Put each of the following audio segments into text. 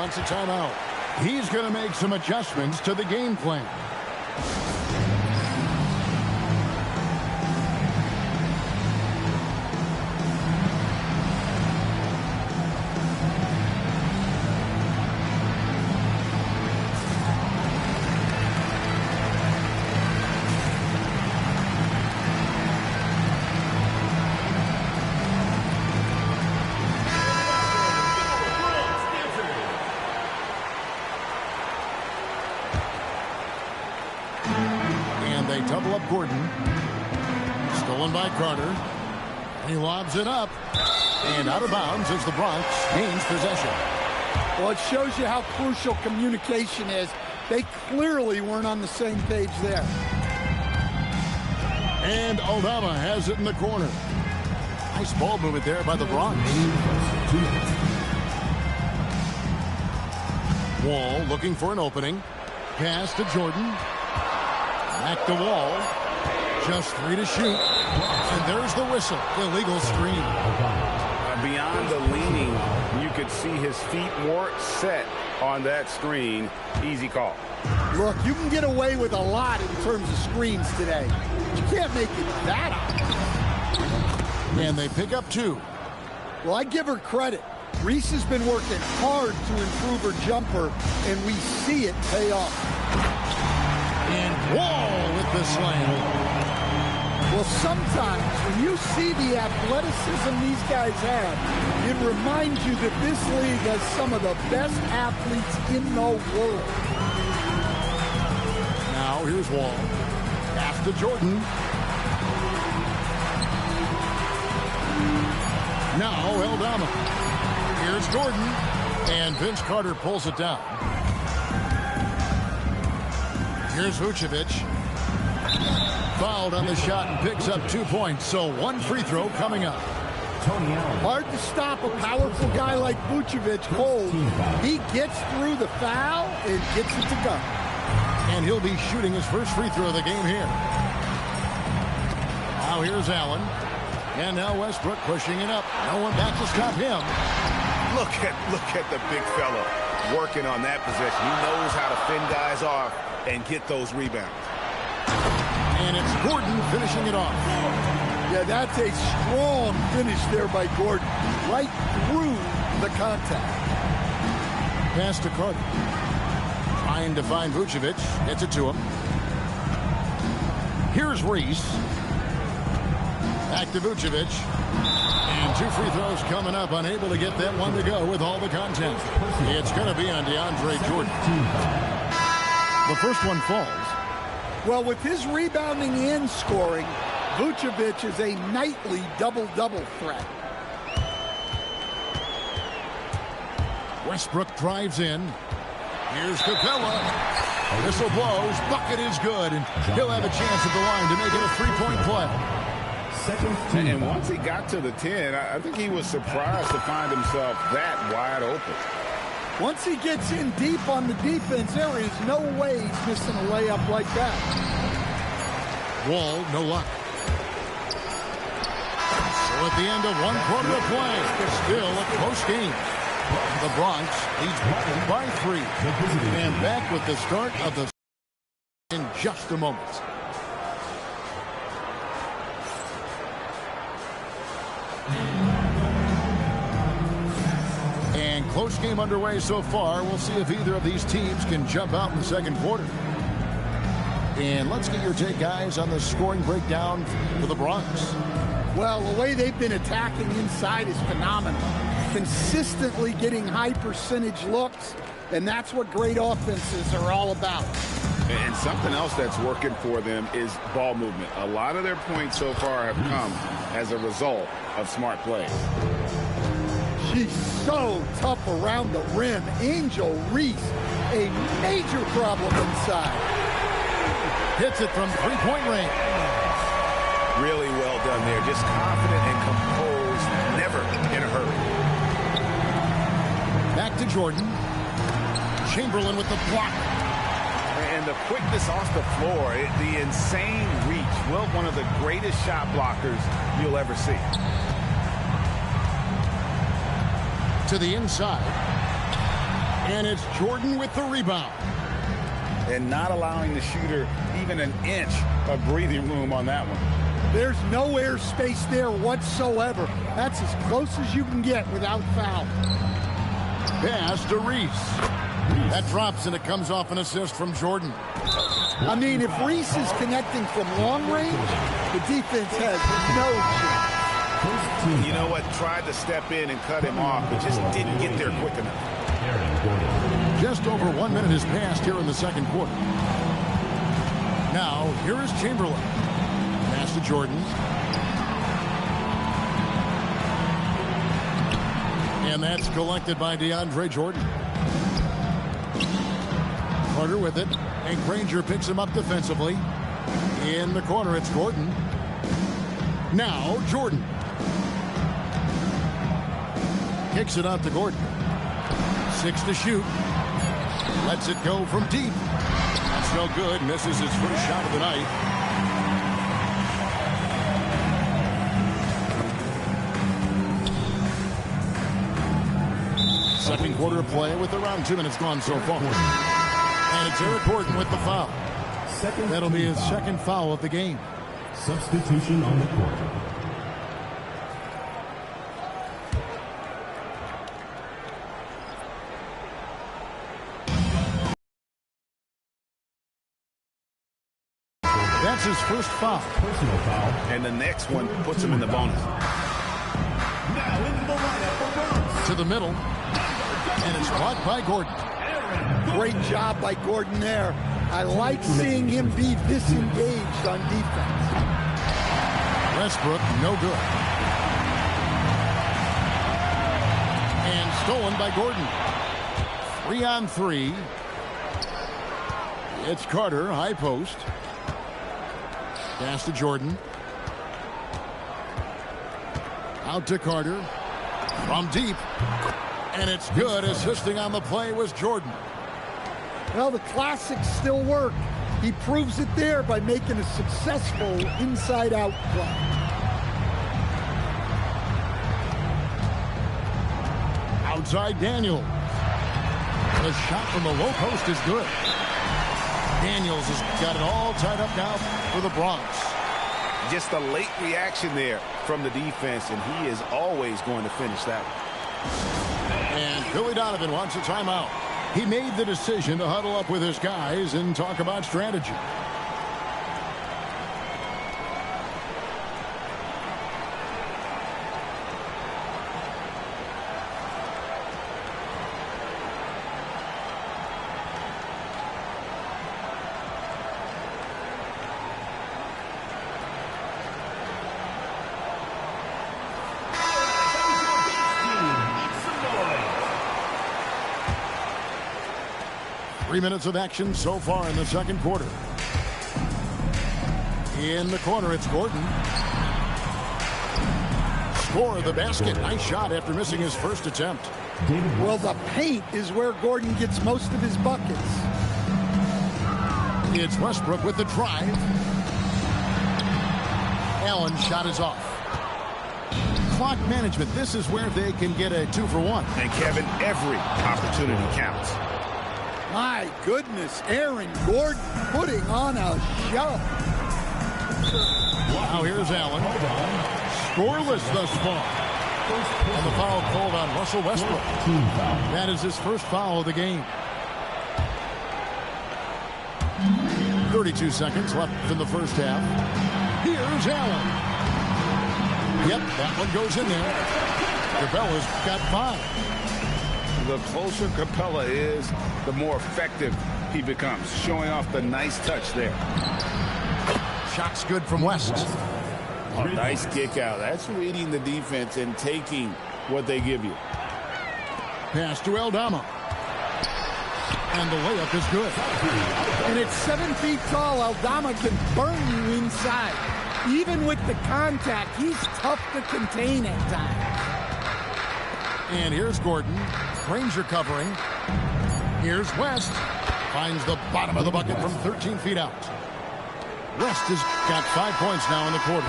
wants a timeout. He's going to make some adjustments to the game plan. Double up Gordon. Stolen by Carter. He lobs it up. And out of bounds as the Bronx gains possession. Well, it shows you how crucial communication is. They clearly weren't on the same page there. And Aldama has it in the corner. Nice ball movement there by the Bronx. Wall looking for an opening. Pass to Jordan. Back to Wall. Just 3 to shoot. And there's the whistle. Illegal screen. Beyond the leaning, you could see his feet more set on that screen. Easy call. Look, you can get away with a lot in terms of screens today. You can't make it that obvious. And they pick up 2. Well, I give her credit. Reese has been working hard to improve her jumper, and we see it pay off. And Wall with the slam. Well, sometimes when you see the athleticism these guys have, it reminds you that this league has some of the best athletes in the world. Now here's Wall. Pass to Jordan. Now Aldama. Here's Jordan. And Vince Carter pulls it down. Here's Vucevic. Fouled on the shot and picks up 2 points. So 1 free throw coming up. Hard to stop a powerful guy like Vucevic cold. He gets through the foul and gets it to go. And he'll be shooting his first free throw of the game here. Now here's Allen. And now Westbrook pushing it up. No one back to stop him. Look at the big fella working on that possession. He knows how to fend guys off and get those rebounds. And it's Gordon finishing it off. Yeah, that's a strong finish there by Gordon. Right through the contact. Pass to Carter. Trying to find Vucevic. Gets it to him. Here's Reese. Back to Vucevic. And 2 free throws coming up. Unable to get that one to go with all the content. It's going to be on DeAndre Jordan. The first one falls. Well, with his rebounding and scoring, Vucevic is a nightly double-double threat. Westbrook drives in. Here's Capella. Whistle blows. Bucket is good. And he'll have a chance at the line to make it a 3-point play. And once he got to the 10, I think he was surprised to find himself that wide open. Once he gets in deep on the defense, there is no way he's missing a layup like that. Wall, no luck. So at the end of 1 quarter of play, still a close game. The Bronx leads by 3. And back with the start of the in just a moment. And close game underway so far. We'll see if either of these teams can jump out in the second quarter. And let's get your take, guys, on the scoring breakdown for the Bronx. Well, the way they've been attacking inside is phenomenal. Consistently getting high percentage looks, and that's what great offenses are all about. And something else that's working for them is ball movement. A lot of their points so far have come as a result of smart plays. She's so tough around the rim. Angel Reese, a major problem inside. Hits it from 3-point range. Really well done there. Just confident and composed, never in a hurry. Back to Jordan. Chamberlain with the block. And the quickness off the floor, the insane reach. Well, one of the greatest shot blockers you'll ever see. To the inside. And it's Jordan with the rebound. And not allowing the shooter even an inch of breathing room on that one. There's no airspace there whatsoever. That's as close as you can get without foul. Pass to Reese. That drops, and it comes off an assist from Jordan. I mean, if Reese is connecting from long range, the defense has no chance. You know what? Tried to step in and cut him off, but just didn't get there quick enough. Just over 1 minute has passed here in the second quarter. Now, here is Chamberlain. Pass to Jordan. And that's collected by DeAndre Jordan. Carter with it. And Granger picks him up defensively. In the corner, it's Gordon. Now, Jordan. Kicks it out to Gordon. 6 to shoot. Lets it go from deep. That's no good. Misses his first shot of the night. Second quarter of play with around 2 minutes gone so far. And it's Eric Gordon with the foul. That'll be his second foul of the game. Substitution on the court. That's his first foul. Personal foul. And the next one puts him in the bonus. Now into the lineup for Bronx. To the middle. And it's blocked by Gordon. Great job by Gordon there. I like seeing him be this engaged on defense. Westbrook, no good. And stolen by Gordon. 3-on-3. It's Carter, high post. Pass to Jordan. Out to Carter. From deep. And it's good. Assisting on the play was Jordan. Well, the classics still work. He proves it there by making a successful inside-out play. Outside Daniels. The shot from the low post is good. Daniels has got it all tied up now for the Bronx. Just a late reaction there from the defense, and he is always going to finish that one. And Billy Donovan wants a timeout. He made the decision to huddle up with his guys and talk about strategy. Three minutes of action so far in the second quarter. In the corner, it's Gordon. Score the basket. Nice shot after missing his first attempt. Well, the paint is where Gordon gets most of his buckets. It's Westbrook with the drive. Allen's shot is off. Clock management. This is where they can get a 2-for-1. And Kevin, every opportunity counts. My goodness, Aaron Gordon putting on a show. Now here's Allen. Scoreless thus far. And the foul called on Russell Westbrook. That is his first foul of the game. 32 seconds left in the first half. Here's Allen. Yep, that one goes in there. Capella's got 5. The closer Capella is, the more effective he becomes, showing off the nice touch there. Shot's good from West. Oh, nice kick out. That's reading the defense and taking what they give you. Pass to Aldama. And the layup is good. And at 7 feet tall, Aldama can burn you inside. Even with the contact, he's tough to contain at times. And here's Gordon. Granger covering. Here's West. Finds the bottom of the bucket from 13 feet out. West has got 5 points now in the quarter.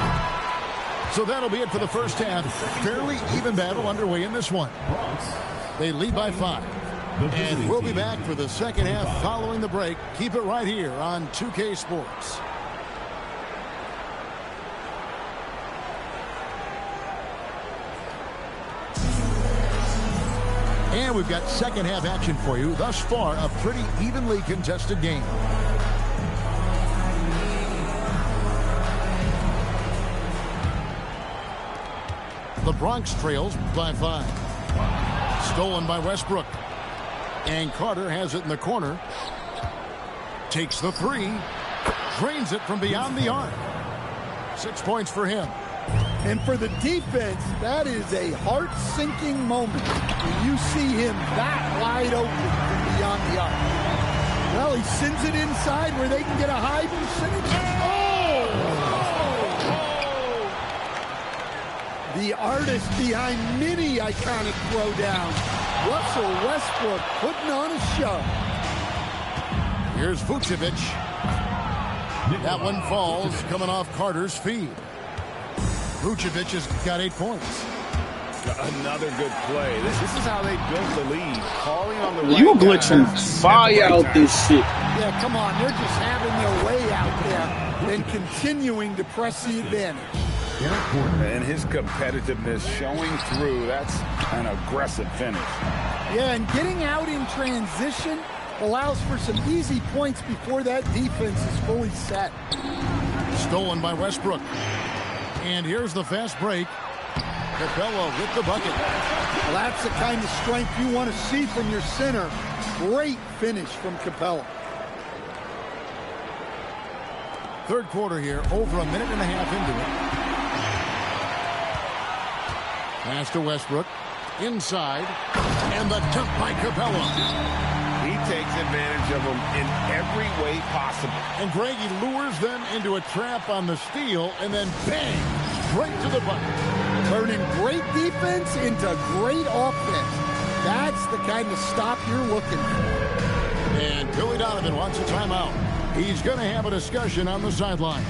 So that'll be it for the first half. Fairly even battle underway in this one. They lead by 5. And we'll be back for the second half following the break. Keep it right here on 2K Sports. And we've got second half action for you. Thus far, a pretty evenly contested game. The Bronx trails by 5. Stolen by Westbrook. And Carter has it in the corner. Takes the 3. Drains it from beyond the arc. 6 points for him. And for the defense, that is a heart-sinking moment when you see him that wide open from beyond the arc. Well, he sends it inside where they can get a high percentage. Oh! The artist behind many iconic throwdowns, Russell Westbrook, putting on a show. Here's Vucevic. That one falls, coming off Carter's feed. Vucevic has got 8 points. Another good play. This is how they built the lead. Calling on the right You glitching fire out this shit. Yeah, come on. They're just having their way out there and continuing to press the advantage. And his competitiveness showing through. That's an aggressive finish. Yeah, and getting out in transition allows for some easy points before that defense is fully set. Stolen by Westbrook. And here's the fast break. Capella with the bucket. Well, that's the kind of strength you want to see from your center. Great finish from Capella. Third quarter here, over a minute and a half into it. Pass to Westbrook. Inside. And the dunk by Capella. He takes advantage of them in every way possible. And Greg, he lures them into a trap on the steal, and then bang, straight to the bucket. Turning great defense into great offense. That's the kind of stop you're looking for. And Billy Donovan wants a timeout. He's going to have a discussion on the sideline.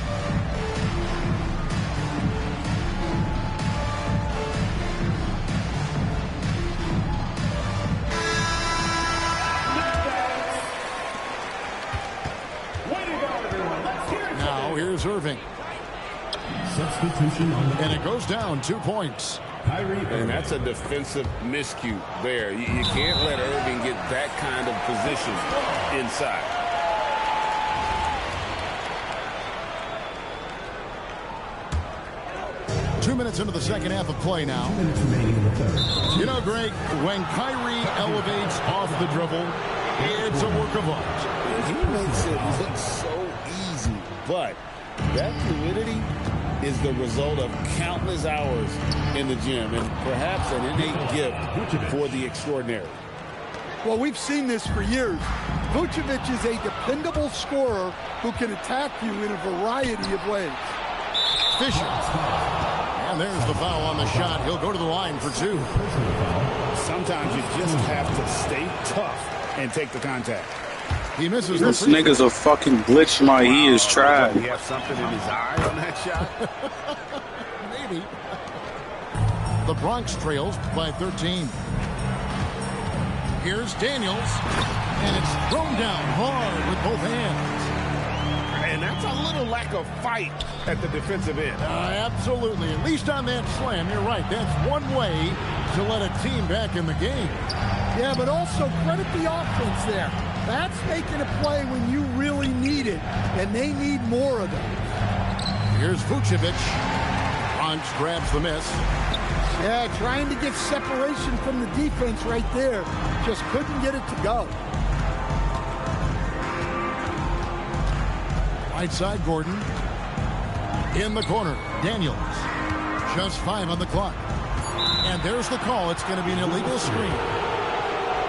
Here's Irving. Substitution on the and it goes down 2 points. And that's a defensive miscue there. You can't let Irving get that kind of position inside. Two minutes into the second half of play now. You know, Greg, when Kyrie elevates off the dribble, it's a work of art. He makes it look so easy, but that fluidity is the result of countless hours in the gym and perhaps an innate gift for the extraordinary. Well, we've seen this for years. Vucevic is a dependable scorer who can attack you in a variety of ways. Fisher. And there's the foul on the shot. He'll go to the line for 2. Sometimes you just have to stay tough and take the contact. He misses This the free nigga's a fucking glitch. My ears tried. He has something in his eye on that shot. Maybe. The Bronx trails by 13. Here's Daniels. And it's thrown down hard with both hands. And that's a little lack of fight at the defensive end. Absolutely. At least on that slam, you're right. That's one way to let a team back in the game. Yeah, but also credit the offense there. That's making a play when you really need it, and they need more of them. Here's Vucevic. Bronx grabs the miss. Yeah, trying to get separation from the defense right there. Just couldn't get it to go. Right side, Gordon. In the corner, Daniels. Just 5 on the clock. And there's the call. It's going to be an illegal screen.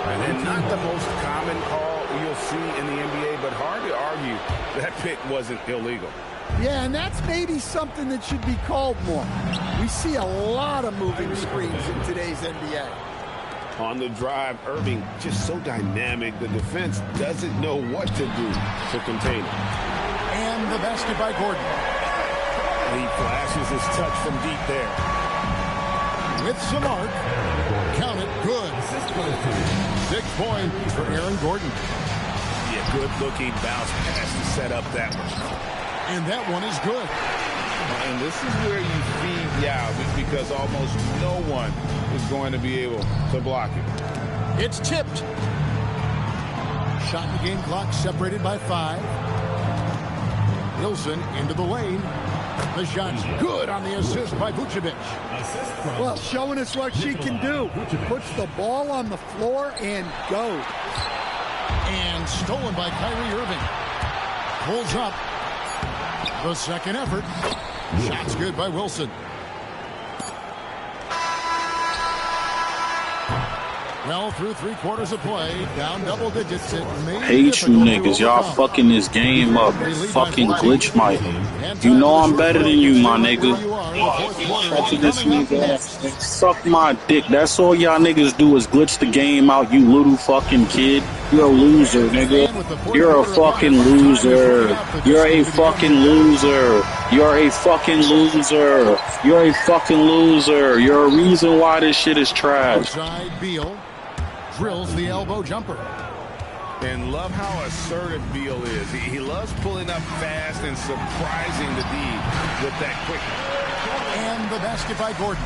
And not the most common call you'll see in the NBA, but hard to argue that pick wasn't illegal. Yeah, and that's maybe something that should be called more. We see a lot of moving screens in today's NBA. On the drive, Irving just so dynamic. The defense doesn't know what to do to contain him. And the basket by Gordon. He flashes his touch from deep there. With some arc. Count it. good. 6 points for Aaron Gordon. Yeah, good-looking bounce pass to set up that one. And that one is good. And this is where you feed Yao, because almost no one is going to be able to block it. It's tipped. Shot and game clock separated by 5. Wilson into the lane. The shot's good on the assist by Vucevic. Well, showing us what she can do. Puts the ball on the floor and goes. And stolen by Kyrie Irving. Pulls up. The second effort. Shot's good by Wilson. Well, through 3/4 of play, down double digits. It may Hate you niggas. Y'all fucking this game up. Fucking glitch my. You know I'm better than you, my nigga. This nigga. Suck my dick. That's all y'all niggas do is glitch the game out, you little fucking kid. You're a loser, nigga. You're a fucking loser. You're a fucking loser. You're a fucking loser. You're a fucking loser. You're a reason why this shit is trash. Outside Beal drills the elbow jumper. And love how assertive Beal is. He loves pulling up fast and surprising the D with that quickness. And the basket by Gordon.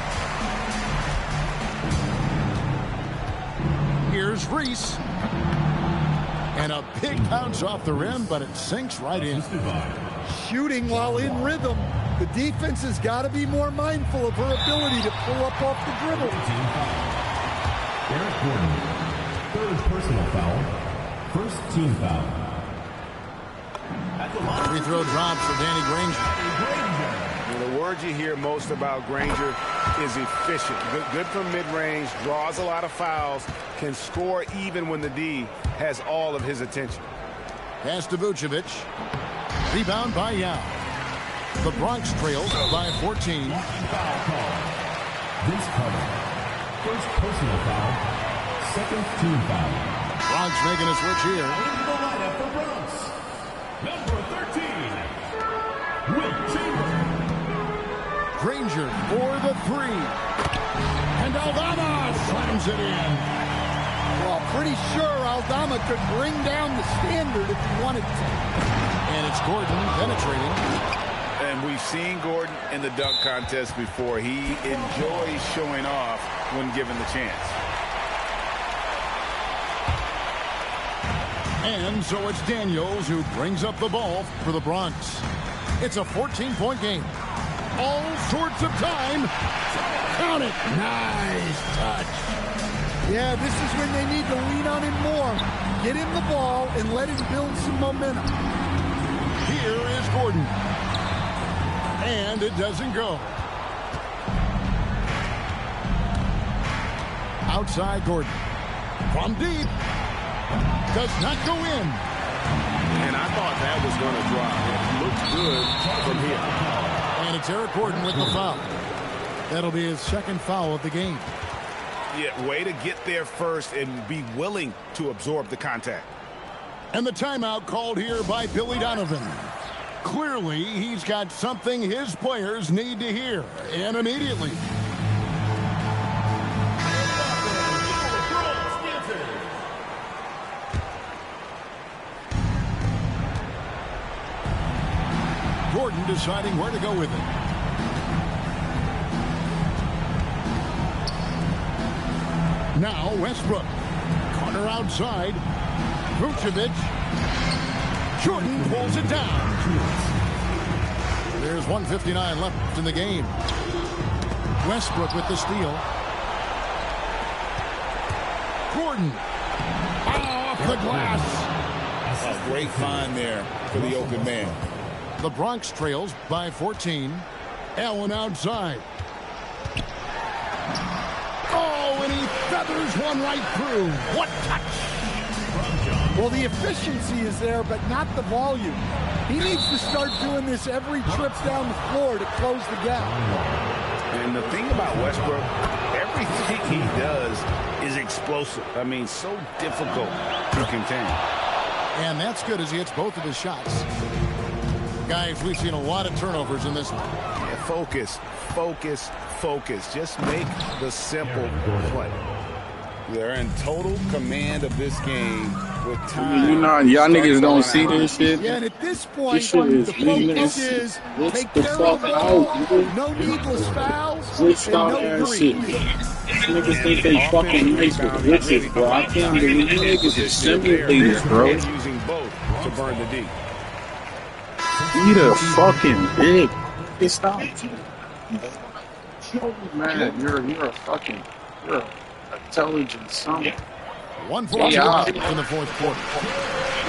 Here's Reese. And a big bounce off the rim, but it sinks right in. Shooting while in rhythm. The defense has got to be more mindful of her ability to pull up off the dribble. Eric Gordon, third personal foul, first team foul. Free throw drops for Danny Granger. And the word you hear most about Granger is efficient. Good from mid-range, draws a lot of fouls, can score even when the D has all of his attention. Pass to Vucevic. Rebound by Yao. The Bronx trails by 14. Vince Carter, first personal foul, second team foul. Bronx making a switch here. Into the lineup for Bronx, number 13, Will Chamberlain. Granger for the 3. And Aldama slams it in. Well, pretty sure Aldama could bring down the standard if he wanted to. And it's Gordon penetrating. And we've seen Gordon in the dunk contest before. He enjoys showing off when given the chance. And so it's Daniels who brings up the ball for the Bronx. It's a 14-point game. All sorts of time. Count it. Nice touch. Yeah, this is when they need to lean on him more. Get him the ball and let him build some momentum. Here is Gordon. And it doesn't go. Outside Gordon. From deep. Does not go in. And I thought that was going to drop. It looks good from here. And it's Eric Gordon with the foul. That'll be his second foul of the game. Yeah, way to get there first and be willing to absorb the contact. And the timeout called here by Billy Donovan. Clearly, he's got something his players need to hear, and immediately. Gordon deciding where to go with it. Now Westbrook. Carter outside. Vucevic. Jordan pulls it down. There's 1:59 left in the game. Westbrook with the steal. Gordon. Off the glass. A great find there for the open man. The Bronx trails by 14. Allen outside. Oh, and he feathers one right through. What touch! Well, the efficiency is there, but not the volume. He needs to start doing this every trip down the floor to close the gap. And the thing about Westbrook, everything he does is explosive. I mean, so difficult to contain. And that's good as he hits both of his shots. Guys, we've seen a lot of turnovers in this one. Yeah, focus, focus, focus. Just make the simple play. They're in total command of this game with time. Y'all niggas don't see this shit. Yeah, and at this point, This shit is the focus is glitch take the care fuck of the ball, out, nigga. no needless fouls, Glitched and out no ass shit. grief. Niggas think they fucking nice with glitches, bro. I can't believe you niggas is simulators, bro. Using both to burn the D. Eat a fucking dick. It's stop. Man, you're a fucking, you're an intelligent son. 1:40 in the fourth quarter.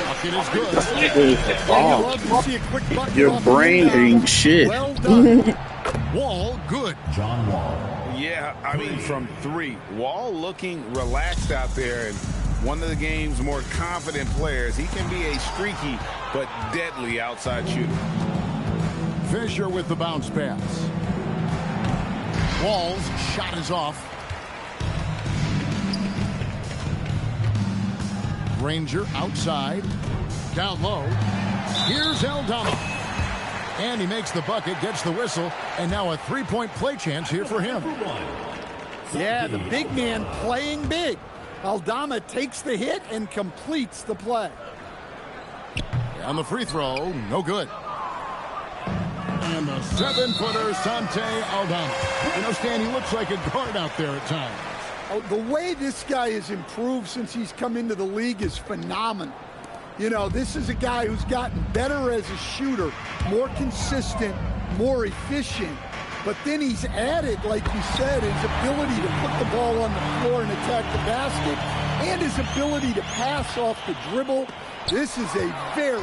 Bucket is good. Love to see a quick bucket Your off brain the inbound. ain't shit. Well done. Wall good. John Wall. Yeah, I mean, from three. Wall looking relaxed out there, and one of the game's more confident players. He can be a streaky but deadly outside shooter. Fisher with the bounce pass. Wall's shot is off. Granger outside. Down low. Here's Aldama. And he makes the bucket, gets the whistle, and now a three-point play chance here for him. Yeah, the big man playing big. Aldama takes the hit and completes the play. On the free throw, no good. And the seven-footer, Sante Aldama. You know, Stan, he looks like a guard out there at times. Oh, the way this guy has improved since he's come into the league is phenomenal. You know, this is a guy who's gotten better as a shooter, more consistent, more efficient. But then he's added, like you said, his ability to put the ball on the floor and attack the basket, and his ability to pass off the dribble. This is a very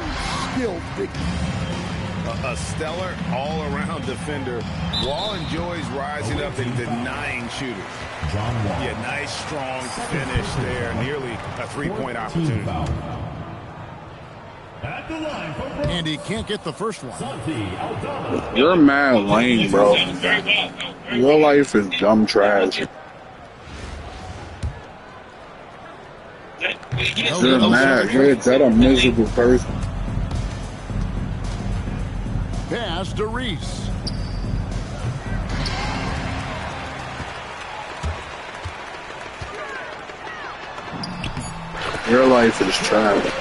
skilled big man. A stellar all-around defender. Wall enjoys rising up and denying shooters. John Wall. Yeah, nice, strong finish there. Nearly a three-point opportunity. At the line for Brooks. And he can't get the first one. Santi Aldama. You're mad lame, bro. Your life is dumb trash. You're mad. You're that a miserable person. Pass to Reese. Your life is trash.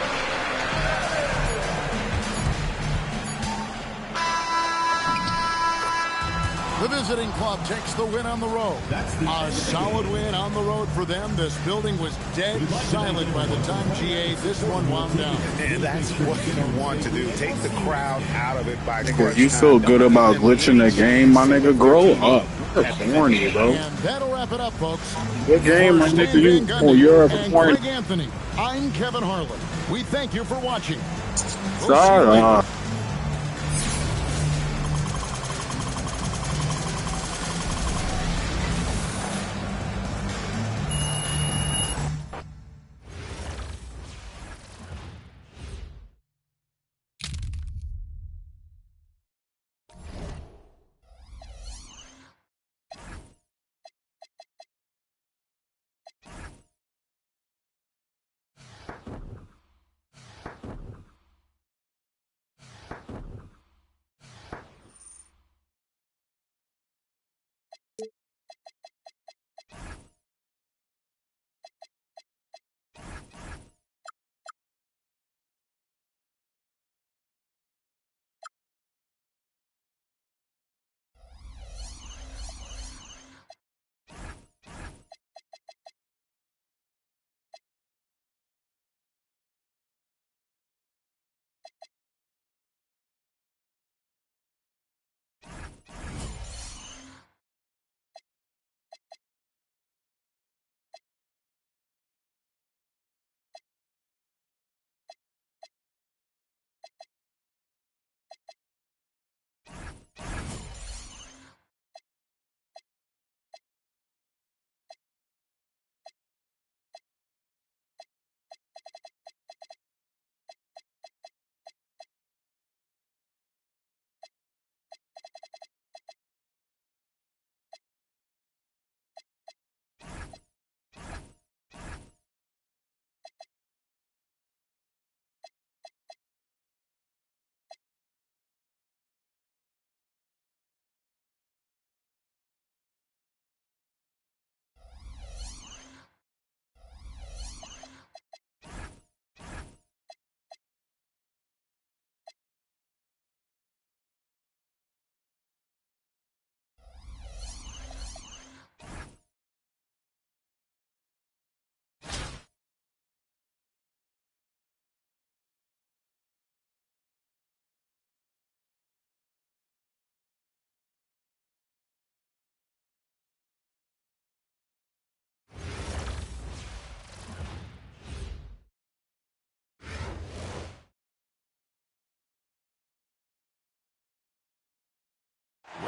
The visiting club takes the win on the road. A solid win on the road for them. This building was dead silent by the time GA this one wound down. And that's what you want to do. Take the crowd out of it by You feel good about glitching the game, my nigga? Grow up. You're corny, bro. And that'll wrap it up, folks. Good game, my nigga. You're a corny. Greg Anthony, I'm Kevin Harlan. We thank you for watching. Sorry.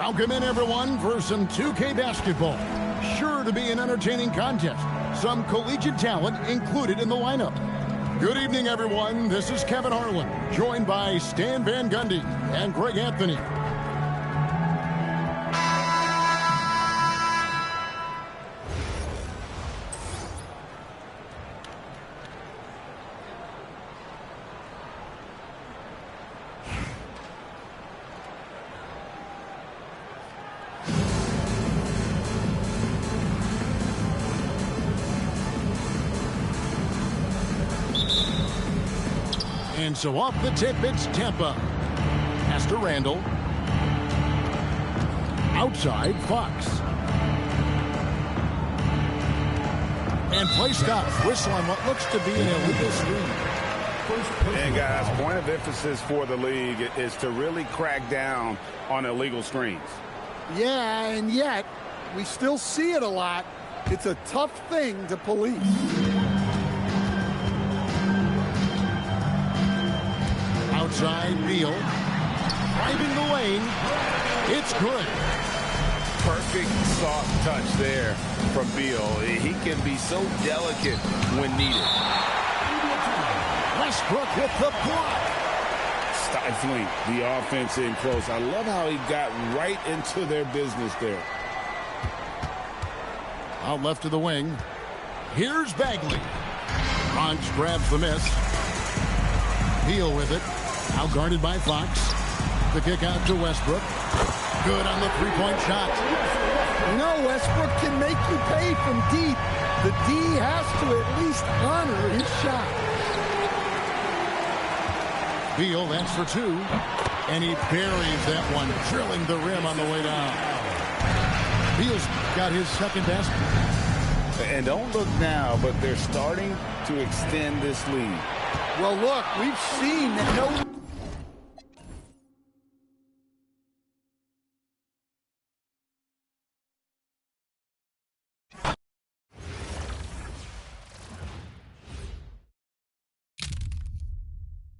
Welcome in, everyone, for some 2K basketball. Sure to be an entertaining contest. Some collegiate talent included in the lineup. Good evening, everyone. This is Kevin Harlan, joined by Stan Van Gundy and Greg Anthony. And so off the tip, it's Tampa. Pass to Randall. Outside, Fox. And play stops. Whistle on what looks to be an illegal screen. And guys, point of emphasis for the league is to really crack down on illegal screens. Yeah, and yet we still see it a lot. It's a tough thing to police. Outside, Beal. Driving the lane. It's good. Perfect soft touch there from Beal. He can be so delicate when needed. Westbrook with the block. Stifling the offense in close. I love how he got right into their business there. Out left to the wing. Here's Bagley. Bronx grabs the miss. Beal with it. Out guarded by Fox. The kick out to Westbrook. Good on the three-point shot. You know, Westbrook can make you pay from deep. The D has to at least honor his shot. Beal, that's for two. And he buries that one, drilling the rim on the way down. Beal's got his second basket. And don't look now, but they're starting to extend this lead. Well, look, we've seen that no...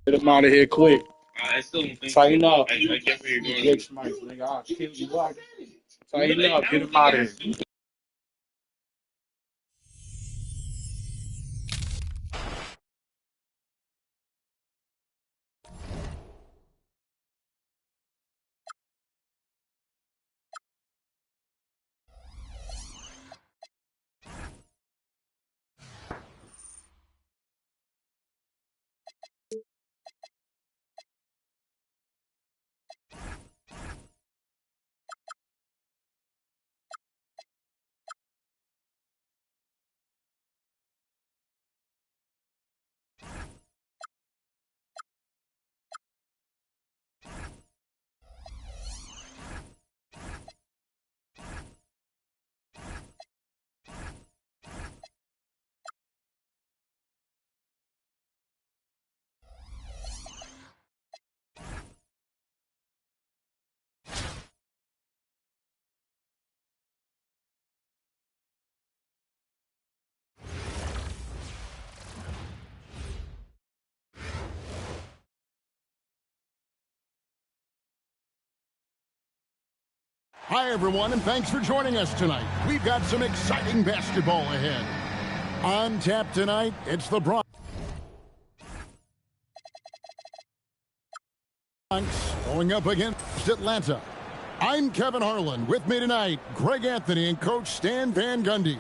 Get him out of here quick. I still don't think Tighten up. I get where you're going. Glitch mics, nigga. I'll kill you. Tighten up. Get him out of here. Hi, everyone, and thanks for joining us tonight. We've got some exciting basketball ahead. On tap tonight, it's the Bronx going up against Atlanta. I'm Kevin Harlan. With me tonight, Greg Anthony and Coach Stan Van Gundy.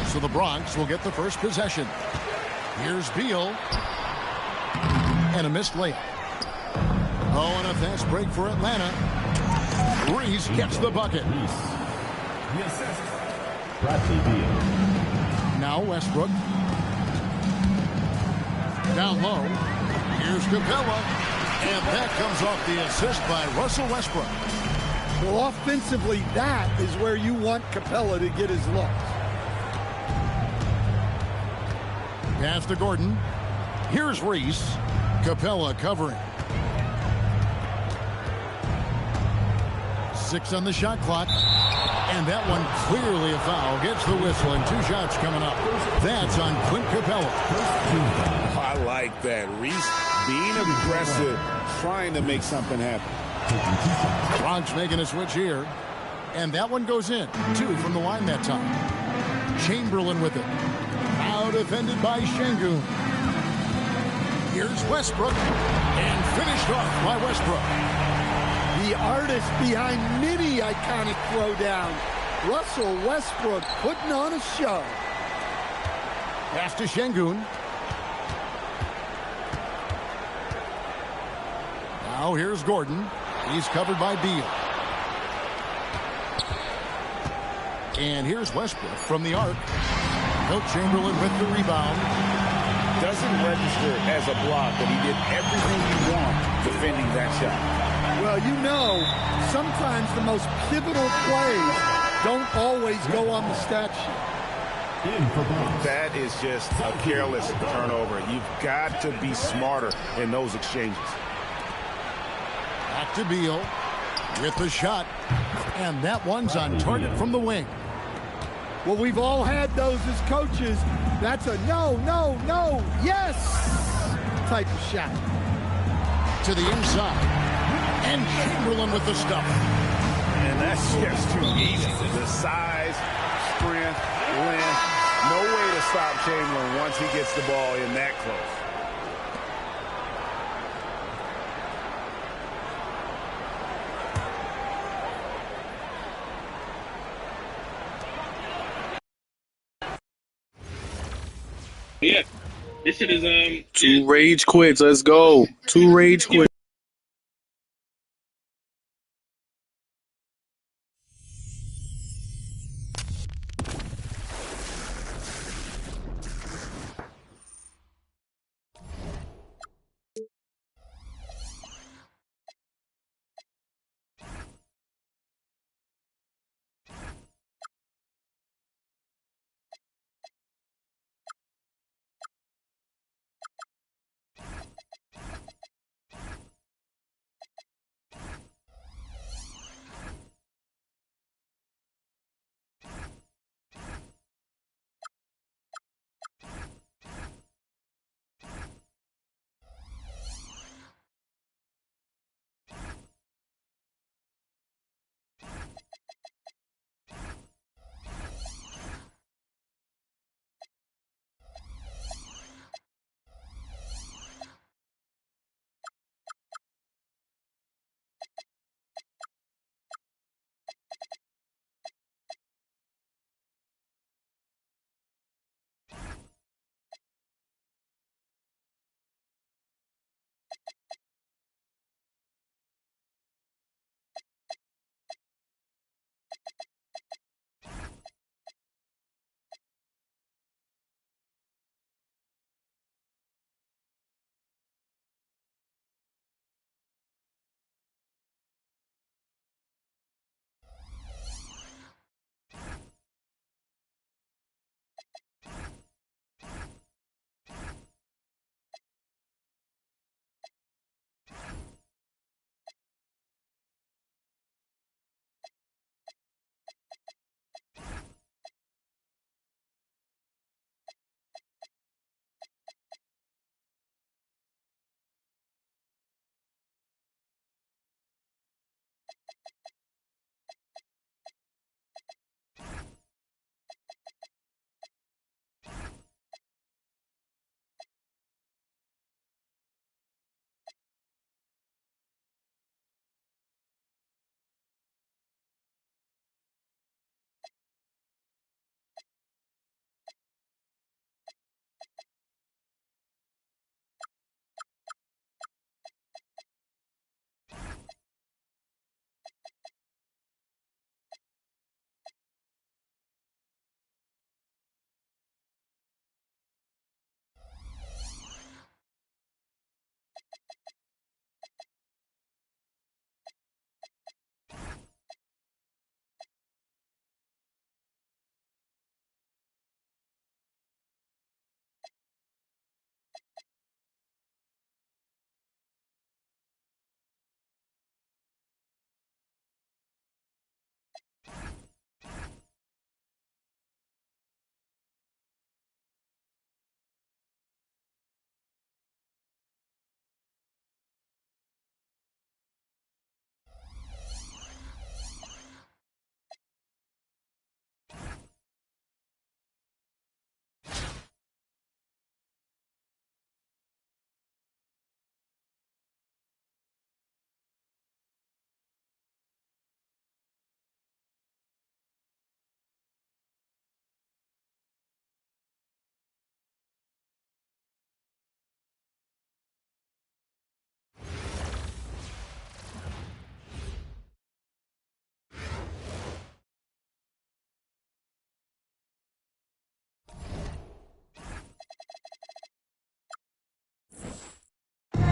So the Bronx will get the first possession. Here's Beal. And a missed layup. Oh, and a fast break for Atlanta. Reese gets the bucket. The assist, Bradley Beal. Now Westbrook. Down low. Here's Capella. And that comes off the assist by Russell Westbrook. Well, offensively, that is where you want Capella to get his looks. Pass to Gordon. Here's Reese. Capella covering. 6 on the shot clock. And that one clearly a foul. Gets the whistle and 2 shots coming up. That's on Clint Capella. I like that. Reese being aggressive, trying to make something happen. Bronx making a switch here. And that one goes in. 2 from the line that time. Chamberlain with it. Now defended by Şengün. Here's Westbrook. And finished off by Westbrook. The artist behind many iconic throwdowns. Russell Westbrook putting on a show. Pass to Şengün. Now here's Gordon. He's covered by Beal. And here's Westbrook from the arc. Wilt Chamberlain with the rebound. Doesn't register as a block, but he did everything you want defending that shot. Well, you know, sometimes the most pivotal plays don't always go on the stat sheet. That is just a careless turnover. You've got to be smarter in those exchanges. Back to Beal with the shot. And that one's on target from the wing. Well, we've all had those as coaches. That's a no, no, no, yes type of shot. To the inside. And Chamberlain with the stuff. And that's just too easy. The size, strength, length. No way to stop Chamberlain once he gets the ball in that close. Yeah, this shit is 2 rage quits. Let's go. 2 rage quits.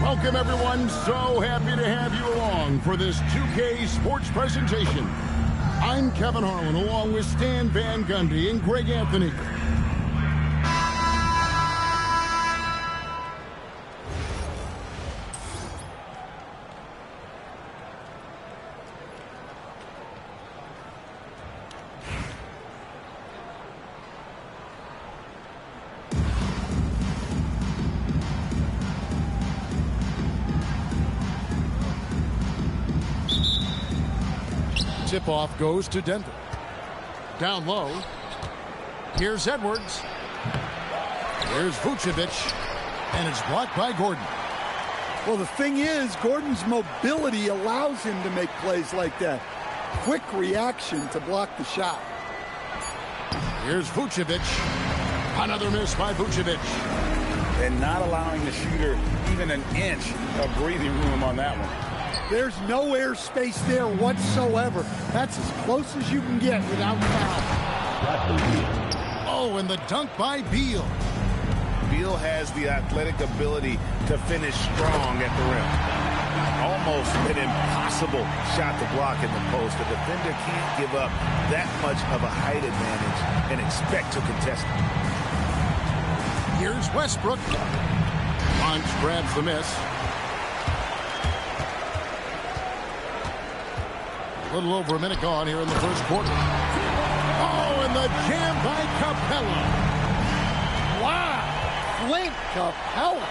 Welcome, everyone. So happy to have you along for this 2K Sports presentation. I'm Kevin Harlan, along with Stan Van Gundy and Greg Anthony. Tip-off goes to Denver. Down low. Here's Edwards. Here's Vucevic. And it's blocked by Gordon. Well, the thing is, Gordon's mobility allows him to make plays like that. Quick reaction to block the shot. Here's Vucevic. Another miss by Vucevic. And not allowing the shooter even an inch of breathing room on that one. There's no air space there whatsoever. That's as close as you can get without foul. Oh, and the dunk by Beal. Beal has the athletic ability to finish strong at the rim. Almost an impossible shot to block in the post. The defender can't give up that much of a height advantage and expect to contest it. Here's Westbrook. Punch grabs the miss. A little over a minute gone here in the first quarter. Oh, and the jam by Capella. Wow. Flint Capella.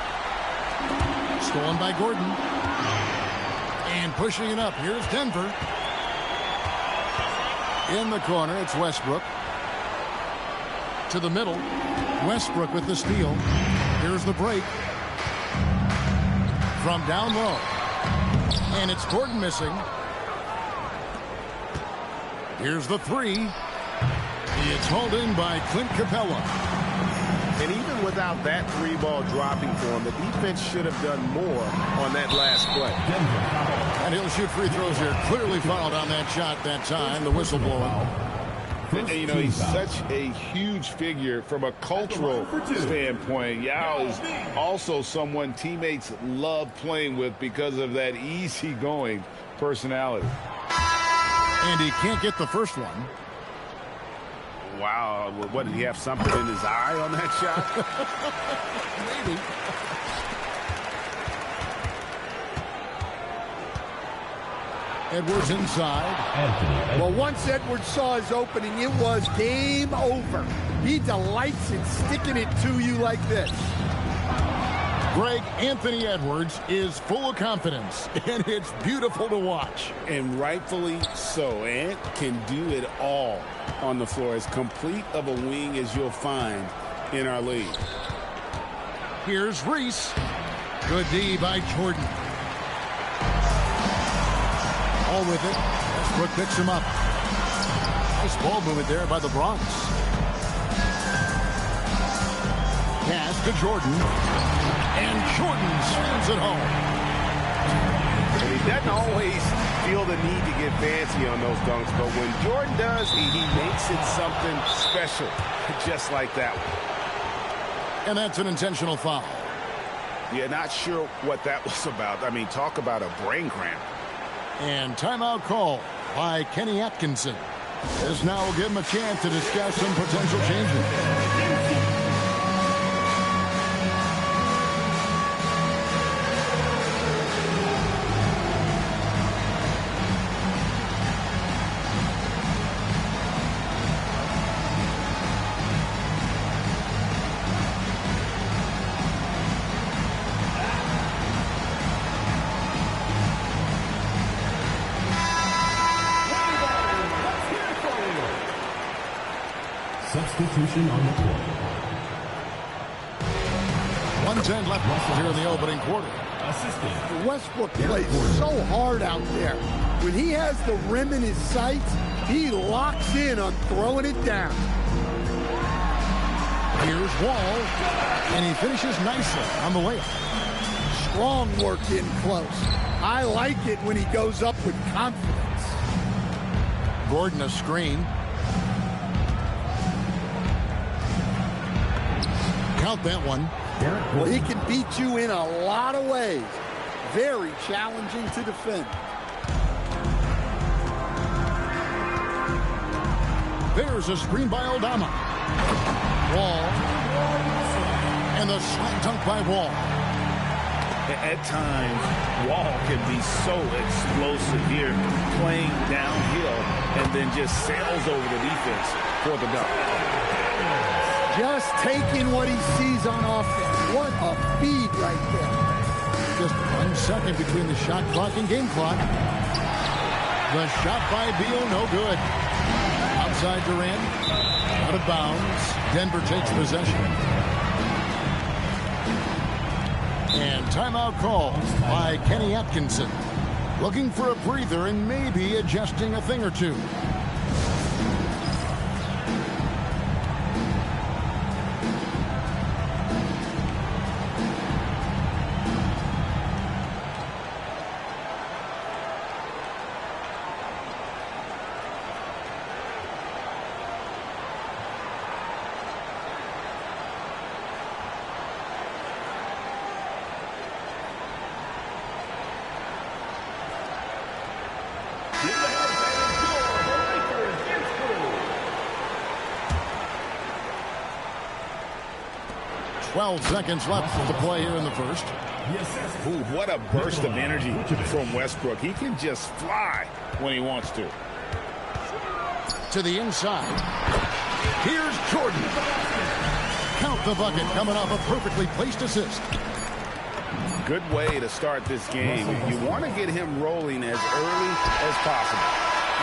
Stolen by Gordon. And pushing it up. Here's Denver. In the corner, it's Westbrook. To the middle. Westbrook with the steal. Here's the break. From down low. And it's Gordon missing. Here's the three. It's hauled in by Clint Capella. And even without that three ball dropping for him, the defense should have done more on that last play. And he'll shoot free throws here. Clearly fouled on that shot that time. The whistle blowing. And, you know, he's such a huge figure from a cultural standpoint. Yao is also someone teammates love playing with because of that easygoing personality. And he can't get the first one. Wow. What, did he have something in his eye on that shot? Maybe. Edwards inside. Well, once Edwards saw his opening, it was game over. He delights in sticking it to you like this. Greg, Anthony Edwards is full of confidence, and it's beautiful to watch. And rightfully so. Ant can do it all on the floor. As complete of a wing as you'll find in our league. Here's Reese. Good D by Jordan. All with it. Westbrook picks him up. Nice ball movement there by the Bronx. Pass to Jordan. And Jordan slams it home. And he doesn't always feel the need to get fancy on those dunks, but when Jordan does, he makes it something special, just like that one. And that's an intentional foul. Yeah, not sure what that was about. I mean, talk about a brain cramp. And timeout call by Kenny Atkinson. This now will give him a chance to discuss some potential changes. Substitution on the court. 1:10 left here in the opening quarter. Assistant. Westbrook plays so hard out there. When he has the rim in his sights, he locks in on throwing it down. Here's Wall, and he finishes nicely on the layup. Strong work in close. I like it when he goes up with confidence. Gordon a screen. Count that one. Well, he can beat you in a lot of ways. very challenging to defend. There's a screen by Aldama. Wall. And the slam dunk by Wall. At times, Wall can be so explosive here, playing downhill, and then just sails over the defense for the dunk. Just taking what he sees on offense. What a feed right there. Just 1 second between the shot clock and game clock. The shot by Beal, no good. Outside Durant, out of bounds. Denver takes possession. And timeout call by Kenny Atkinson. Looking for a breather and maybe adjusting a thing or two. Here they are, fans, your Lakers is through. 12 seconds left to play here in the first. Ooh, what a burst of energy from Westbrook. He can just fly when he wants to. To the inside. Here's Jordan. Count the bucket coming off a perfectly placed assist. Good way to start this game. You want to get him rolling as early as possible.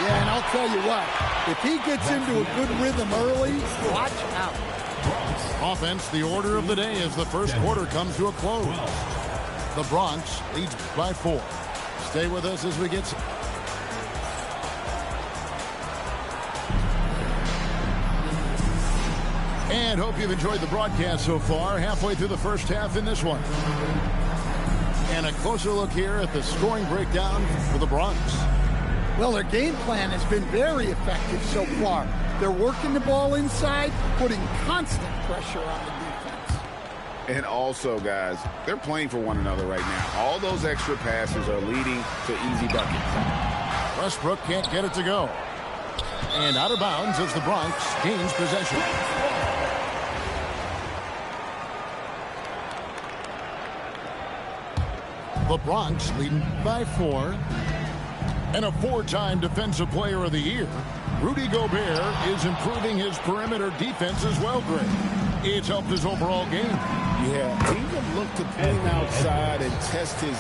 Yeah, and I'll tell you what, if he gets into a good rhythm early, watch out. Offense, the order of the day as the first quarter comes to a close. The Bronx leads by 4. Stay with us as we get some. And hope you've enjoyed the broadcast so far. Halfway through the first half in this one. And a closer look here at the scoring breakdown for the Bronx. Well, their game plan has been very effective so far. They're working the ball inside, putting constant pressure on the defense. And also, guys, they're playing for one another right now. All those extra passes are leading to easy buckets. Westbrook can't get it to go. And out of bounds as the Bronx gains possession. The Bronx leading by 4. And a 4-time Defensive Player of the Year, Rudy Gobert is improving his perimeter defense as well, Greg. It's helped his overall game. Yeah, teams have looked to pull him outside and test his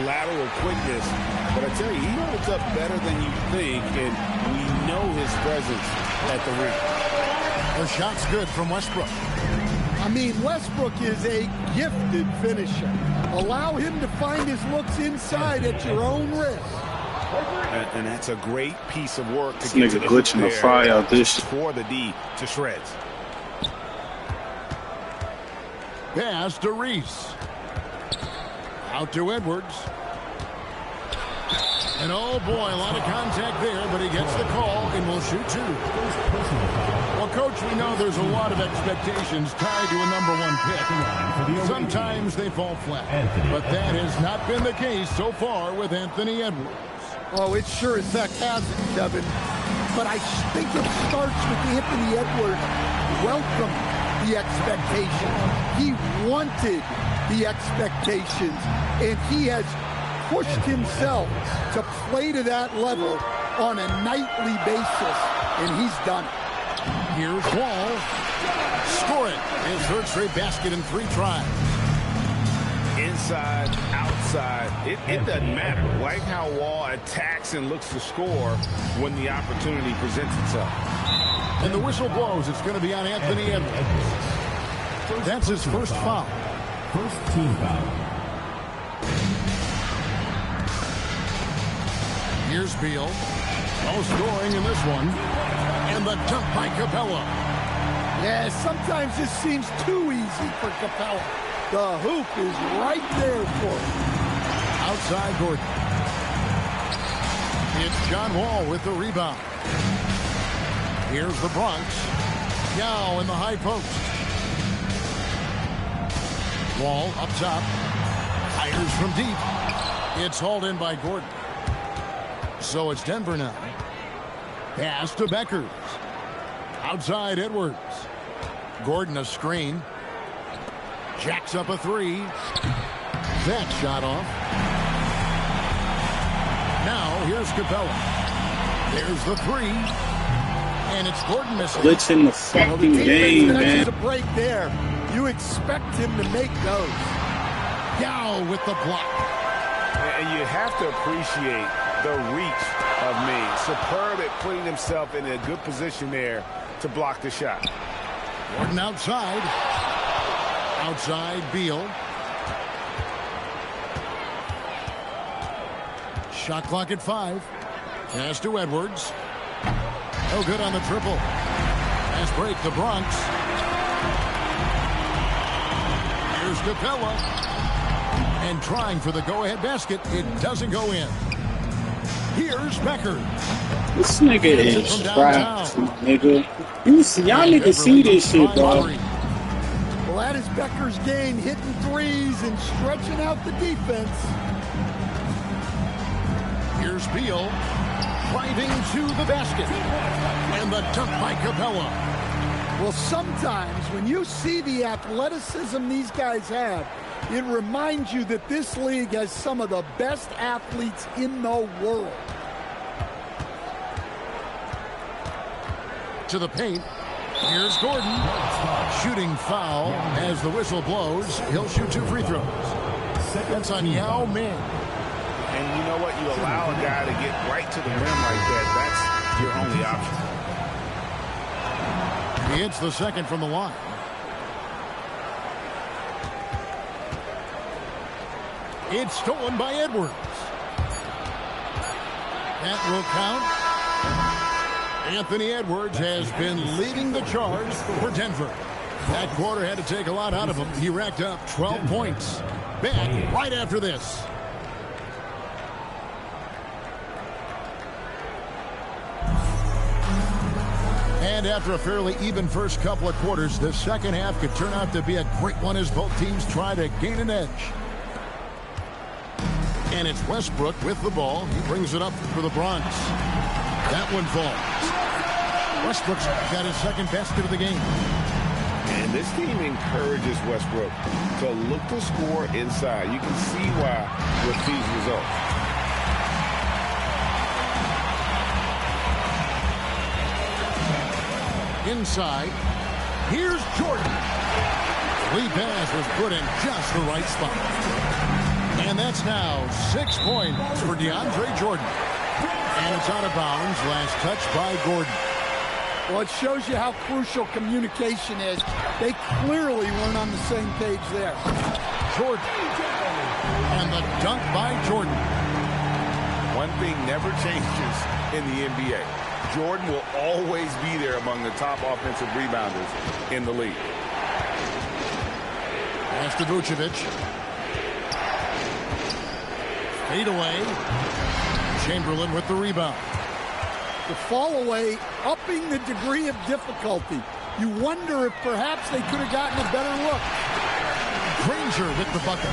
lateral quickness. But I tell you, he holds up better than you think, and we know his presence at the rim. The shot's good from Westbrook. I mean, Westbrook is a gifted finisher. Allow him to find his looks inside at your own risk. And that's a great piece of work to This get to nigga the glitching the fire out this shit. for the D to shreds. Pass to Reese. Out to Edwards. And oh boy, a lot of contact there, but he gets the call and will shoot 2. Well, Coach, we know there's a lot of expectations tied to a #1 pick. Sometimes they fall flat, but that has not been the case so far with Anthony Edwards. Oh, it sure as heck hasn't, Devin. But I think it starts with Anthony Edwards welcome the expectation. He wanted the expectations, and he has pushed himself to play to that level on a nightly basis, and he's done it. Here's Wall. Score it. His third straight basket in 3 tries. Inside, outside, it doesn't matter. Like how Wall attacks and looks to score when the opportunity presents itself. And the whistle blows. It's going to be on Anthony Edwards. That's his first foul. First team foul. Here's Beal. No scoring in this one. And the dunk by Capella. Yeah, sometimes this seems too easy for Capella. The hoop is right there for him. Outside Gordon. It's John Wall with the rebound. Here's the Bronx. Yao in the high post. Wall up top. Fires from deep. It's hauled in by Gordon. So it's Denver now. Pass to Beckers. Outside Edwards. Gordon a screen. Jacks up a three. That shot off. Now here's Capella. There's the three. And it's Gordon missing. Blitz in the fucking game, man. A break there. You expect him to make those. Yao with the block. And you have to appreciate the reach of me. Superb at putting himself in a good position there to block the shot. Gordon outside. Outside Beal. Shot clock at 5. Pass to Edwards. No good on the triple. Pass break the Bronx. Here's Capella. And trying for the go-ahead basket. It doesn't go in. Here's Becker. This nigga is trash, nigga. Y'all niggas see this shit, bro. Well, that is Becker's game, hitting threes and stretching out the defense. Here's Beal. Driving to the basket. And the dunk by Capella. Well, sometimes when you see the athleticism these guys have, it reminds you that this league has some of the best athletes in the world. To the paint. Here's Gordon. Shooting foul as the whistle blows. He'll shoot 2 free throws. That's on Yao Ming. And you know what? You allow a guy to get right to the rim like that. That's your only option. He hits the second from the line. It's stolen by Edwards. That will count. Anthony Edwards has been leading the charge for Denver. That quarter had to take a lot out of him. He racked up 12 points. Back right after this. And after a fairly even first couple of quarters, the second half could turn out to be a great one as both teams try to gain an edge. And it's Westbrook with the ball. He brings it up for the Bronx. That one falls. Westbrook's got his second basket of the game. And this team encourages Westbrook to look to score inside. You can see why with these results. Inside, here's Jordan. Lead pass was put in just the right spot. And that's now 6 points for DeAndre Jordan. And it's out of bounds. Last touch by Gordon. Well, it shows you how crucial communication is. They clearly weren't on the same page there. Jordan. And the dunk by Jordan. One thing never changes in the NBA. Jordan will always be there among the top offensive rebounders in the league. Pass to Vucevic. Fade away. Chamberlain with the rebound. The fall away, upping the degree of difficulty. You wonder if perhaps they could have gotten a better look. Granger with the bucket.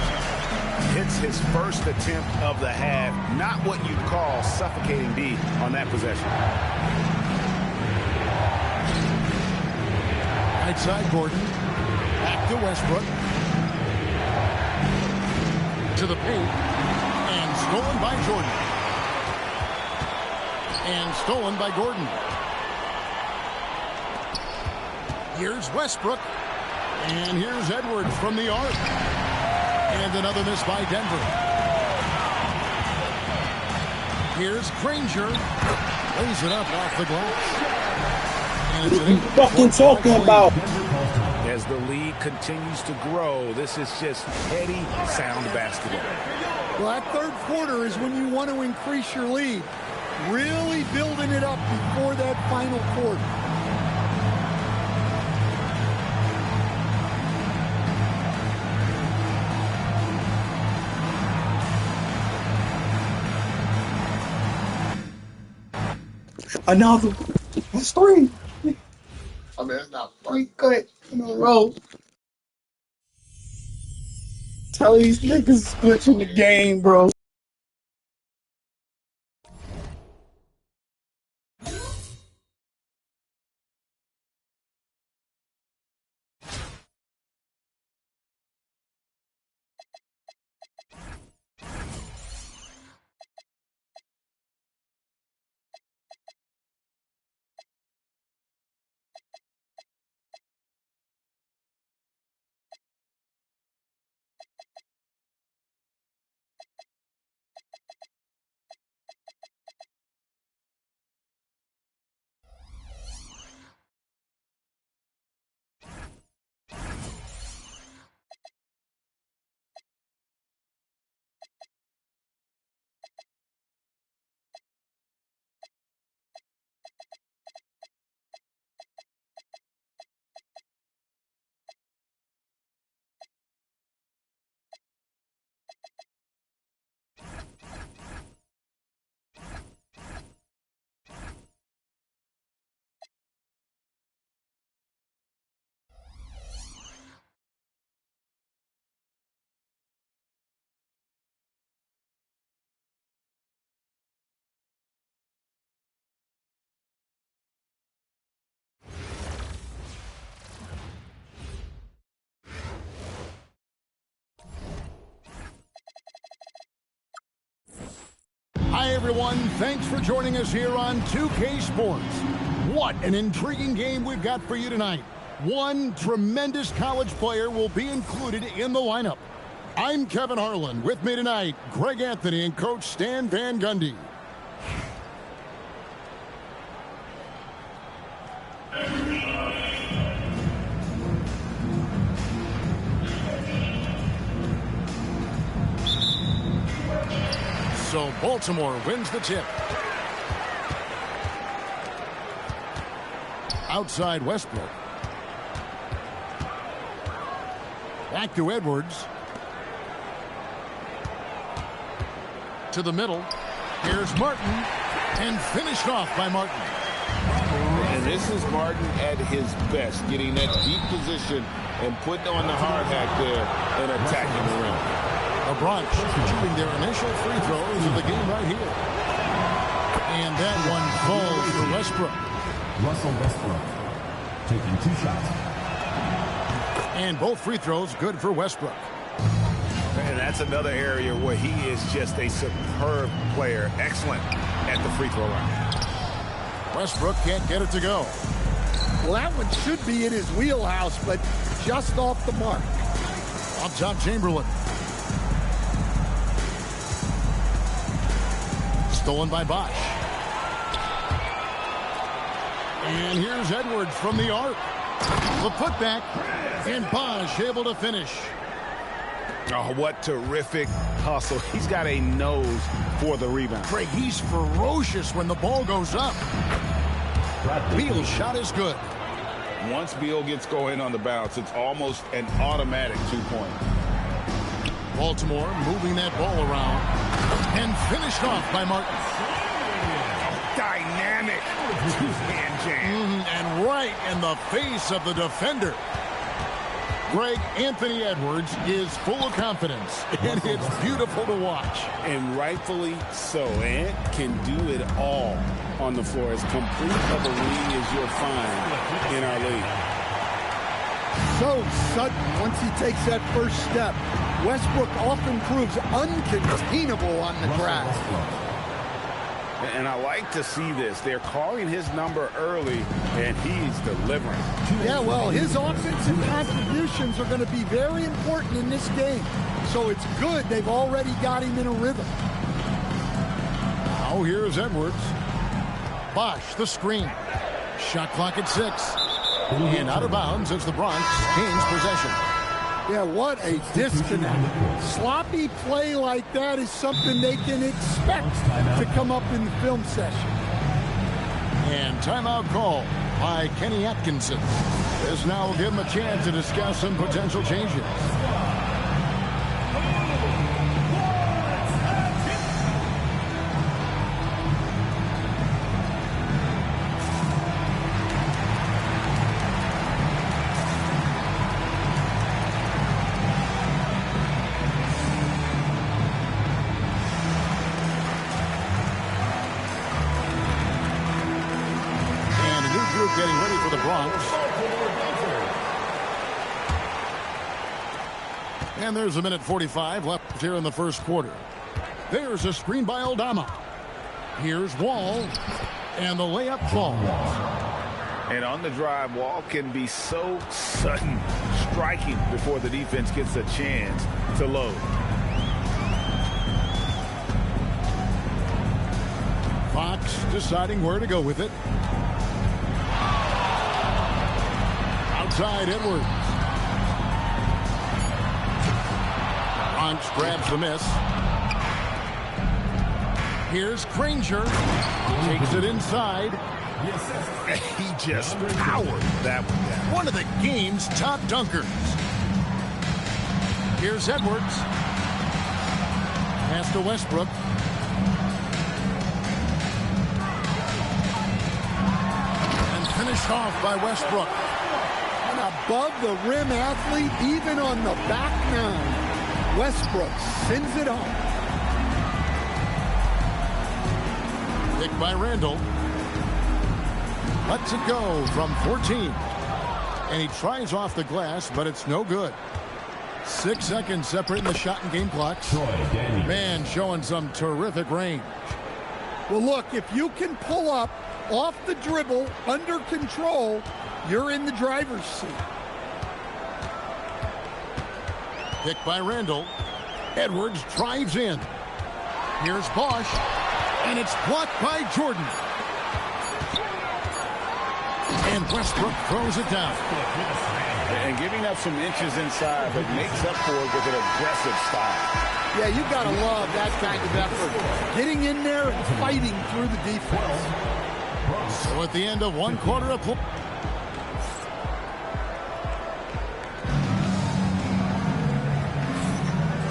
Hits his first attempt of the half. Not what you'd call suffocating D on that possession. Right side Gordon. Back to Westbrook. To the paint. And stolen by Jordan. And stolen by Gordon. Here's Westbrook. And here's Edwards from the arc. And another miss by Denver. Here's Granger. Lays it up off the glass. And What are you fucking talking about? As the lead continues to grow, this is just heady, sound basketball. Well, that third quarter is when you want to increase your lead. Really building it up before that final quarter. Another. That's 3. I mean, it's not 3 cut in a row. Tell these niggas glitching the game, bro. Hi, everyone. Thanks for joining us here on 2K Sports. What an intriguing game we've got for you tonight. One tremendous college player will be included in the lineup. I'm Kevin Harlan. With me tonight, Greg Anthony and Coach Stan Van Gundy. So Baltimore wins the tip. Outside Westbrook. Back to Edwards. To the middle. Here's Martin. And finished off by Martin. And this is Martin at his best, getting that deep position and putting on the hard hat there and attacking the rim. The Bronx shooting their initial free throws of the game right here. And that one falls for Westbrook. Russell Westbrook taking 2 shots. And both free throws good for Westbrook. And that's another area where he is just a superb player. Excellent at the free throw line. Westbrook can't get it to go. Well, that one should be in his wheelhouse, but just off the mark. Up top, Chamberlain. Stolen by Bosch. And here's Edwards from the arc. The putback. And Bosch able to finish. Oh, what terrific hustle. He's got a nose for the rebound. Craig, he's ferocious when the ball goes up. Beal's shot is good. Once Beal gets going on the bounce, it's almost an automatic 2-point. Baltimore moving that ball around. And finished off by Martin. Dynamic two-hand jam. And right in the face of the defender. Greg, Anthony Edwards is full of confidence, and it's beautiful to watch. And rightfully so. Ant can do it all on the floor. As complete of a wing as you'll find in our league. So sudden once he takes that first step. Westbrook often proves uncontainable on the grass. And I like to see this. They're calling his number early, and he's delivering. Yeah, well, his offensive contributions are going to be very important in this game. So it's good they've already got him in a rhythm. Now here's Edwards. Bosch, the screen. Shot clock at 6. And out of bounds as the Bronx gains possession. Yeah, what a disconnect. Sloppy play like that is something they can expect to come up in the film session. And timeout call by Kenny Atkinson. This now will give him a chance to discuss some potential changes. Getting ready for the Bronx. And there's 1:45 left here in the first quarter. There's a screen by Aldama. Here's Wall. And the layup falls. And on the drive, Wall can be so sudden, striking before the defense gets a chance to load. Fox deciding where to go with it. Outside Edwards. Bronx grabs the miss. Here's Granger. Takes it inside. He just powered that one down. One of the game's top dunkers. Here's Edwards. Pass to Westbrook. And finished off by Westbrook. Above the rim athlete, even on the back nine. Westbrook sends it home. Picked by Randall. Lets it go from 14. And he tries off the glass, but it's no good. 6 seconds separating the shot and game clocks. Man showing some terrific range. Well, look, if you can pull up off the dribble, under control, you're in the driver's seat. Picked by Randall. Edwards drives in. Here's Bosch. And it's blocked by Jordan. And Westbrook throws it down. And giving up some inches inside, but makes up for it with an aggressive style. Yeah, you got to love that kind of effort. Getting in there and fighting through the defense. So at the end of one quarter of play.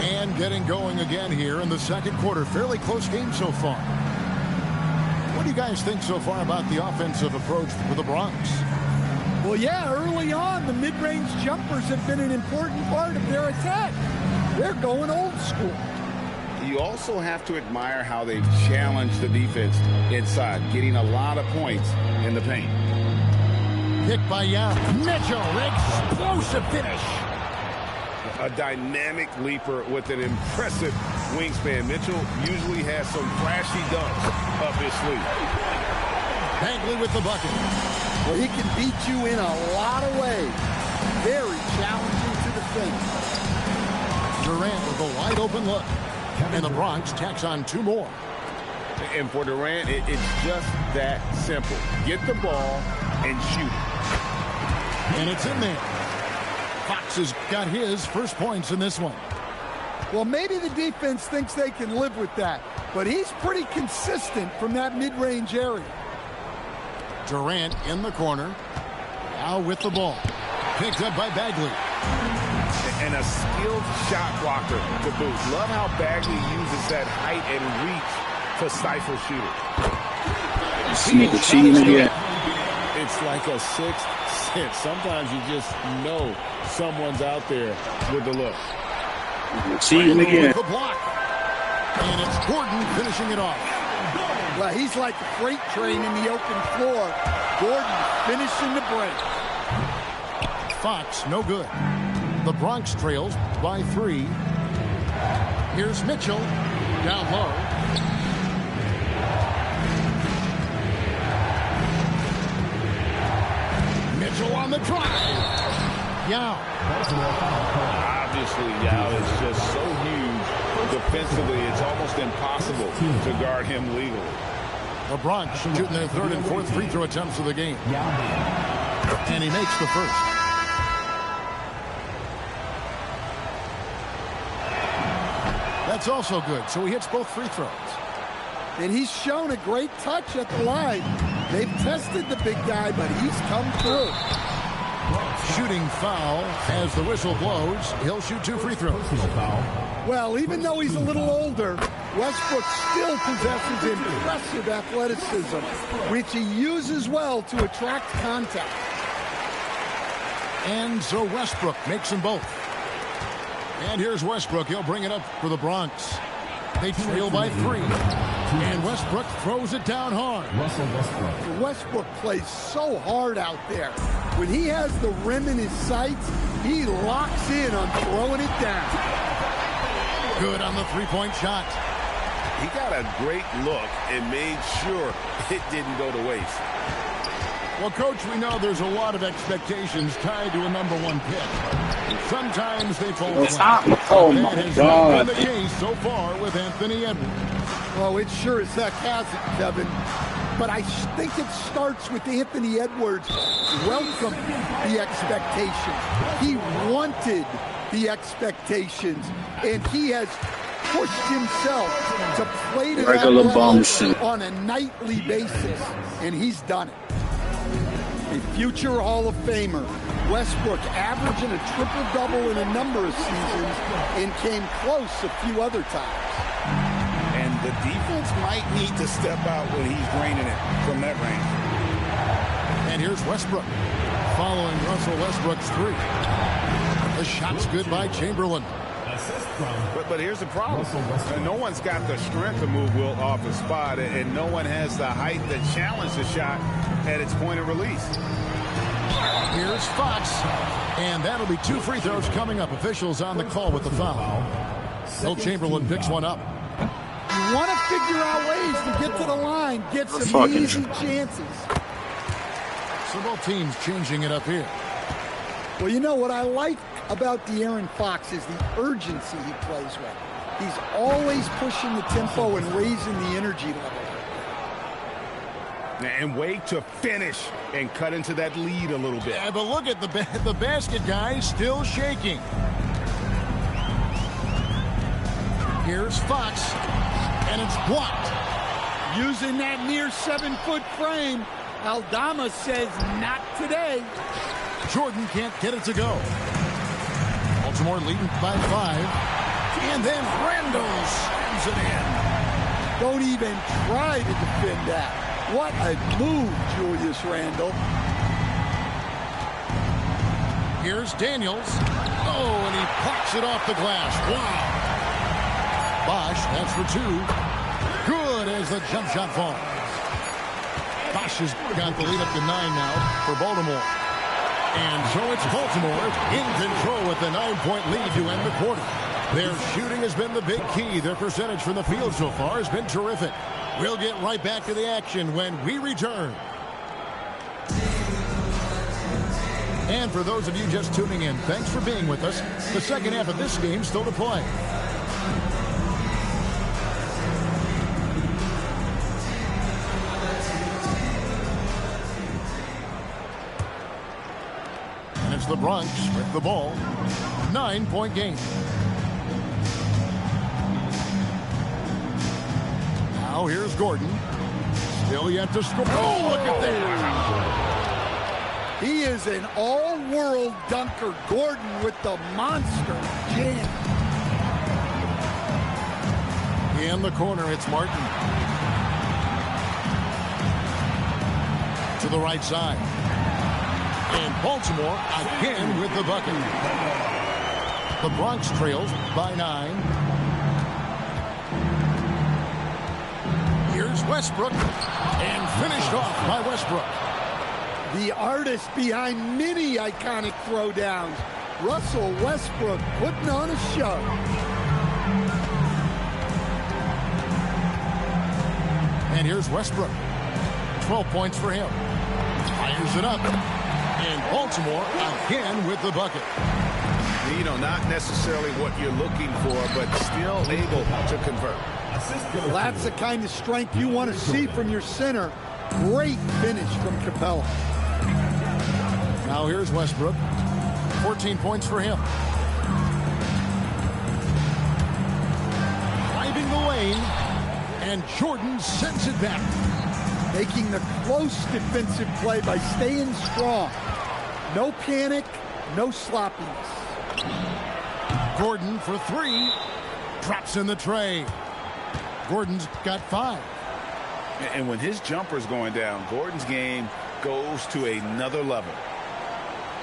And getting going again here in the second quarter. Fairly close game so far. What do you guys think so far about the offensive approach for the Bronx? Well, yeah, early on, the mid-range jumpers have been an important part of their attack. They're going old school. You also have to admire how they've challenged the defense inside, getting a lot of points in the paint. Picked by Yao. Mitchell, explosive finish. A dynamic leaper with an impressive wingspan. Mitchell usually has some flashy dunks up his sleeve. Bagley with the bucket. Well, he can beat you in a lot of ways. Very challenging to defend. Durant with a wide open look. And the Bronx tacks on two more. And for Durant, it's just that simple. Get the ball and shoot. And it's in there. Fox has got his first points in this one. Well, maybe the defense thinks they can live with that, but he's pretty consistent from that mid-range area. Durant in the corner. Now with the ball. Picked up by Bagley. And a skilled shot blocker to boot. Love how Bagley uses that height and reach to stifle shooters. This nigga cheating again. It's like a sixth sense. Sometimes you just know someone's out there with the look. Cheating again. The block. And it's Gordon finishing it off. Well, he's like a freight train in the open floor. Gordon finishing the break. Fox, no good. The Bronx trails by 3. Here's Mitchell down low. Mitchell on the drive. Yao. Obviously, Yao is just so huge defensively, it's almost impossible to guard him legally. The Bronx shooting their third and fourth free throw attempts of the game. And he makes the first. That's also good. So he hits both free throws. And he's shown a great touch at the line. They've tested the big guy, but he's come through. Shooting foul as the whistle blows. He'll shoot 2 free throws. Well, even though he's a little older, Westbrook still possesses impressive athleticism, which he uses well to attract contact. And so Westbrook makes them both. And here's Westbrook. He'll bring it up for the Bronx. They trail by 3. And Westbrook throws it down hard. Westbrook plays so hard out there. When he has the rim in his sights, he locks in on throwing it down. Good on the three-point shot. He got a great look and made sure it didn't go to waste. Well, Coach, we know there's a lot of expectations tied to a #1 pick. Sometimes they fall flat. Oh, That my has God. not been the case so far with Anthony Edwards. Oh, it sure as heck hasn't, Kevin. But I think it starts with Anthony Edwards welcoming the expectations. He wanted the expectations, and he has pushed himself to play to that Regular level bum shit. on a nightly basis, and he's done it. A future Hall of Famer, Westbrook averaging a triple-double in a number of seasons and came close a few other times. And the defense might need to step out when he's draining it from that range. And here's Westbrook following Russell Westbrook's 3. The shot's good by Chamberlain. But here's the problem. No one's got the strength to move Wilt off his spot, and no one has the height that challenged the shot at its point of release. Here's Fox. And that'll be 2 free throws coming up. Officials on the call with the foul. Wilt Chamberlain picks one up. want to figure out ways to get to the line, get some easy chances. So both teams changing it up here. Well, you know what I like about De'Aaron Fox is the urgency he plays with. He's always pushing the tempo and raising the energy level. And wait to finish and cut into that lead a little bit. Yeah, but look at the basket guy still shaking. Here's Fox, and it's blocked. Using that near 7-foot frame, Aldama says not today. Jordan can't get it to go. Baltimore leading by 5. And then Randall slams it in. Don't even try to defend that. What a move, Julius Randle. Here's Daniels. Oh, and he pops it off the glass. Wow. Bosch, that's for 2. Good as the jump shot falls. Bosch has got the lead up to 9 now for Baltimore. And so it's Baltimore in control with the 9-point lead to end the quarter. Their shooting has been the big key. Their percentage from the field so far has been terrific. We'll get right back to the action when we return. And for those of you just tuning in, thanks for being with us. The second half of this game still to play. And it's the Bronx with the ball. 9-point game. Now here's Gordon. Still yet to score. Oh, look at that. He is an all-world dunker. Gordon with the monster jam. In the corner, it's Martin. To the right side. And Baltimore again with the bucket. The Bronx trails by 9. Here's Westbrook. And finished off by Westbrook. The artist behind many iconic throwdowns. Russell Westbrook putting on a show. And here's Westbrook. 12 points for him. Fires it up. And Baltimore again with the bucket. You know, not necessarily what you're looking for, but still able to convert. Well, that's the kind of strength you want to see from your center. Great finish from Capella. Now here's Westbrook. 14 points for him. Driving the lane. And Jordan sends it back. Making the close defensive play by staying strong. No panic, no sloppiness. Gordon for 3. Drops in the tray. Gordon's got 5. And when his jumper's going down, Gordon's game goes to another level.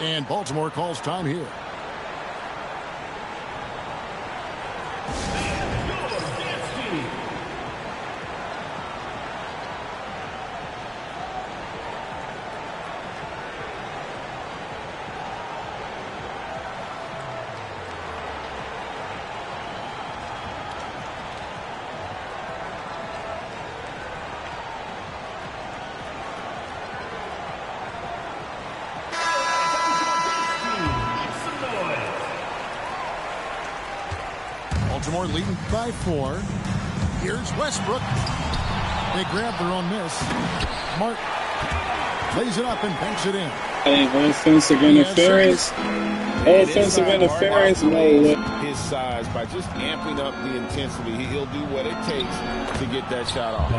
And Baltimore calls time here. Baltimore leading by 4. Here's Westbrook. They grab their own miss. Martin lays it up and banks it in. Hey, offensive interference. Offensive interference mode. His size, by just amping up the intensity, he'll do what it takes to get that shot off.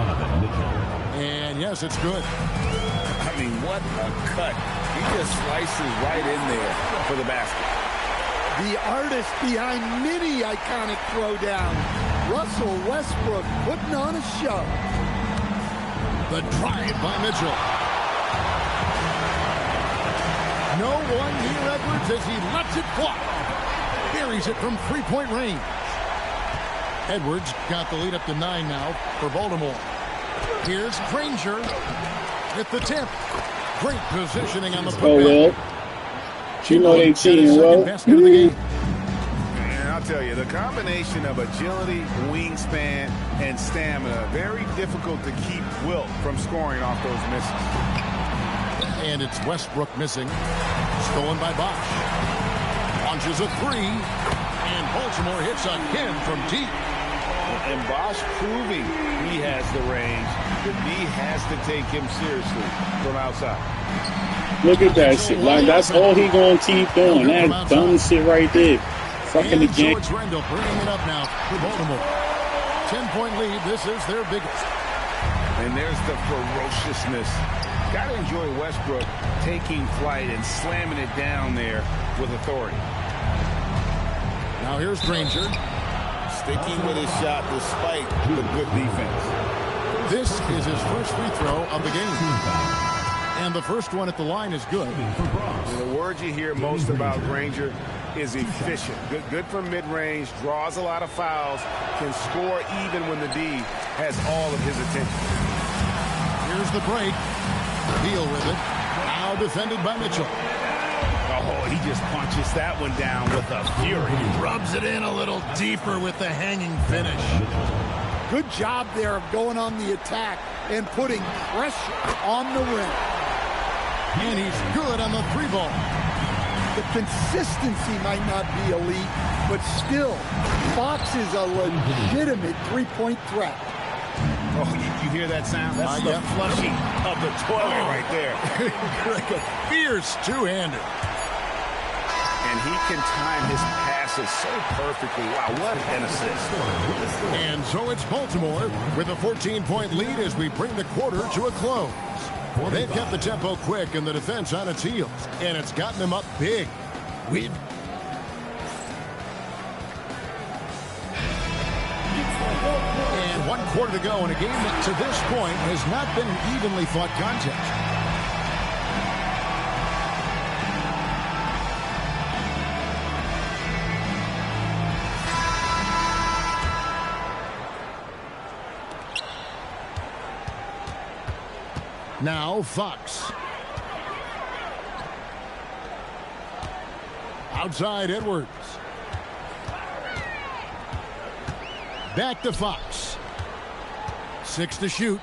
And yes, it's good. I mean, what a cut. He just slices right in there for the basket. The artist behind many iconic throwdowns. Russell Westbrook putting on a show. The drive by Mitchell. No one near Edwards as he lets it fly. Buries it from 3-point range. Edwards got the lead up to 9 now for Baltimore. Here's Granger with the tip. Great positioning on the putback. You know they cheating, well. And I'll tell you, the combination of agility, wingspan, and stamina, very difficult to keep Wilt from scoring off those misses. And it's Westbrook missing. Stolen by Bosch. Launches a three. And Baltimore hits again from deep. And Bosch proving he has the range. The D has to take him seriously from outside. Look at that shit. Like, that's all he gonna keep doing. That dumb shit right there. Fucking the game. George Rendell bringing it up now for Baltimore. 10-point lead. This is their biggest. And there's the ferociousness. Got to enjoy Westbrook taking flight and slamming it down there with authority. Now here's Granger. Sticking with his shot despite the good defense. This is his first free throw of the game. And the first one at the line is good. And the word you hear most about Granger is efficient. Good from mid-range, draws a lot of fouls, can score even when the D has all of his attention. Here's the break. Deal with it. Now defended by Mitchell. Oh, he just punches that one down with a fury. He rubs it in a little deeper with the hanging finish. Good job there of going on the attack and putting pressure on the rim. And he's good on the three ball. The consistency might not be elite, but still, Fox is a legitimate three-point threat. Oh, you hear that sound? That's the flushing of the toilet right there. Like a fierce two-hander. And he can time his passes so perfectly. Wow, what an assist. And so it's Baltimore with a 14-point lead as we bring the quarter to a close. They've kept the tempo quick and the defense on its heels, and it's gotten them up big. And 1 quarter to go in a game that to this point has not been an evenly fought contest. Now Fox. Outside Edwards. Back to Fox. 6 to shoot.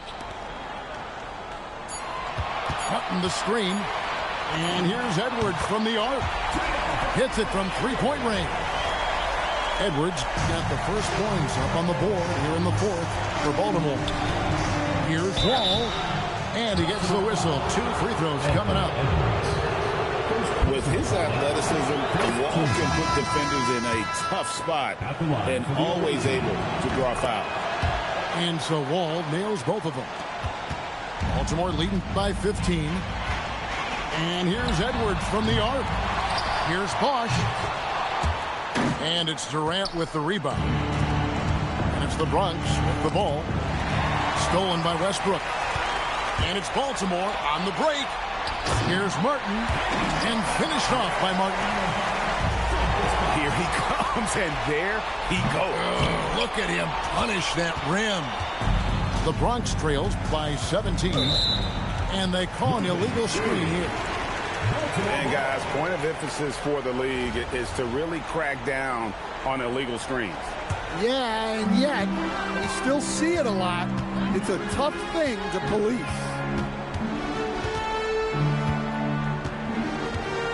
Cutting the screen. And here's Edwards from the arc. Hits it from three-point range. Edwards got the first points up on the board here in the fourth for Baltimore. Here's Wall. And he gets the whistle. 2 free throws coming up. With his athleticism, Wall can put defenders in a tough spot and always able to draw foul. And so Wall nails both of them. Baltimore leading by 15. And here's Edwards from the arc. Here's Bosch. And it's Durant with the rebound. And it's the Bronx with the ball. Stolen by Westbrook. And it's Baltimore on the break. Here's Martin. And finished off by Martin. Here he comes, and there he goes. Look at him punish that rim. The Bronx trails by 17. And they call an illegal screen here. And guys, point of emphasis for the league is to really crack down on illegal screens. Yeah, and yet, we still see it a lot. It's a tough thing to police.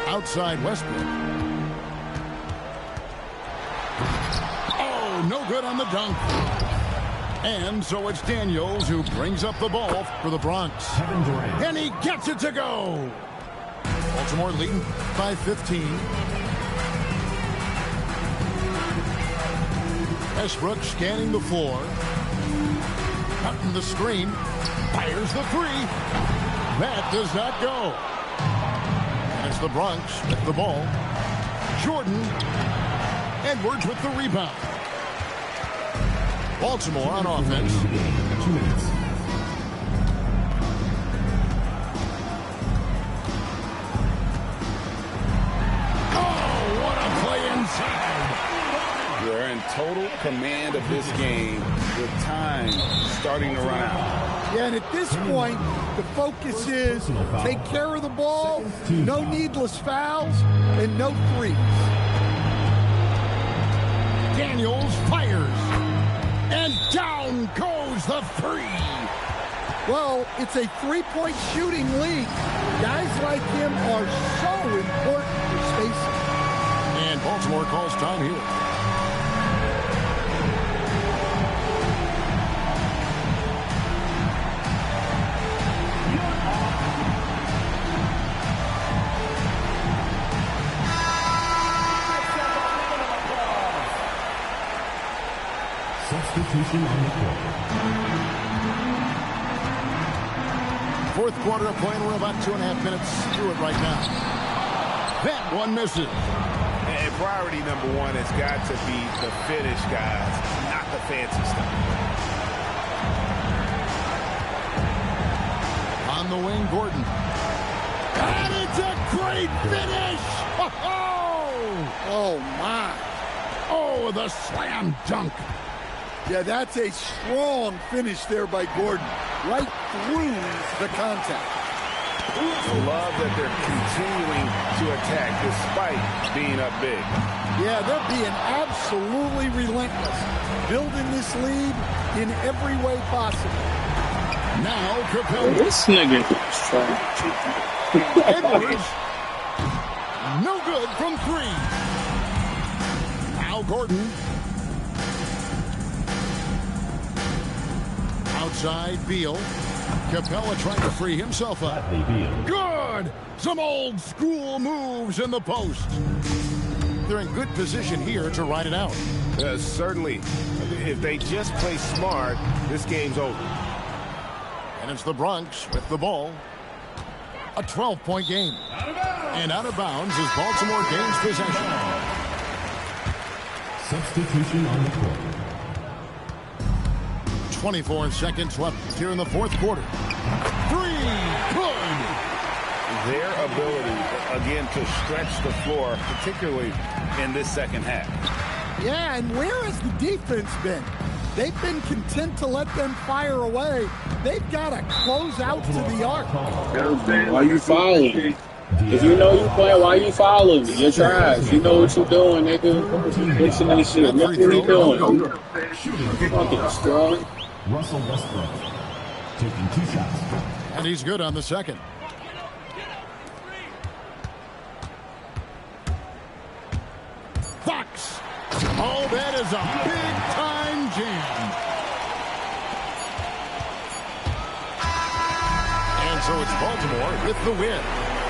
Outside Westbrook. Oh, no good on the dunk. And so it's Daniels who brings up the ball for the Bronx. And he gets it to go. Baltimore leading by 15. Westbrook scanning the floor. Cutting the screen. Fires the three. That does not go. And it's the Bronx with the ball. Jordan. Edwards with the rebound. Baltimore on offense. 2 minutes. Oh, what a play inside. They're in total command of this game with time starting to run out. Yeah, and at this point, the focus is take care of the ball, no needless fouls, and no threes. Daniels fires. And down goes the three. Well, it's a three-point shooting league. Guys like him are so important for spacing. And Baltimore calls time here. Substitution on the court. Fourth quarter of play, and we're about 2.5 minutes through it right now. That one misses. And priority number one has got to be the finish, guys, not the fancy stuff. On the wing, Gordon. And it's a great finish! Oh, my. Oh, the slam dunk. Yeah, that's a strong finish there by Gordon. Right through the contact. Love that they're continuing to attack despite being up big. Yeah, they're being absolutely relentless. Building this lead in every way possible. Now, Capella. This nigga is Edwards. No good from three. Now Gordon. Outside, Beal. Capella trying to free himself up. Good! Some old school moves in the post. They're in good position here to ride it out. Certainly. If they just play smart, this game's over. And it's the Bronx with the ball. A 12-point game. And out of bounds as Baltimore gains possession. Substitution on the court. 24 seconds left here in the fourth quarter. Three, good. Their ability, again, to stretch the floor, particularly in this second half. Yeah, and where has the defense been? They've been content to let them fire away. They've got to close out to the arc. Why you fouling? If you know you playing, why you fouling me? You're trash. You know what you're doing, nigga. Listen to this shit. Look what he doing. Fucking strong. Russell Westbrook taking 2 shots. And he's good on the second. Fox. Oh, that is a big-time jam. And so it's Baltimore with the win.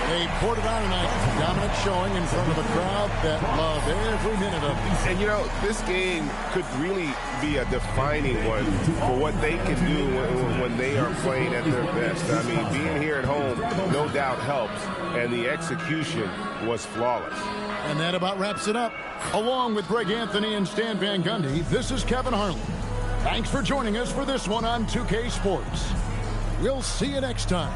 They poured it on tonight. Dominant showing in front of a crowd that loved every minute of it. And, you know, this game could really be a defining one for what they can do when they are playing at their best. I mean, being here at home, no doubt helps, and the execution was flawless. And that about wraps it up. Along with Greg Anthony and Stan Van Gundy, this is Kevin Harlan. Thanks for joining us for this one on 2K Sports. We'll see you next time.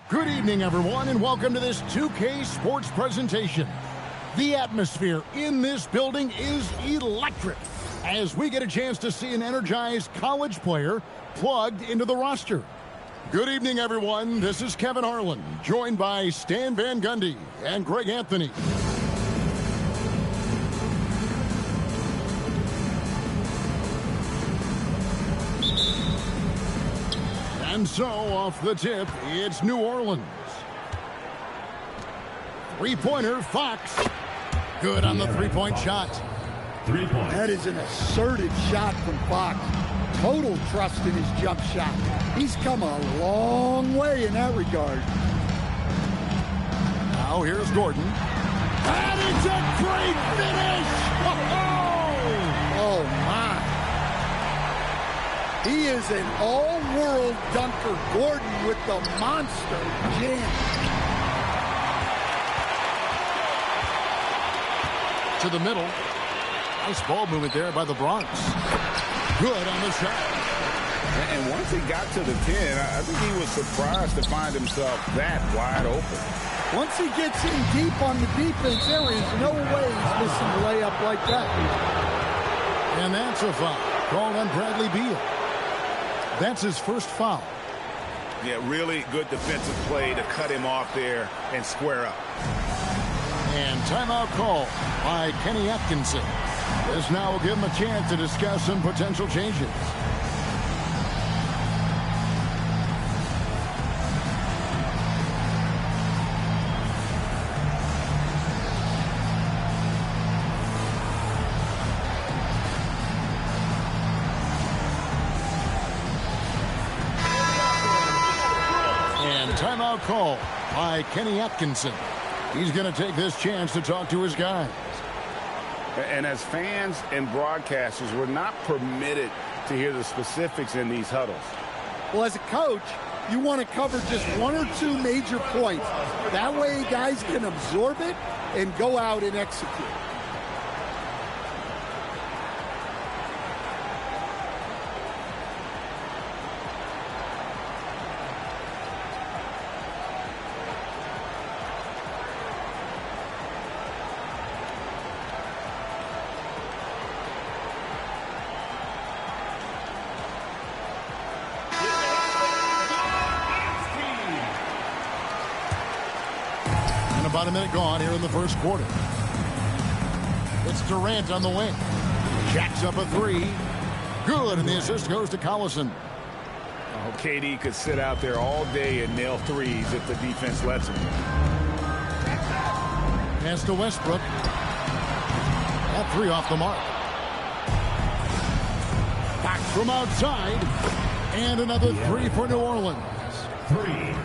Good evening, everyone, and welcome to this 2K Sports presentation. The atmosphere in this building is electric as we get a chance to see an energized college player plugged into the roster. Good evening, everyone. This is Kevin Harlan, joined by Stan Van Gundy and Greg Anthony. And so, off the tip, it's New Orleans. Three-pointer, Fox. Good on the three-point shot. 3 points. That is an assertive shot from Fox. Total trust in his jump shot. He's come a long way in that regard. Now here's Gordon. That is a great finish! Oh, my. He is an all-world dunker. Gordon with the monster jam. To the middle. Nice ball movement there by the Bronx. Good on the shot. And once he got to the 10, I think he was surprised to find himself that wide open. Once he gets in deep on the defense, there is no way he's missing a layup like that. And that's a foul called on Bradley Beal. That's his first foul. Yeah, really good defensive play to cut him off there and square up. And timeout call by Kenny Atkinson. This now will give him a chance to discuss some potential changes. And timeout call by Kenny Atkinson. He's going to take this chance to talk to his guys. And as fans and broadcasters, we're not permitted to hear the specifics in these huddles. Well, as a coach, you want to cover just one or two major points. That way guys can absorb it and go out and execute. About a minute gone here in the first quarter. It's Durant on the wing. Jacks up a three. Good, and the assist goes to Collison. Oh, KD could sit out there all day and nail threes if the defense lets him. Pass to Westbrook. That three off the mark. Back from outside. And another three for New Orleans.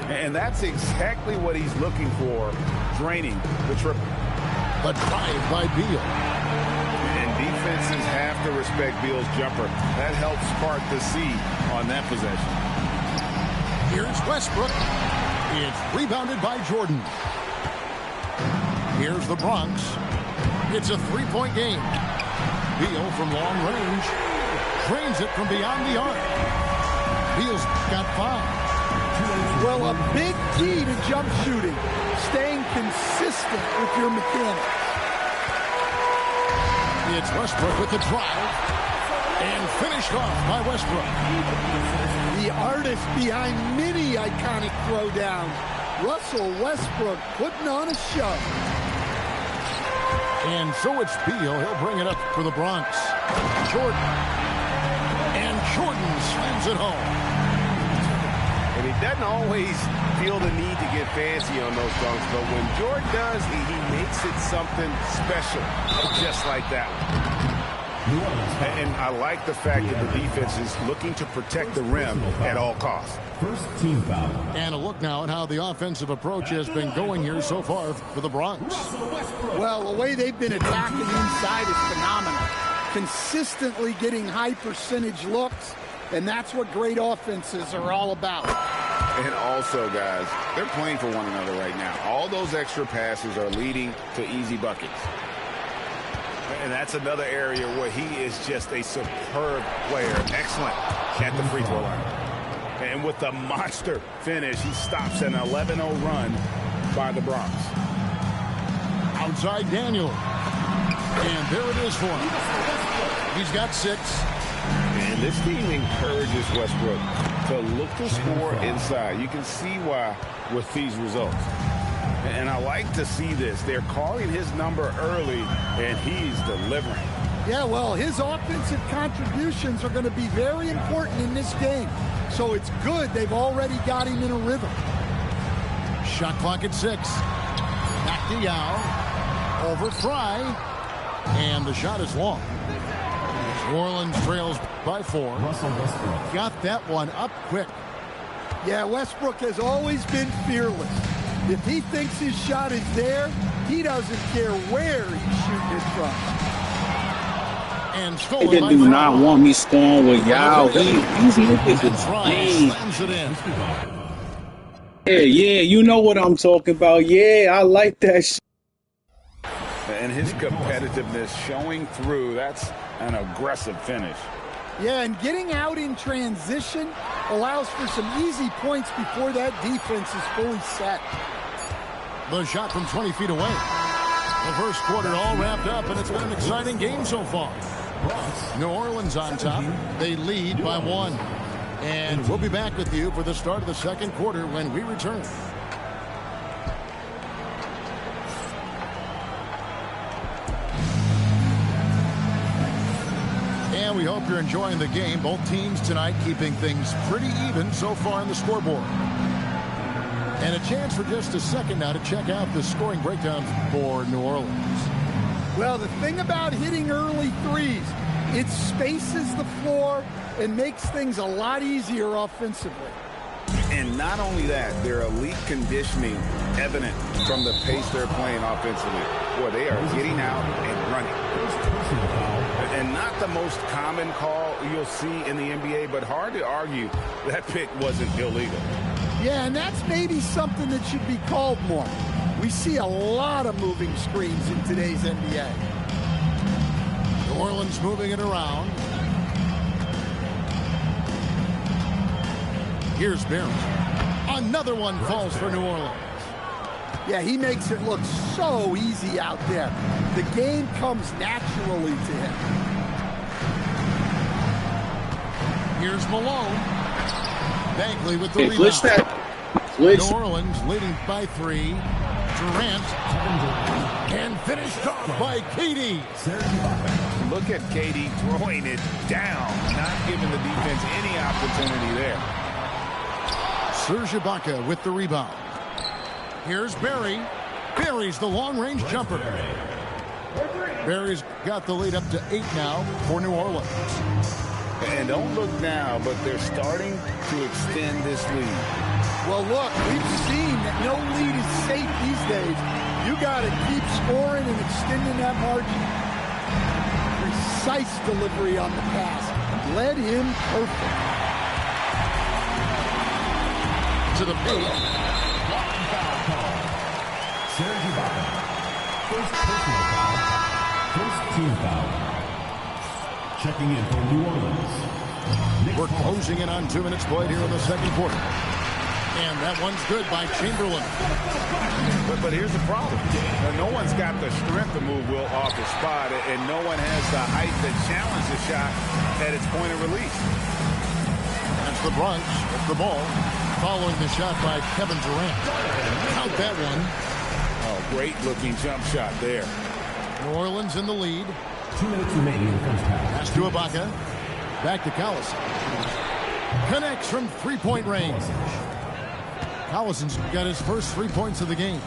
And that's exactly what he's looking for, draining the triple. The drive by Beal. And defenses have to respect Beal's jumper. That helps spark the seed on that possession. Here's Westbrook. It's rebounded by Jordan. Here's the Bronx. It's a three-point game. Beal from long range drains it from beyond the arc. Beal's got 5. Well, a big key to jump shooting, staying consistent with your mechanics. It's Westbrook with the drive, and finished off by Westbrook. The artist behind many iconic throwdowns, Russell Westbrook putting on a show. And so it's Beal. He'll bring it up for the Bronx. Jordan. And Jordan slams it home. And he doesn't always feel the need to get fancy on those dunks, but when Jordan does, he makes it something special, just like that one. And I like the fact that the defense is looking to protect the rim at all costs. First team foul. And a look now at how the offensive approach has been going here so far for the Bronx. Well, the way they've been attacking inside is phenomenal. Consistently getting high percentage looks, and that's what great offenses are all about. And also, guys, they're playing for one another right now. All those extra passes are leading to easy buckets. And that's another area where he is just a superb player. Excellent at the free throw line. And with a monster finish, he stops an 11-0 run by the Bronx. Outside Daniel. And there it is for him. He's got 6. And this team encourages Westbrook to look to score inside. You can see why with these results. And I like to see this. They're calling his number early, and he's delivering. Yeah, well, his offensive contributions are going to be very important in this game. So it's good they've already got him in a rhythm. Shot clock at 6. Back to Yao. Over Fry. And the shot is long. New Orleans trails by 4. Got that one up quick. Yeah, Westbrook has always been fearless. If he thinks his shot is there, he doesn't care where he's shooting it from. And stolen They by do Fry. not want me scoring with Yao. These niggas is Fry lame. slams it in. Yeah, you know what I'm talking about. Yeah, I like that shit. And his competitiveness showing through. That's an aggressive finish. Yeah, and getting out in transition allows for some easy points before that defense is fully set. The shot from 20 feet away. The first quarter all wrapped up, and it's been an exciting game so far. New Orleans on top. They lead by 1. And we'll be back with you for the start of the second quarter when we return. And we hope you're enjoying the game. Both teams tonight keeping things pretty even so far on the scoreboard. And a chance for just a second now to check out the scoring breakdown for New Orleans. Well, the thing about hitting early threes, it spaces the floor and makes things a lot easier offensively. And not only that, their elite conditioning evident from the pace they're playing offensively. Boy, they are getting out and running. And not the most common call you'll see in the NBA, but hard to argue that pick wasn't illegal. Yeah, and that's maybe something that should be called more. We see a lot of moving screens in today's NBA. New Orleans moving it around. Here's Barry. Another one falls for New Orleans. Yeah, he makes it look so easy out there. The game comes naturally to him. Here's Malone. Bagley with the Hey, rebound. glitch that. Glitch. New Orleans leading by 3. Durant. And finished off by KD. Look at KD throwing it down, not giving the defense any opportunity there. Serge Ibaka with the rebound. Here's Barry. Barry's the long-range jumper. Barry's got the lead up to 8 now for New Orleans. And don't look now, but they're starting to extend this lead. Well, look, we've seen that no lead is safe these days. You got to keep scoring and extending that margin. Precise delivery on the pass. Led him perfect. To the paint. Serge Ibaka. First personal foul. First team foul. Checking in for New Orleans. We're closing in on 2 minutes played here in the second quarter. And that one's good by Chamberlain. But here's the problem. No one's got the strength to move Will off the spot, and no one has the height to challenge the shot at its point of release. That's the Bronx with the ball. Following the shot by Kevin Durant. Count that one. Oh, great looking jump shot there. New Orleans in the lead. 2 minutes remaining in the first half. Pass to Ibaka. Back to Collison. Connects from three-point range. Collison's got his first 3 points of the game.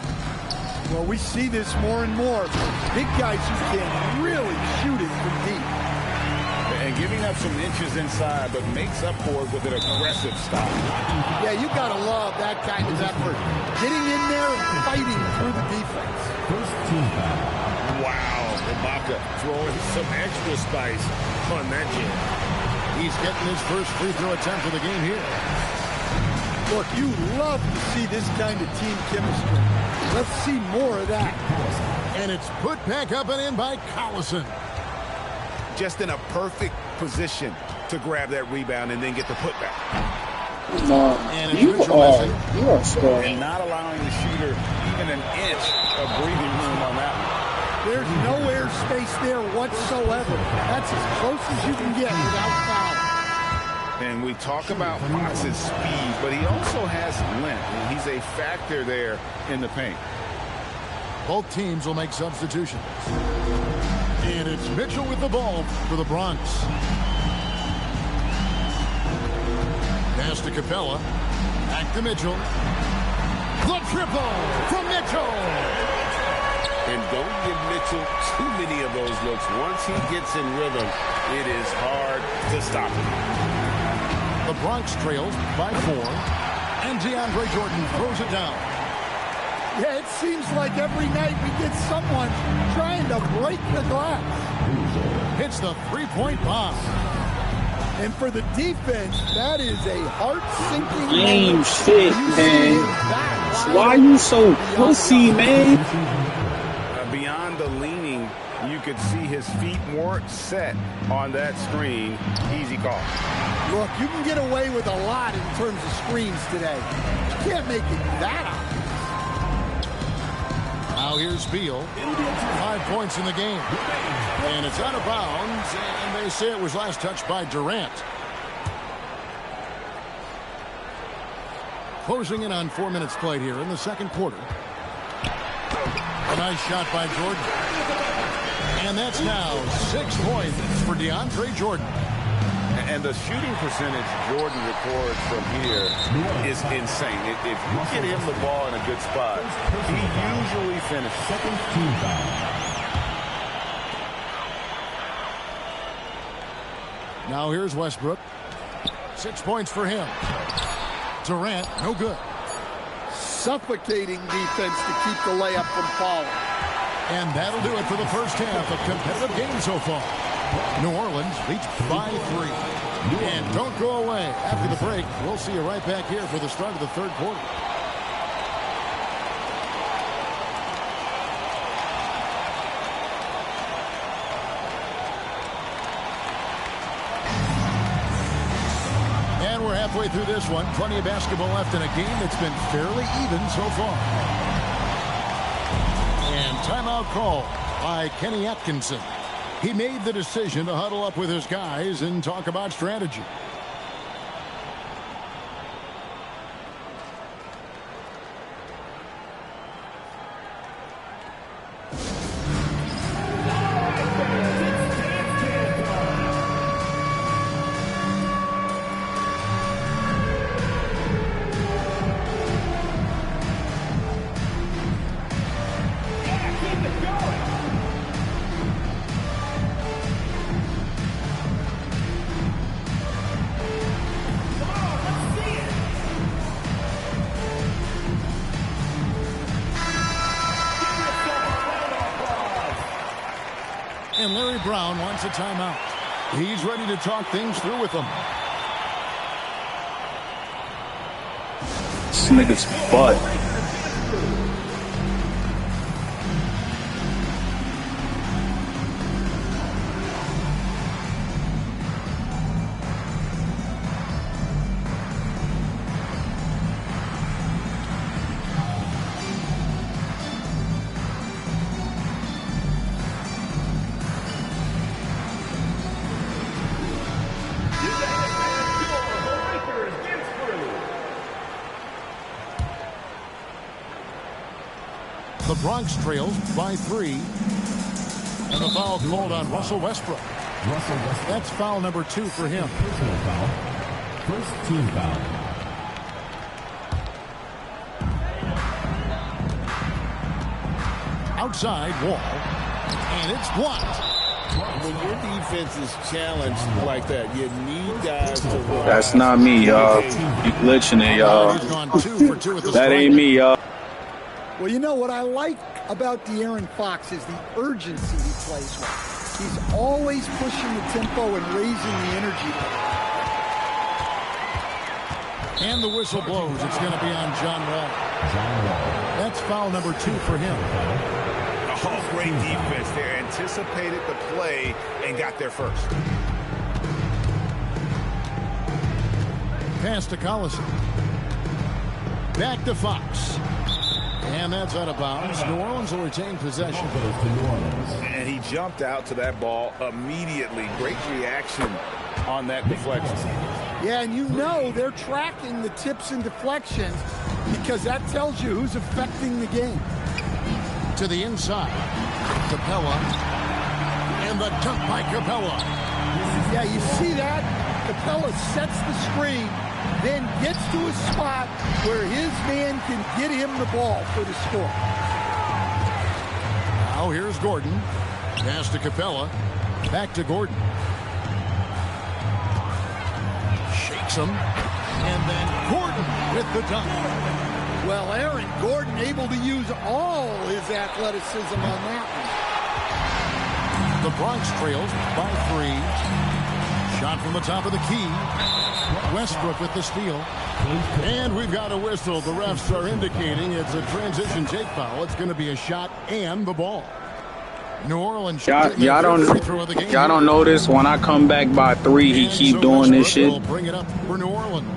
Well, we see this more and more. Big guys who can really shoot it from deep. And giving up some inches inside, but makes up for it with an aggressive stop. Yeah, you got to love that kind of effort. Getting in there and fighting through the defense. First team foul. Wow, Ibaka throwing some extra spice on that jam. He's getting his first free throw attempt of the game here. Look, you love to see this kind of team chemistry. Let's see more of that. And it's put back up and in by Collison. Just in a perfect position to grab that rebound and then get the putback. Man, you are strong. And not allowing the shooter even an inch of breathing room on that one. There's no air space there whatsoever. That's as close as you can get without foul. And we talk about Fox's speed, but he also has length. And he's a factor there in the paint. Both teams will make substitutions. And it's Mitchell with the ball for the Bronx. Pass to Capella. Back to Mitchell. The triple from Mitchell. And don't give Mitchell too many of those looks. Once he gets in rhythm, it is hard to stop him. The Bronx trails by 4. And DeAndre Jordan throws it down. Yeah, it seems like every night we get someone trying to break the glass. Hits the three-point bomb. And for the defense, that is a heart-sinking Game moment. shit, man. Why you so pussy, man? Beyond the leaning, you could see his feet more set on that screen. Easy call. Look, you can get away with a lot in terms of screens today. You can't make it that obvious. Now here's Beal. 5 points in the game. And it's out of bounds, and they say it was last touched by Durant. Closing in on 4 minutes played here in the second quarter. A nice shot by Jordan. And that's now 6 points for DeAndre Jordan. And the shooting percentage Jordan records from here is insane. If you get him the ball in a good spot, he usually finishes. Second team foul. Now here's Westbrook. 6 points for him. Durant, no good. Suffocating defense to keep the layup from falling. And that'll do it for the first half of competitive game so far. New Orleans leads by 3. And don't go away. After the break, we'll see you right back here for the start of the third quarter. And we're halfway through this one. Plenty of basketball left in a game that's been fairly even so far. And timeout call by Kenny Atkinson. He made the decision to huddle up with his guys and talk about strategy. And Larry Brown wants a timeout. He's ready to talk things through with them. This nigga's butt. The Bronx trails by 3. And a foul called on Russell Westbrook. That's foul number 2 for him. Personal foul. First team foul. Outside Wall. And it's blocked. When your defense is challenged like that, you need guys to run. That's not me, y'all. You glitching it, y'all. He's gone 2 for 2 at the That ain't me, y'all. Well, you know what I like about De'Aaron Fox is the urgency he plays with. He's always pushing the tempo and raising the energy level. And the whistle blows. It's going to be on John Wall. That's foul number 2 for him. Oh, great defense there. Anticipated the play and got there first. Pass to Collison. Back to Fox. And that's out of bounds. New Orleans will retain possession. And he jumped out to that ball immediately. Great reaction on that deflection. Yeah, and you know they're tracking the tips and deflections because that tells you who's affecting the game. To the inside. Capella. And the dunk by Capella. Yeah, you see that? Capella sets the screen, then gets to a spot where his man can get him the ball for the score. Now here's Gordon. Pass to Capella. Back to Gordon. Shakes him. And then Gordon with the dunk. Well, Aaron Gordon able to use all his athleticism on that one. The Bronx trails by 3. Shot from the top of the key. Westbrook with the steal. And we've got a whistle. The refs are indicating it's a transition take foul. It's going to be a shot and the ball. New Orleans. Y'all don't notice when I come back by 3, he keep doing this shit. Will bring it up for New Orleans.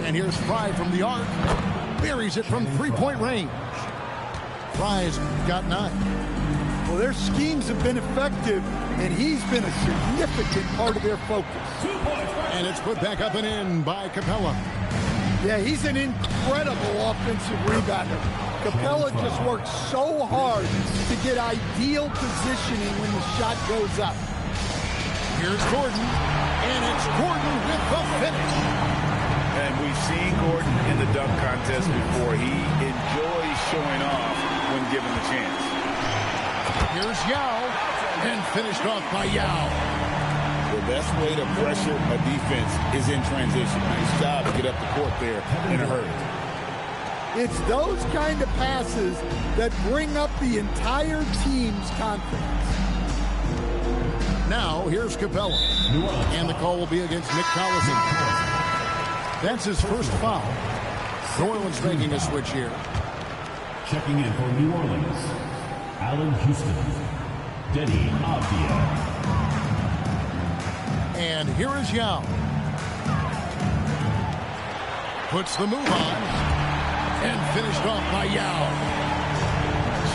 And here's Fry from the arc. Buries it from 3-point range. Fry's got 9. Well, their schemes have been effective, and he's been a significant part of their focus. And it's put back up and in by Capella. Yeah, he's an incredible offensive rebounder. Capella just works so hard to get ideal positioning when the shot goes up. Here's Gordon, and it's Gordon with the finish. And we've seen Gordon in the dunk contest before. He enjoys showing off when given the chance. Here's Yao, and finished off by Yao. The best way to pressure a defense is in transition. Nice job to get up the court there in a hurry. It's those kind of passes that bring up the entire team's confidence. Now, here's Capella. And the call will be against Nick Collison. That's his first foul. New Orleans making a switch here. Checking in for New Orleans, Allen Houston, Denny Avdia. And here is Yao. Puts the move on. And finished off by Yao.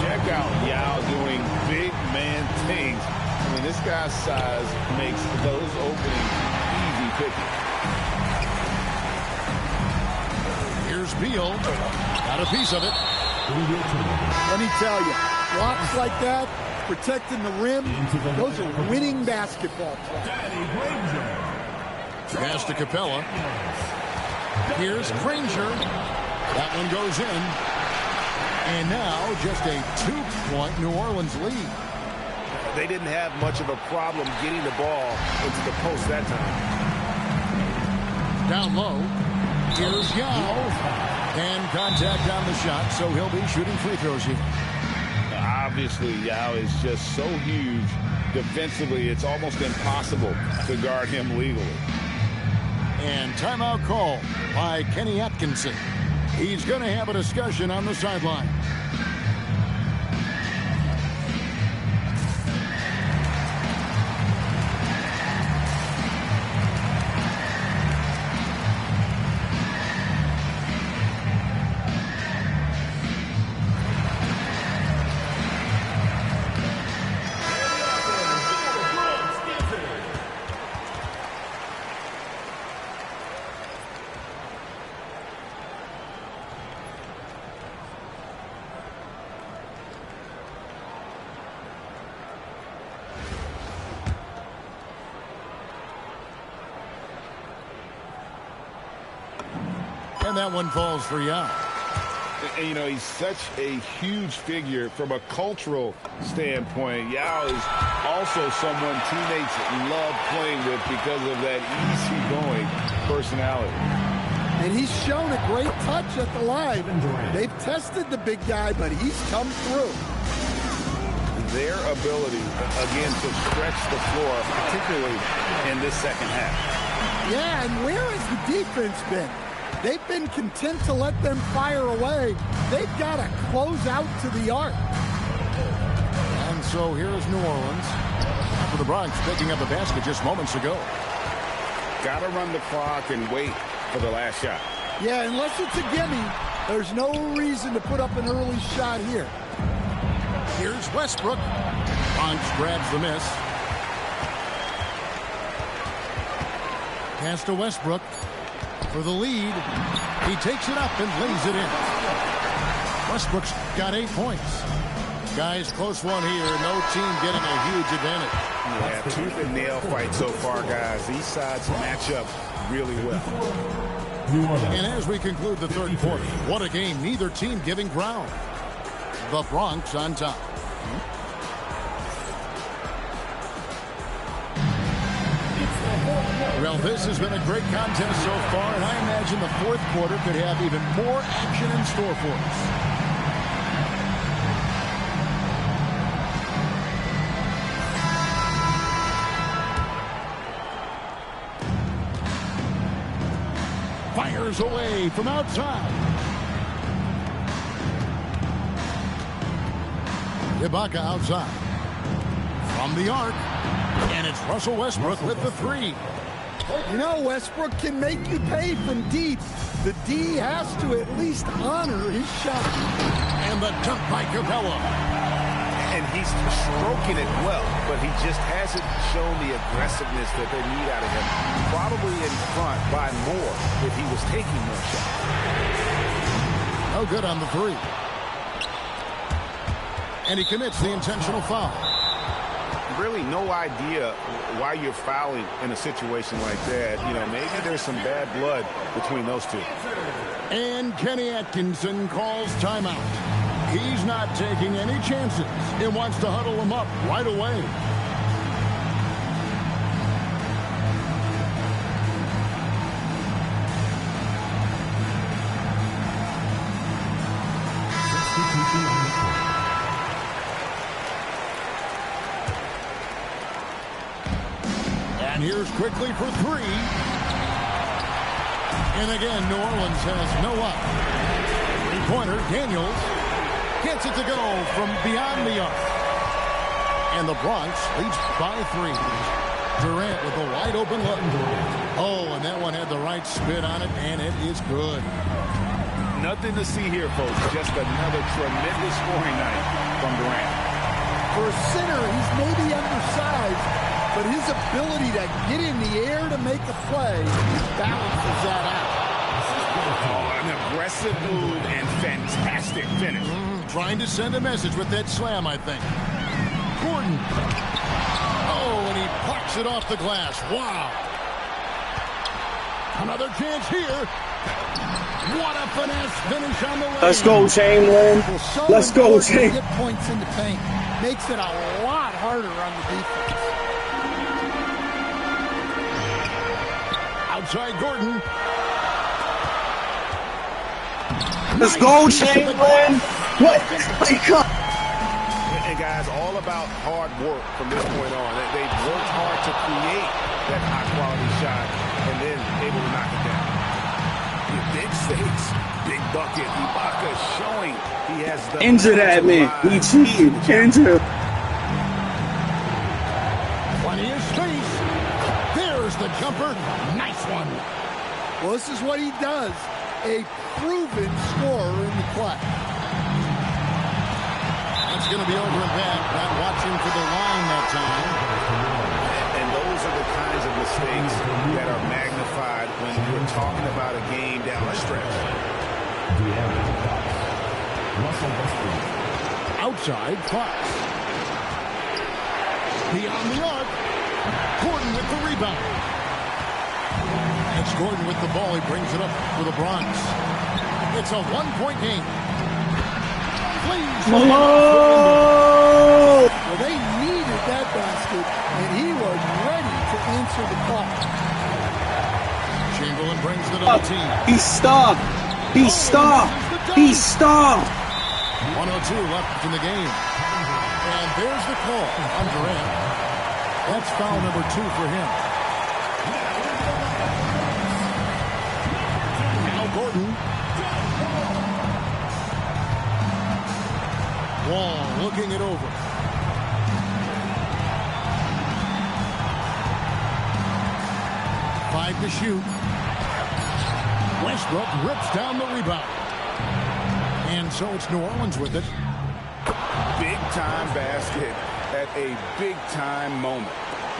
Check out Yao doing big man things. I mean, this guy's size makes those openings easy picking. Here's Beal. Got a piece of it. Let me tell you, blocks like that, protecting the rim, those are winning basketball plays. Pass to Capella. Here's Granger. That one goes in. And now just a 2-point New Orleans lead. They didn't have much of a problem getting the ball into the post that time. Down low. Here's Yao. And contact on the shot, so he'll be shooting free throws here. Obviously, Yao is just so huge. Defensively, it's almost impossible to guard him legally. And timeout call by Kenny Atkinson. He's going to have a discussion on the sideline. And that one falls for Yao. And, you know, he's such a huge figure from a cultural standpoint. Yao is also someone teammates love playing with because of that easygoing personality. And he's shown a great touch at the line. They've tested the big guy, but he's come through. Their ability, again, to stretch the floor, particularly in this second half. Yeah, and where has the defense been? They've been content to let them fire away. They've got to close out to the arc. And so here's New Orleans. After the Bronx picking up a basket just moments ago. Got to run the clock and wait for the last shot. Yeah, unless it's a gimme, there's no reason to put up an early shot here. Here's Westbrook. Bronx grabs the miss. Pass to Westbrook for the lead. He takes it up and lays it in. Westbrook's got 8 points. Guys, close one here. No team getting a huge advantage. Yeah, tooth and nail fight so far, guys. These sides match up really well. And as we conclude the third quarter, what a game. Neither team giving ground. The Bronx on top. Well, this has been a great contest so far, and I imagine the fourth quarter could have even more action in store for us. Fires away from outside. Ibaka outside. From the arc. And it's Russell Westbrook with the three. You know, Westbrook can make you pay from deep. The D has to at least honor his shot. And the dunk by Capella. And he's stroking it well, but he just hasn't shown the aggressiveness that they need out of him. Probably in front by more if he was taking more shots. No good on the three. And he commits the intentional foul. Really no idea why you're fouling in a situation like that. You know, maybe there's some bad blood between those two. And Kenny Atkinson calls timeout. He's not taking any chances. He wants to huddle him up right away. And here's quickly for three. And again, New Orleans has no up. Three-pointer, Daniels gets it to go from beyond the arc. And the Bronx leads by 3. Durant with a wide open look. Oh, and that one had the right spin on it, and it is good. Nothing to see here, folks. Just another tremendous scoring night from Durant. For a center, he's maybe undersized, but his ability to get in the air to make a play balances that out. Oh, an aggressive move and fantastic finish. Trying to send a message with that slam, I think. Gordon. Oh, and he plucks it off the glass. Wow. Another chance here. What a finesse finish on the lane. Let's go, Chamberlain. Let's go, Chamberlain. Get points in the paint. Makes it a lot harder on the defense. Outside Gordon. Let's go, Chamberlain. What? And guys, all about hard work from this point on. They've worked hard to create that high-quality shot and then able to knock it down. Big stakes, big bucket. Ibaka showing he has the... Injure that man. He cheated. Injure. Plenty of space. There's the jumper. Nice one. Well, this is what he does. A proven scorer in the clutch. That's going to be over and back. Not watching for the line that time. And those are the kinds of mistakes that are magnified when you're talking about a game down the stretch. Outside Fox. Beyond the arc. Gordon with the rebound. It's Gordon with the ball. He brings it up for the Bronx. It's a one-point game. Please. Well, they needed that basket, and he was ready to answer the call. Chamberlain brings the double team. He stopped. He stopped. He stopped. 1:02 left in the game. And there's the call on Durant. That's foul number 2 for him. Now Gordon. Wall looking it over. Five to shoot. Westbrook rips down the rebound. And so it's New Orleans with it. Big-time basket at a big-time moment.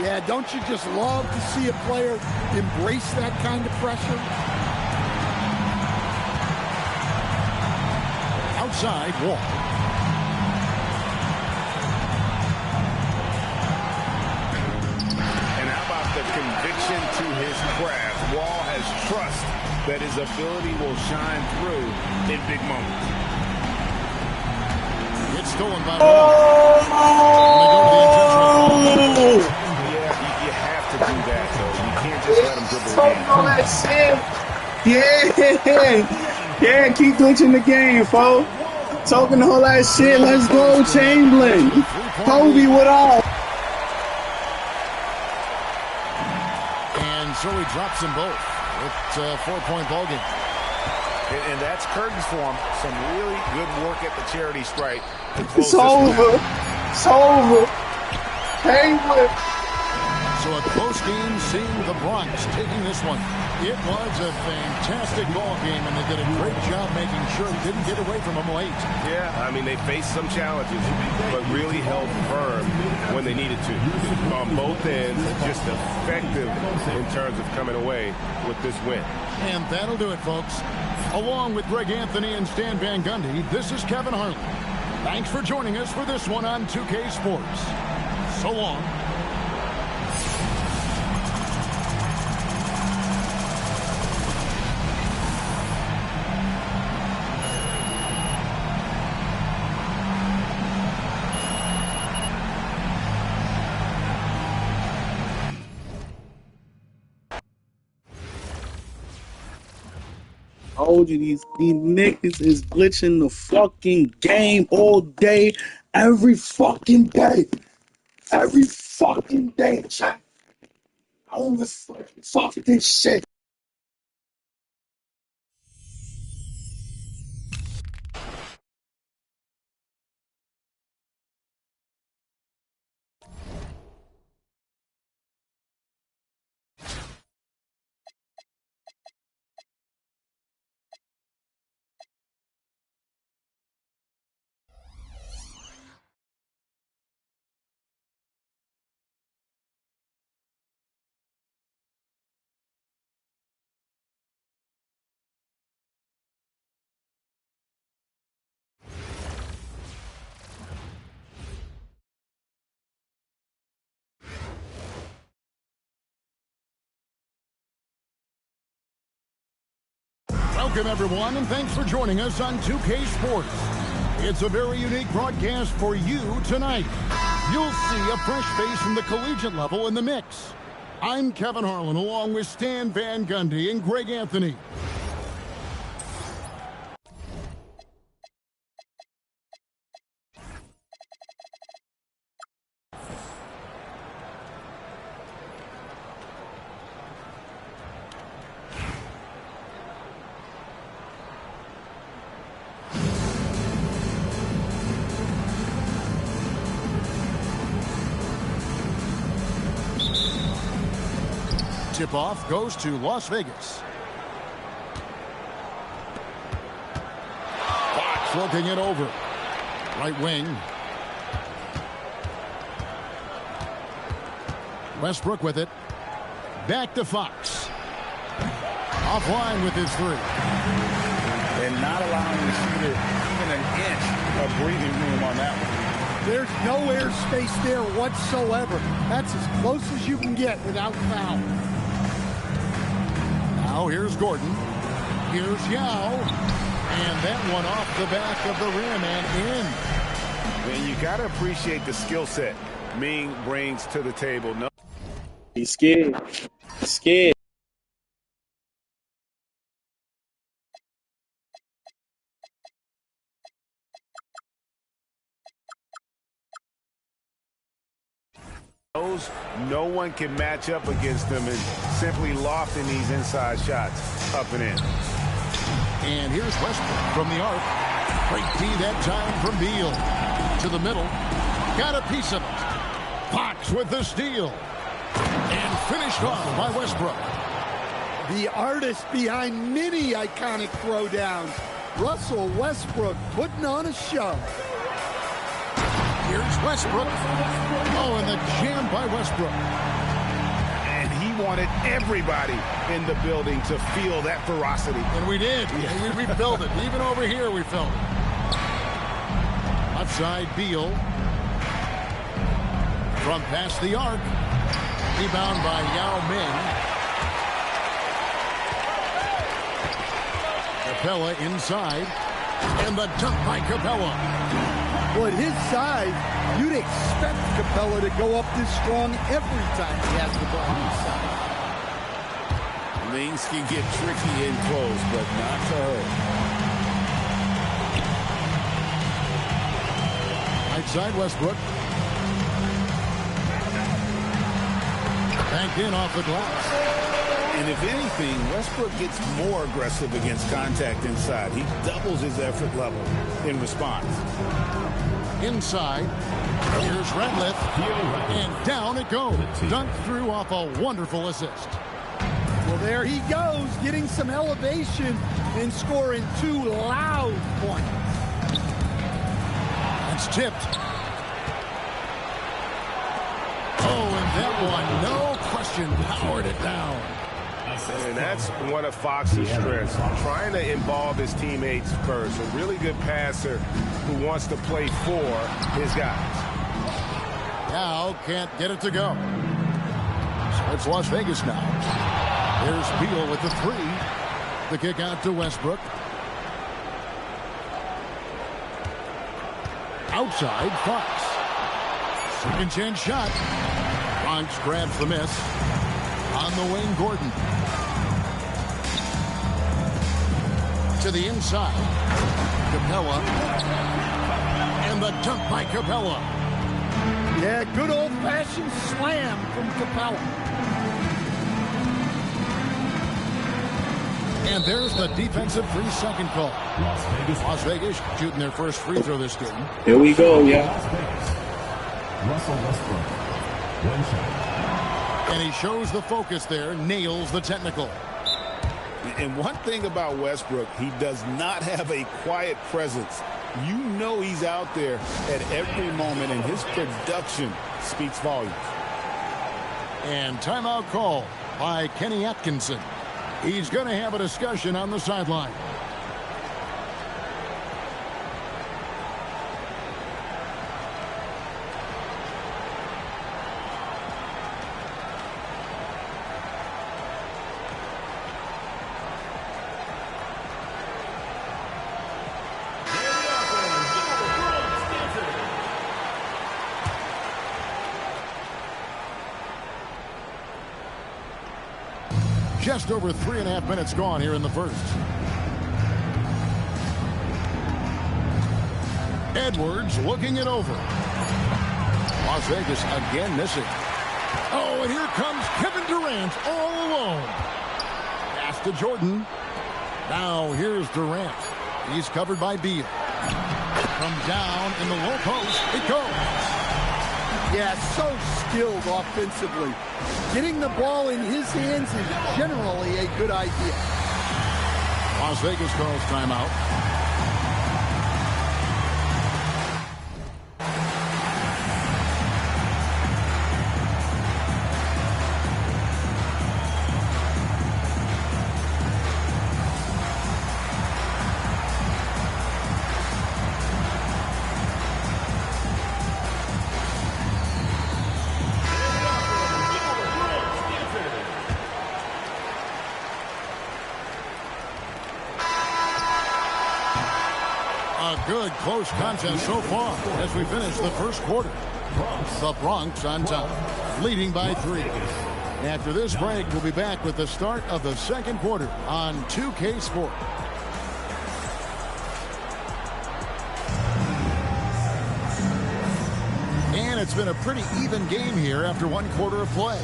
Yeah, don't you just love to see a player embrace that kind of pressure? Outside, Wall. And how about the conviction to his craft? Wall has trust that his ability will shine through in big moments. It's stolen by Wall. Yeah, you have to do that, though. You can't just let him dribble again. Yeah, keep glitching the game, folks. Talking the whole lot of shit. Let's go, Chamberlain. Kobe with all. And so he drops them both. It's a 4-point ball game. And that's curtains for him. Some really good work at the charity stripe. It's over. It's over. Penguin. So a close game seeing the Bronx taking this one. It was a fantastic ball game, and they did a great job making sure it didn't get away from them late. Yeah, I mean, they faced some challenges, but really held firm when they needed to. On both ends, just effective in terms of coming away with this win. And that'll do it, folks. Along with Greg Anthony and Stan Van Gundy, this is Kevin Harlan. Thanks for joining us for this one on 2K Sports. So long. I told you these niggas is glitching the fucking game all day, every fucking day. Every fucking day, chat. I don't give a fuck this shit. Welcome, everyone, and thanks for joining us on 2K Sports. It's a very unique broadcast for you tonight. You'll see a fresh face from the collegiate level in the mix. I'm Kevin Harlan, along with Stan Van Gundy and Greg Anthony. Tip-off goes to Las Vegas. Fox looking it over. Right wing. Westbrook with it. Back to Fox. Offline with his three. And not allowing the shooter even an inch of breathing room on that one. There's no air space there whatsoever. That's as close as you can get without foul. Now here's Gordon. Here's Yao. And that one off the back of the rim and in. And you got to appreciate the skill set Ming brings to the table. No. He's scared. He's scared. No one can match up against them and simply lofting these inside shots up and in. And here's Westbrook from the arc. Great D that time from Beal. To the middle. Got a piece of it. Fox with the steal. And finished off by Westbrook. The artist behind many iconic throwdowns, Russell Westbrook, putting on a show. Here's Westbrook. Oh, and the jam by Westbrook. And he wanted everybody in the building to feel that ferocity. And we did. We felt it. Even over here, we felt it. Outside Beal. From past the arc. Rebound by Yao Ming. Capella inside. And the dunk by Capella. Well, at his size, you'd expect Capella to go up this strong every time he has the ball inside. Things can get tricky in close, but not to her. Outside Westbrook. Banked in off the glass. And if anything, Westbrook gets more aggressive against contact inside. He doubles his effort level in response. Inside. Here's Ratliff. And down it goes. Dunked through off a wonderful assist. Well, there he goes, getting some elevation and scoring 2 loud points. It's tipped. Oh, and that one, no question, powered it down. And that's one of Fox's strengths, trying to involve his teammates first. A really good passer who wants to play for his guys. Now can't get it to go. So it's Las Vegas now. There's Beal with the 3. The kick out to Westbrook. Outside, Fox. Second chance shot. Bronx grabs the miss. On the wing, Gordon. To the inside. Capella. And the dunk by Capella. Yeah, good old-fashioned slam from Capella. And there's the defensive free second call. Las Vegas shooting their first free throw this game. Here we go, yeah. Russell Westbrook. One shot. And he shows the focus there, nails the technical. And one thing about Westbrook, he does not have a quiet presence. You know he's out there at every moment, and his production speaks volumes. And timeout call by Kenny Atkinson. He's going to have a discussion on the sideline. Just over 3.5 minutes gone here in the first. Edwards looking it over. Las Vegas again missing. Oh, and here comes Kevin Durant all alone. Pass to Jordan. Now here's Durant. He's covered by Beal. From down in the low post, it goes. Yeah, so skilled offensively. Getting the ball in his hands is generally a good idea. Las Vegas calls timeout. Good close contest so far as we finish the first quarter. The Bronx on top, leading by 3. After this break, we'll be back with the start of the second quarter on 2K Sport. And it's been a pretty even game here after 1 quarter of play.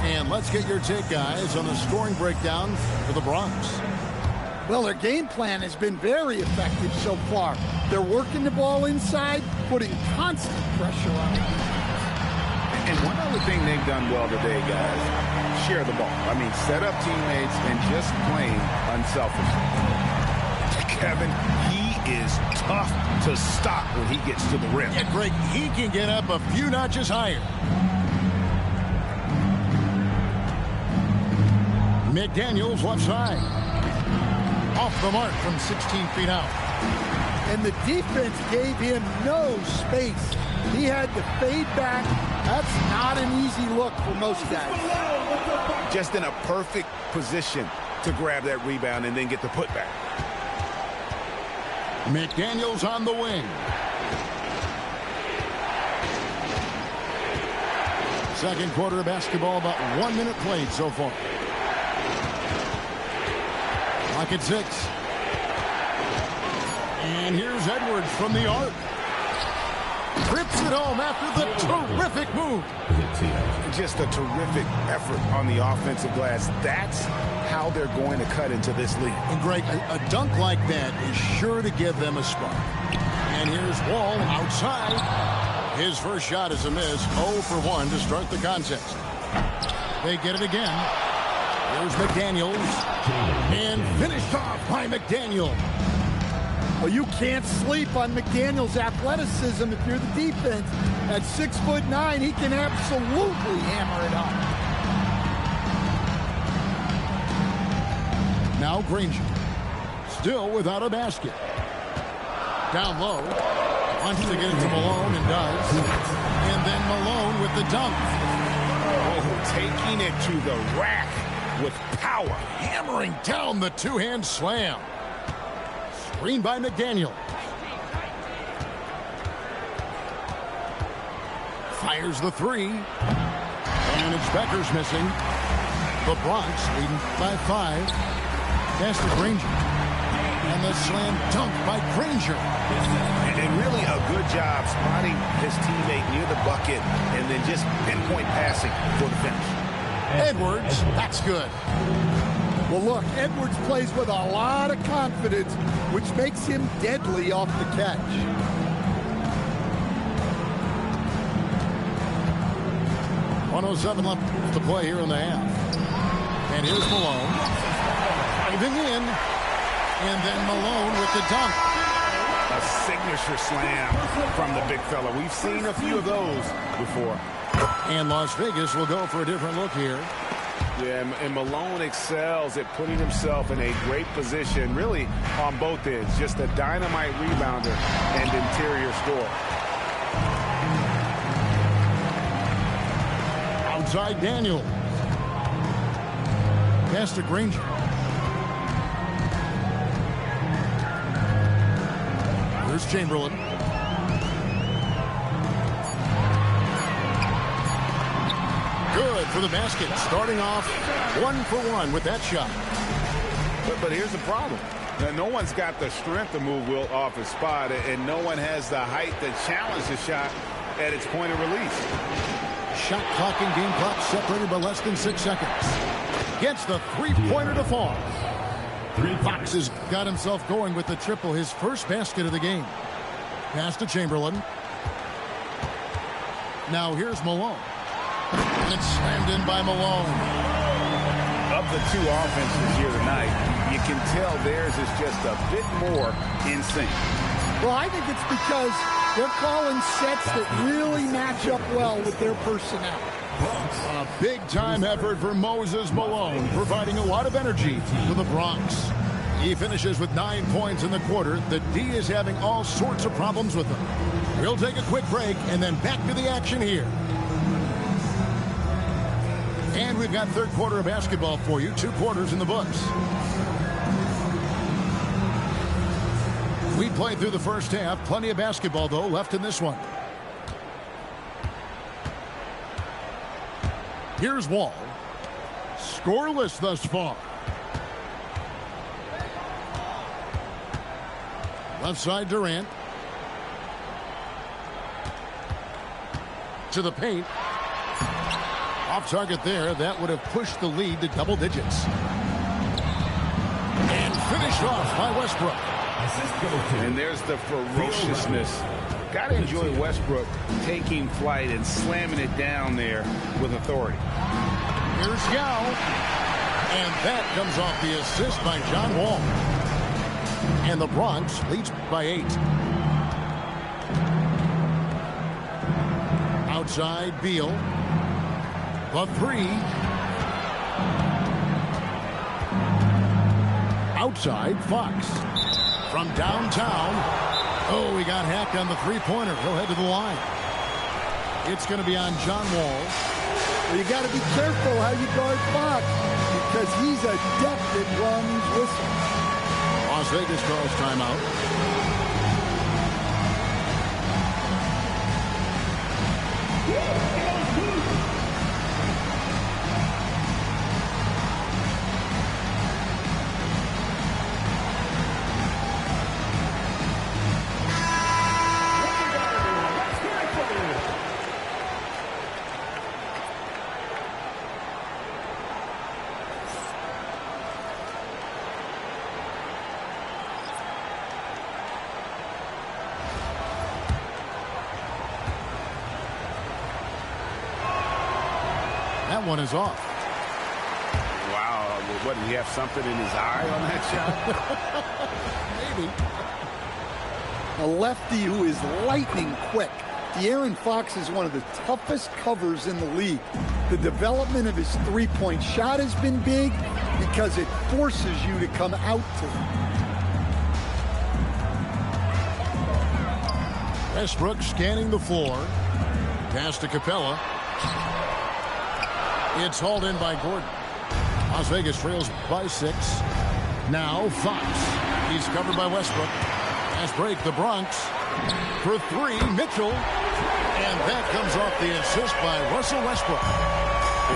And let's get your take, guys, on the scoring breakdown for the Bronx. Well, their game plan has been very effective so far. They're working the ball inside, putting constant pressure on it. And one other thing they've done well today, guys, share the ball. I mean, set up teammates and just plain unselfish. Kevin, he is tough to stop when he gets to the rim. Yeah, Greg, he can get up a few notches higher. McDaniels left side. Off the mark from 16 feet out. And the defense gave him no space. He had to fade back. That's not an easy look for most guys. Just in a perfect position to grab that rebound and then get the putback. McDaniels on the wing. Second quarter of basketball, about 1 minute played so far. Clock at 6. And here's Edwards from the arc. Trips it home after the terrific move. Just a terrific effort on the offensive glass. That's how they're going to cut into this league. And Greg, a dunk like that is sure to give them a spark. And here's Wall outside. His first shot is a miss. 0 for 1 to start the contest. They get it again. Here's McDaniels. And finished off by McDaniel. Well, you can't sleep on McDaniels' athleticism if you're the defense. At 6'9", he can absolutely hammer it up. Now Granger. Still without a basket. Down low. Wants to get it to Malone and does. And then Malone with the dunk. Oh, taking it to the rack with power. Hammering down the two-hand slam. Screen by McDaniel. Fires the three. And it's Becker's missing. The Bronx leading by 5. Pass to Granger. And the slam dunk by Granger. And really a good job spotting his teammate near the bucket and then just pinpoint passing for the finish. Edwards, that's good. Well, look, Edwards plays with a lot of confidence, which makes him deadly off the catch. .107 left to play here in the half. And here's Malone. Driving in. And then Malone with the dunk. A signature slam from the big fella. We've seen a few of those before. And Las Vegas will go for a different look here. Yeah, and Malone excels at putting himself in a great position, really on both ends. Just a dynamite rebounder and interior scorer. Outside Daniel. Pass to Granger. Here's Chamberlain. Good for the basket. Starting off 1 for 1 with that shot. But here's the problem. Now, no one's got the strength to move Wilt off his spot, and no one has the height to challenge the shot at its point of release. Shot clock and game clock separated by less than 6 seconds. Gets the three-pointer to fall. Fox has got himself going with the triple, his first basket of the game. Pass to Chamberlain. Now here's Malone. And it's slammed in by Malone. Of the two offenses here tonight, you can tell theirs is just a bit more in sync. Well, I think it's because they're calling sets that really match up well with their personnel. A big-time effort for Moses Malone, providing a lot of energy to the Bronx. He finishes with 9 points in the quarter. The D is having all sorts of problems with him. We'll take a quick break and then back to the action here. And we've got third quarter of basketball for you. 2 quarters in the books. We played through the first half. Plenty of basketball, though, left in this one. Here's Wall. Scoreless thus far. Left side Durant. To the paint. Off target there. That would have pushed the lead to double digits. And finished off by Westbrook. And there's the ferociousness got to enjoy Westbrook taking flight and slamming it down there with authority. Here's Yao. And that comes off the assist by John Wall. And the Bronx leads by 8. Outside Beal. The 3. Outside Fox. From downtown. Oh, he got hacked on the three-pointer. He'll head to the line. It's going to be on John Wall. Well, you got to be careful how you guard Fox because he's adept at blowing these whistles. Las Vegas calls timeout. That one is off. Wow. What, did he have something in his eye on that Maybe. A lefty who is lightning quick. De'Aaron Fox is one of the toughest covers in the league. The development of his three-point shot has been big because it forces you to come out to him. Westbrook scanning the floor. Pass to Capella. It's hauled in by Gordon. Las Vegas trails by 6. Now Fox. He's covered by Westbrook. Pass break, the Bronx. For 3, Mitchell. And that comes off the assist by Russell Westbrook.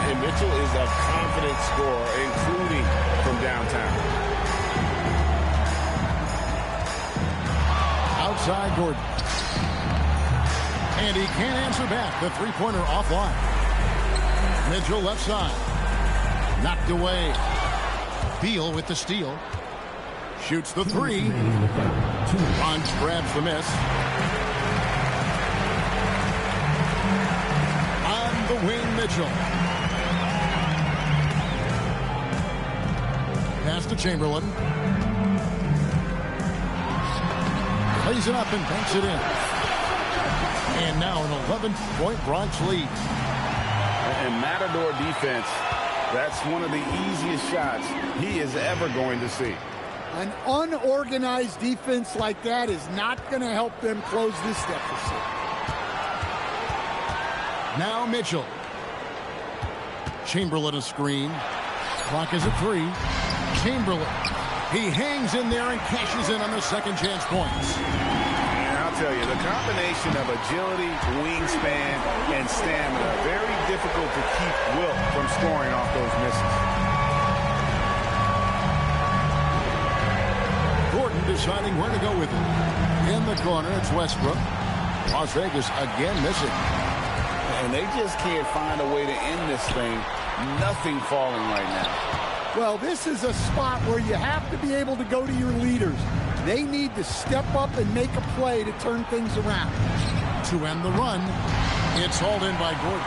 And Mitchell is a confident scorer, including from downtown. Outside Gordon. And he can't answer back. The three-pointer offline. Mitchell left side. Knocked away. Beal with the steal. Shoots the 3. Bronx grabs the miss. On the wing, Mitchell. Pass to Chamberlain. Plays it up and banks it in. And now an 11-point Bronx lead. And Matador defense, that's one of the easiest shots he is ever going to see. An unorganized defense like that is not going to help them close this deficit. Now Mitchell. Chamberlain a screen. Clock is at 3. Chamberlain. He hangs in there and cashes in on the second chance points. I'll tell you, the combination of agility, wingspan, and stamina, very difficult to keep Wilt from scoring off those misses. Gordon deciding where to go with it. In the corner, it's Westbrook. Las Vegas again missing. And they just can't find a way to end this thing. Nothing falling right now. Well, this is a spot where you have to be able to go to your leaders. They need to step up and make a play to turn things around. To end the run, it's hauled in by Gordon.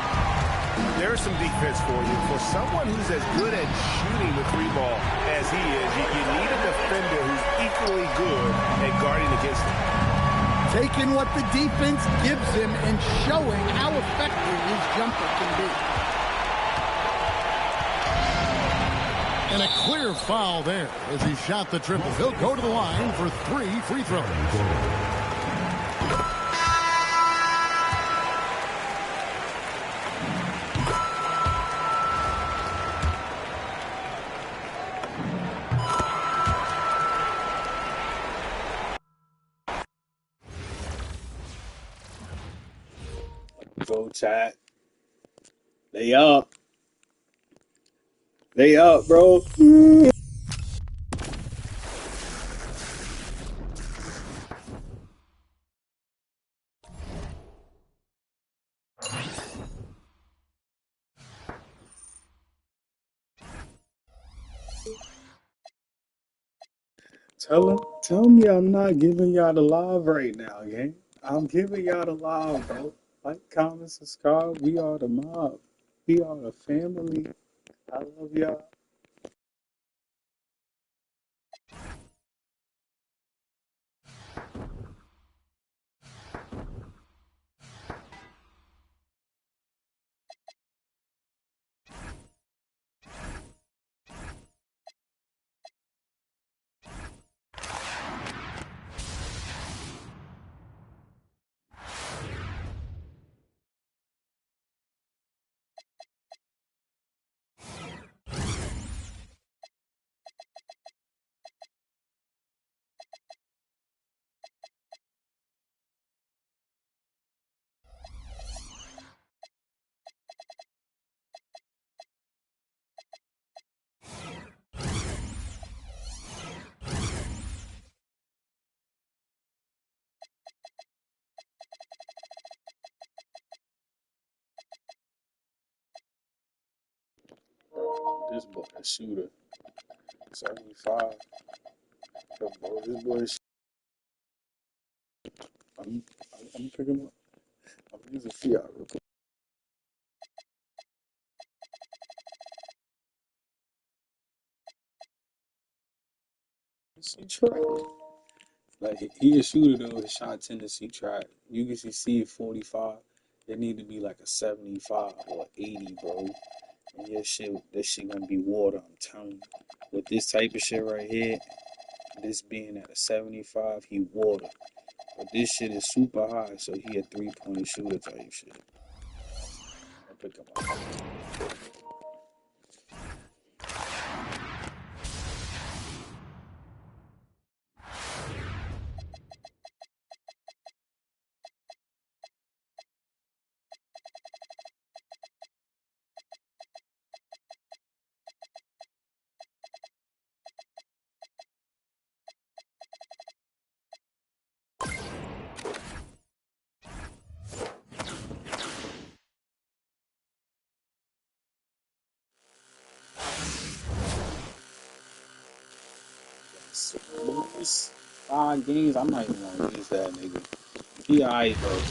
There's some defense for you. For someone who's as good at shooting the 3-ball as he is, you need a defender who's equally good at guarding against him. Taking what the defense gives him and showing how effective his jumper can be. And a clear foul there as he shot the triple. He'll go to the line for 3 free throws. Go chat. They up. They up, bro. Tell me I'm not giving y'all the live right now, gang. I'm giving y'all the live, bro. Like, comment, subscribe. We are the mob. We are the family. I love y'all. This boy a shooter. 75. Bro, this boy is I'm picking him up. I'm using Fiat real quick. He tried. Like he a shooter though, his shot tendency track. You can see 45. It need to be like a 75 or 80, bro. And this shit gonna be water, I'm telling you. With this type of shit right here, this being at a 75, he water. But this shit is super high, so he a 3-point shooter type shit. I pick him up. So, these 5 games, I'm not even gonna use that nigga. He alright though.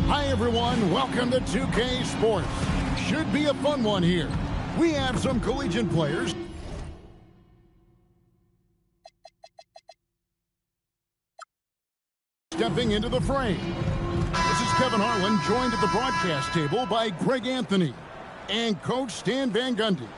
Hi, everyone. Welcome to 2K Sports. Should be a fun one here. We have some collegiate players stepping into the frame. This is Kevin Harlan, joined at the broadcast table by Greg Anthony and Coach Stan Van Gundy.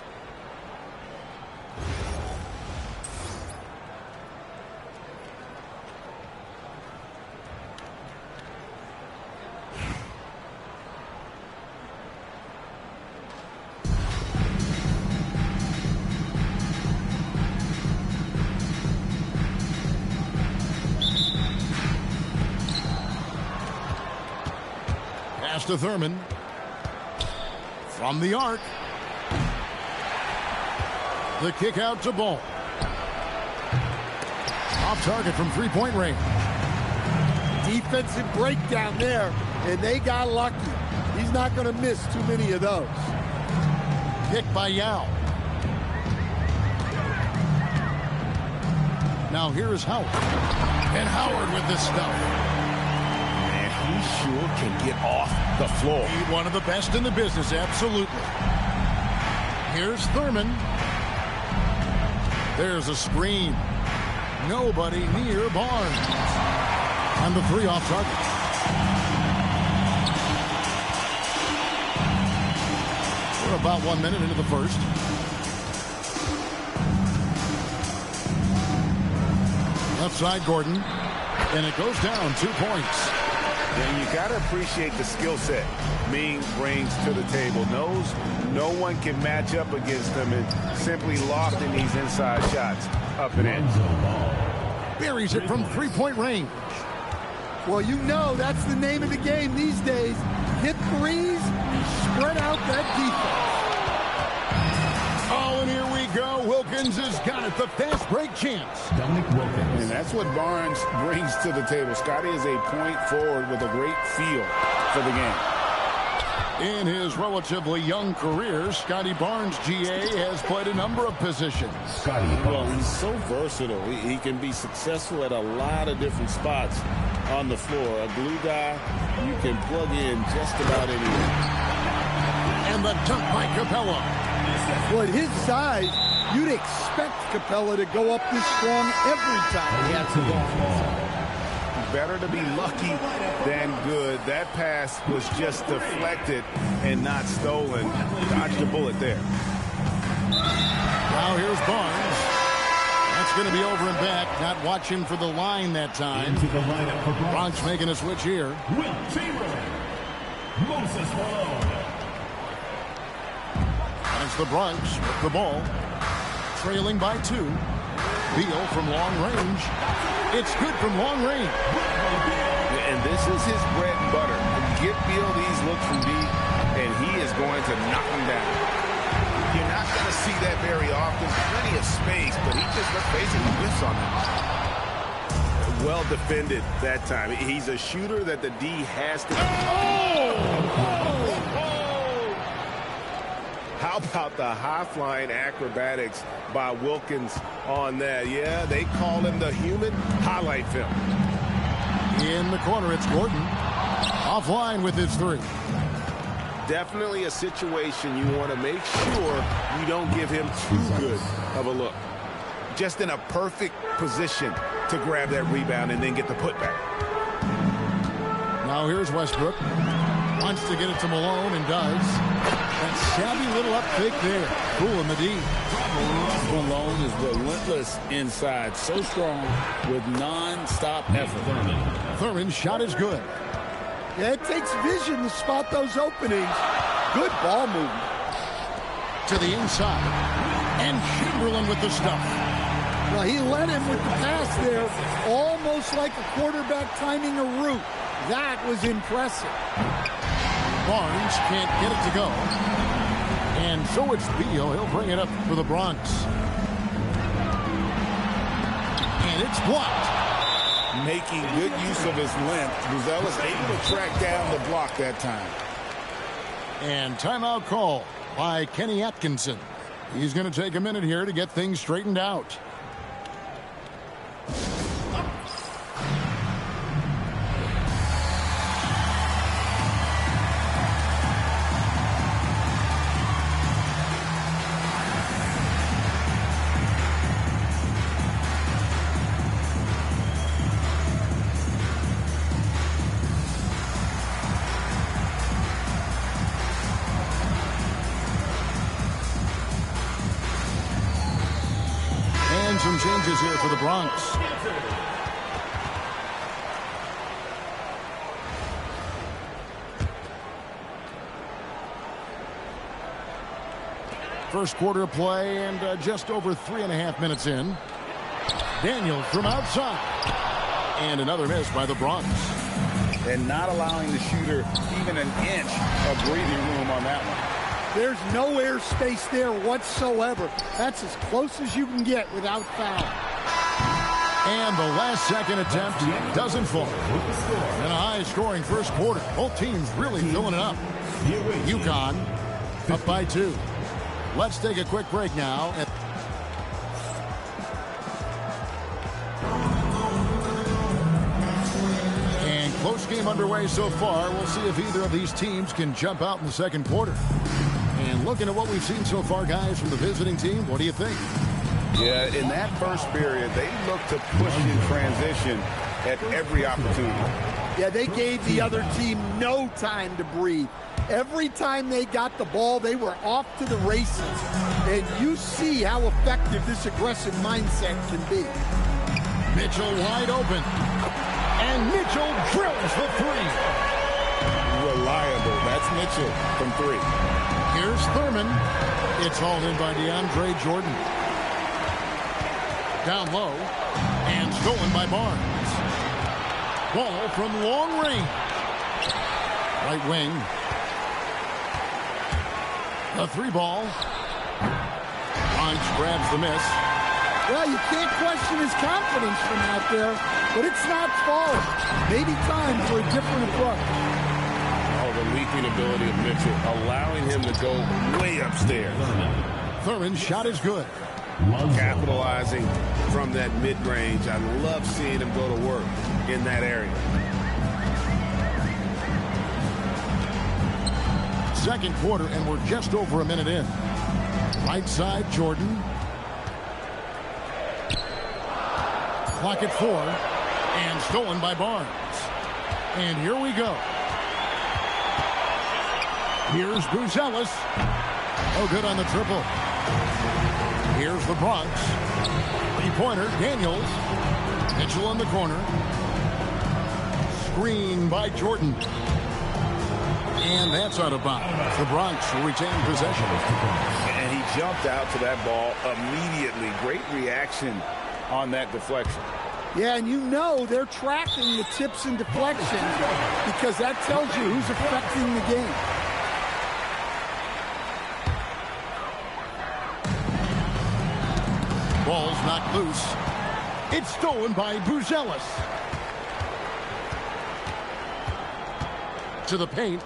Pass to Thurman. From the arc. The kick out to Ball. Off target from three-point range. Defensive breakdown there, and they got lucky. He's not going to miss too many of those. Pick by Yao. Now here is Howard. And Howard with this stuff. He sure can get off the floor. He's one of the best in the business, absolutely. Here's Thurman. There's a screen. Nobody near Barnes. And the three off target. We're about 1 minute into the first. Left side, Gordon. And it goes down 2 points. And you got to appreciate the skill set Ming brings to the table. Knows no one can match up against him and simply lofting these inside shots up and in. Buries it from three-point range. Well, you know that's the name of the game these days. Hit threes, spread out that defense. Oh, and here we go. Wilkins has got it. The fast break chance. Dominic Wilkins. And that's what Barnes brings to the table. Scotty is a point forward with a great feel for the game. In his relatively young career, Scotty Barnes, GA, has played a number of positions. Scotty Well, Barnes. he's so versatile. He can be successful at a lot of different spots on the floor. A glue guy, you can plug in just about anywhere. And the dunk by Capella. Well, at his size, you'd expect Capella to go up this strong every time he has the ball. Better to be lucky than good. That pass was just deflected and not stolen. Dodged a bullet there. Now here's Barnes. That's going to be over and back. Not watching for the line that time. Into the lineup for Bronx. Bronx making a switch here. Will Chamberlain. Moses Malone. As the Bronx with the ball. Trailing by 2. Beal from long range. It's good from long range. And this is his bread and butter. Get Beal these looks from deep, and he is going to knock them down. You're not going to see that very often. Plenty of space, but he just basically whiffs on them. Well defended that time. He's a shooter that the D has to... How about the high-flying acrobatics by Wilkins on that? Yeah, they call him the human highlight film. In the corner, it's Gordon. Offline with his 3. Definitely a situation you want to make sure you don't give him too good of a look. Just in a perfect position to grab that rebound and then get the putback. Now here's Westbrook. Wants to get it to Malone and does. That shabby little up fake there. Cool in the D. Malone is relentless inside. So strong with non-stop effort. Thurman's shot is good. Yeah, it takes vision to spot those openings. Good ball movement. To the inside. And Chamberlain with the stuff. Well, he led him with the pass there, almost like a quarterback timing a route. That was impressive. Barnes can't get it to go. And so it's Beal. He'll bring it up for the Bronx. And it's blocked. Making good use of his length. Buzzell is able to track down the block that time. And timeout call by Kenny Atkinson. He's going to take a minute here to get things straightened out. changes here for the Bronx. First quarter of play and just over 3.5 minutes in. Daniels from outside. And another miss by the Bronx. And not allowing the shooter even an inch of breathing room on that one. There's no air space there whatsoever. That's as close as you can get without foul. And the last second attempt doesn't fall. And a high-scoring first quarter. Both teams really filling it up. UConn up by 2. Let's take a quick break now. And close game underway so far. We'll see if either of these teams can jump out in the second quarter. And looking at what we've seen so far, guys, from the visiting team, what do you think? Yeah, in that first period, they looked to push in transition at every opportunity. Yeah, they gave the other team no time to breathe. Every time they got the ball, they were off to the races. And you see how effective this aggressive mindset can be. Mitchell wide open. And Mitchell drills the 3. Reliable. That's Mitchell from 3. Here's Thurman. It's hauled in by DeAndre Jordan. Down low. And stolen by Barnes. Ball from long range. Right wing. The 3 ball. Bronx grabs the miss. Well, you can't question his confidence from out there, but it's not falling. Maybe time for a different approach. Oh, the leaping ability of Mitchell, allowing him to go way upstairs. Thurman's shot is good. Capitalizing from that mid-range. I love seeing him go to work in that area. Second quarter, and we're just over a minute in. Right side, Jordan. Clock at 4. And stolen by Barnes. And here we go. Here's Buzelis. No good on the triple. Here's the Bronx. 3-pointer, Daniels. Mitchell in the corner. Screen by Jordan. And that's out of bounds. The Bronx will retain possession. And he jumped out to that ball immediately. Great reaction on that deflection. Yeah, and you know they're tracking the tips and deflections because that tells you who's affecting the game. Ball's knocked loose. It's stolen by Buzelis. To the paint.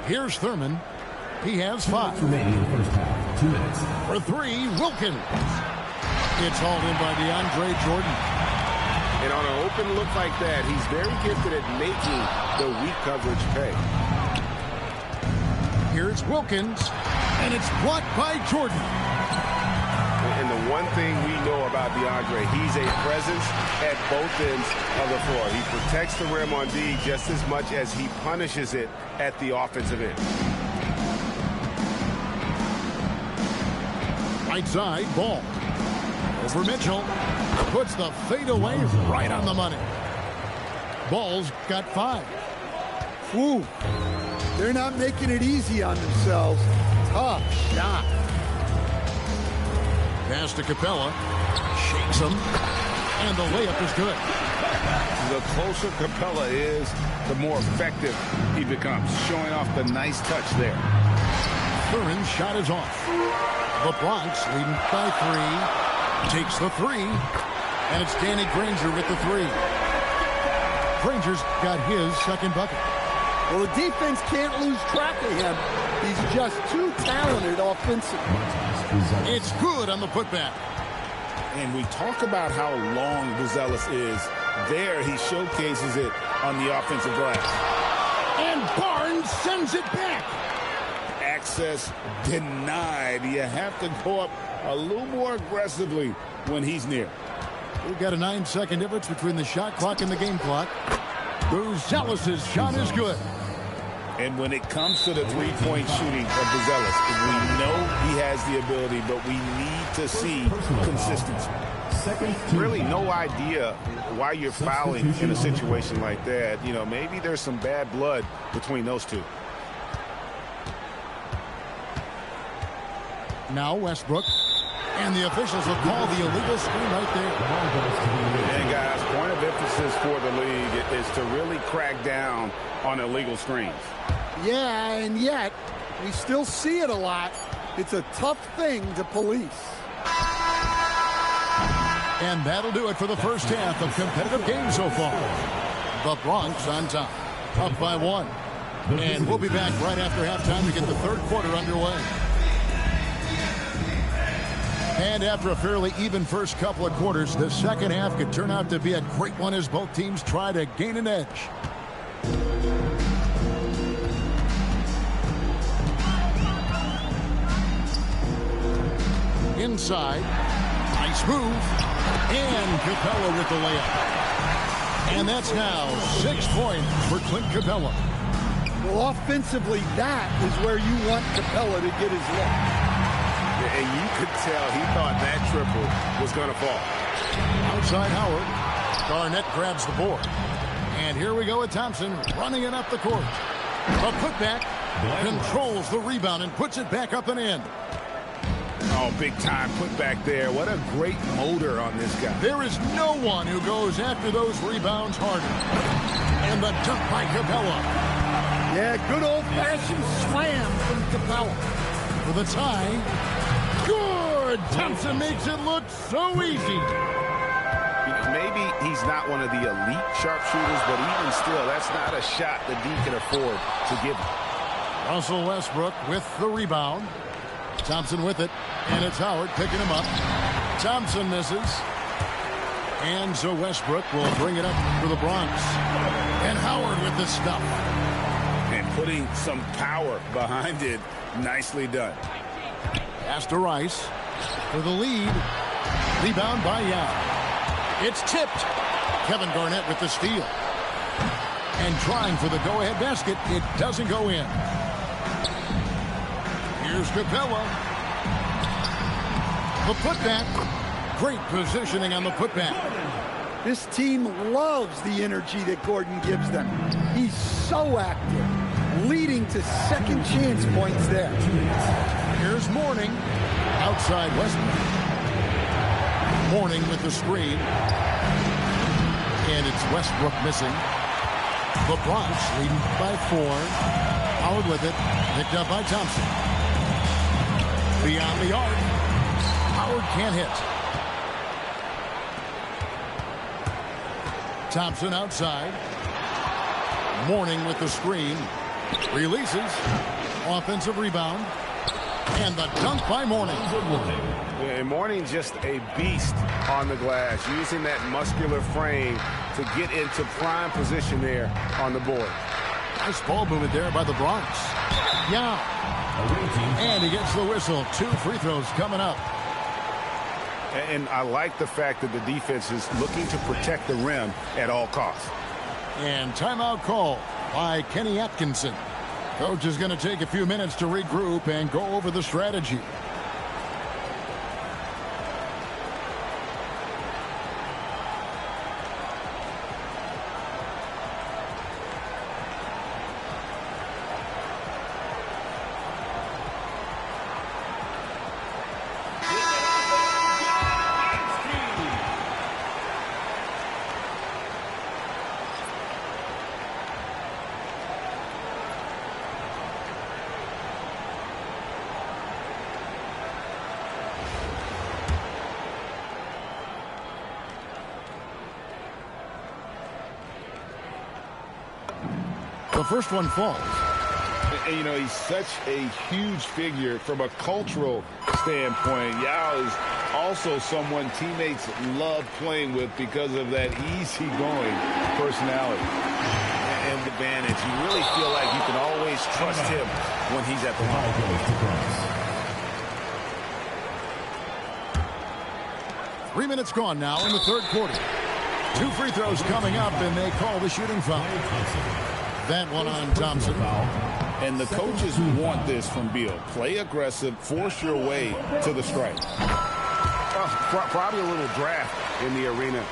Here's Thurman. He has 5. Remaining in the first half. 2 minutes. For 3, Wilkins. It's hauled in by DeAndre Jordan. And on an open look like that, he's very gifted at making the weak coverage pay. Here's Wilkins. And it's blocked by Jordan. And the one thing we know about DeAndre, he's a presence at both ends of the floor. He protects the rim on D just as much as he punishes it at the offensive end. Right side, ball. Over Mitchell. Puts the fadeaway right on the money. Ball's got 5. Whew. They're not making it easy on themselves. Tough shot. Pass to Capella. Shakes him. And the layup is good. The closer Capella is, the more effective he becomes. Showing off the nice touch there. Thurman's shot is off. The Bronx leading by 3. Takes the 3. And it's Danny Granger with the 3. Granger's got his second bucket. Well, the defense can't lose track of him. He's just too talented offensively. It's good on the putback. And we talk about how long Buzelis is. There, he showcases it on the offensive glass. And Barnes sends it back. Access denied. You have to go up a little more aggressively when he's near. We've got a 9-second difference between the shot clock and the game clock. Buzelis' shot is good. And when it comes to the three-point shooting of Buzelis, we know he has the ability, but we need to see consistency. Really no idea why you're fouling in a situation like that. You know, maybe there's some bad blood between those two. Now Westbrook. And the officials have called the illegal screen right there. And guys, point of emphasis for the league is to really crack down on illegal screens. Yeah, and yet we still see it a lot. It's a tough thing to police. And that'll do it for the first half of competitive games so far. The Bronx on top, up by 1. And we'll be back right after halftime to get the third quarter underway. And after a fairly even first couple of quarters, the second half could turn out to be a great one as both teams try to gain an edge. Inside, nice move, and Capella with the layup. And that's now 6 points for Clint Capella. Well, offensively, that is where you want Capella to get his look. And you could tell he thought that triple was going to fall. Outside Howard. Garnett grabs the board. And here we go with Thompson running it up the court. A putback. Controls the rebound and puts it back up and in. Oh, big time putback there. What a great motor on this guy. There is no one who goes after those rebounds harder. And the dunk by Capella. Yeah, good old-fashioned slam from Capella. For the tie. Good! Thompson makes it look so easy. Maybe he's not one of the elite sharpshooters, but even still, that's not a shot that he can afford to give him. Russell Westbrook with the rebound. Thompson with it, and it's Howard picking him up. Thompson misses. And so Westbrook will bring it up for the Bronx. And Howard with the stuff. And putting some power behind it. Nicely done. Pass to Rice for the lead. Rebound by Young. It's tipped. Kevin Garnett with the steal. And trying for the go-ahead basket. It doesn't go in. Here's Capella. The putback. Great positioning on the putback. This team loves the energy that Gordon gives them. He's so active, leading to second chance points there. Here's Mourning. Outside Westbrook. Mourning with the screen. And it's Westbrook missing. The Bronx leading by 4. Howard with it. Picked up by Thompson. Beyond the arc. Howard can't hit. Thompson outside. Mourning with the screen. Releases. Offensive rebound. And the dunk by Mourning. And Mourning just a beast on the glass, using that muscular frame to get into prime position there on the board. Nice ball movement there by the Bronx. Yeah. And he gets the whistle. 2 free throws coming up. And I like the fact that the defense is looking to protect the rim at all costs. And timeout call by Kenny Atkinson. Coach is going to take a few minutes to regroup and go over the strategy. The first one falls. And, you know, he's such a huge figure from a cultural standpoint. Yao is also someone teammates love playing with because of that easygoing personality and advantage. You really feel like you can always trust him when he's at the line. 3 minutes gone now in the third quarter. 2 free throws coming up, and they call the shooting foul. that one on Thompson. And the coaches want this from Beal. Play aggressive, force your way to the strike. Probably a little draft in the arena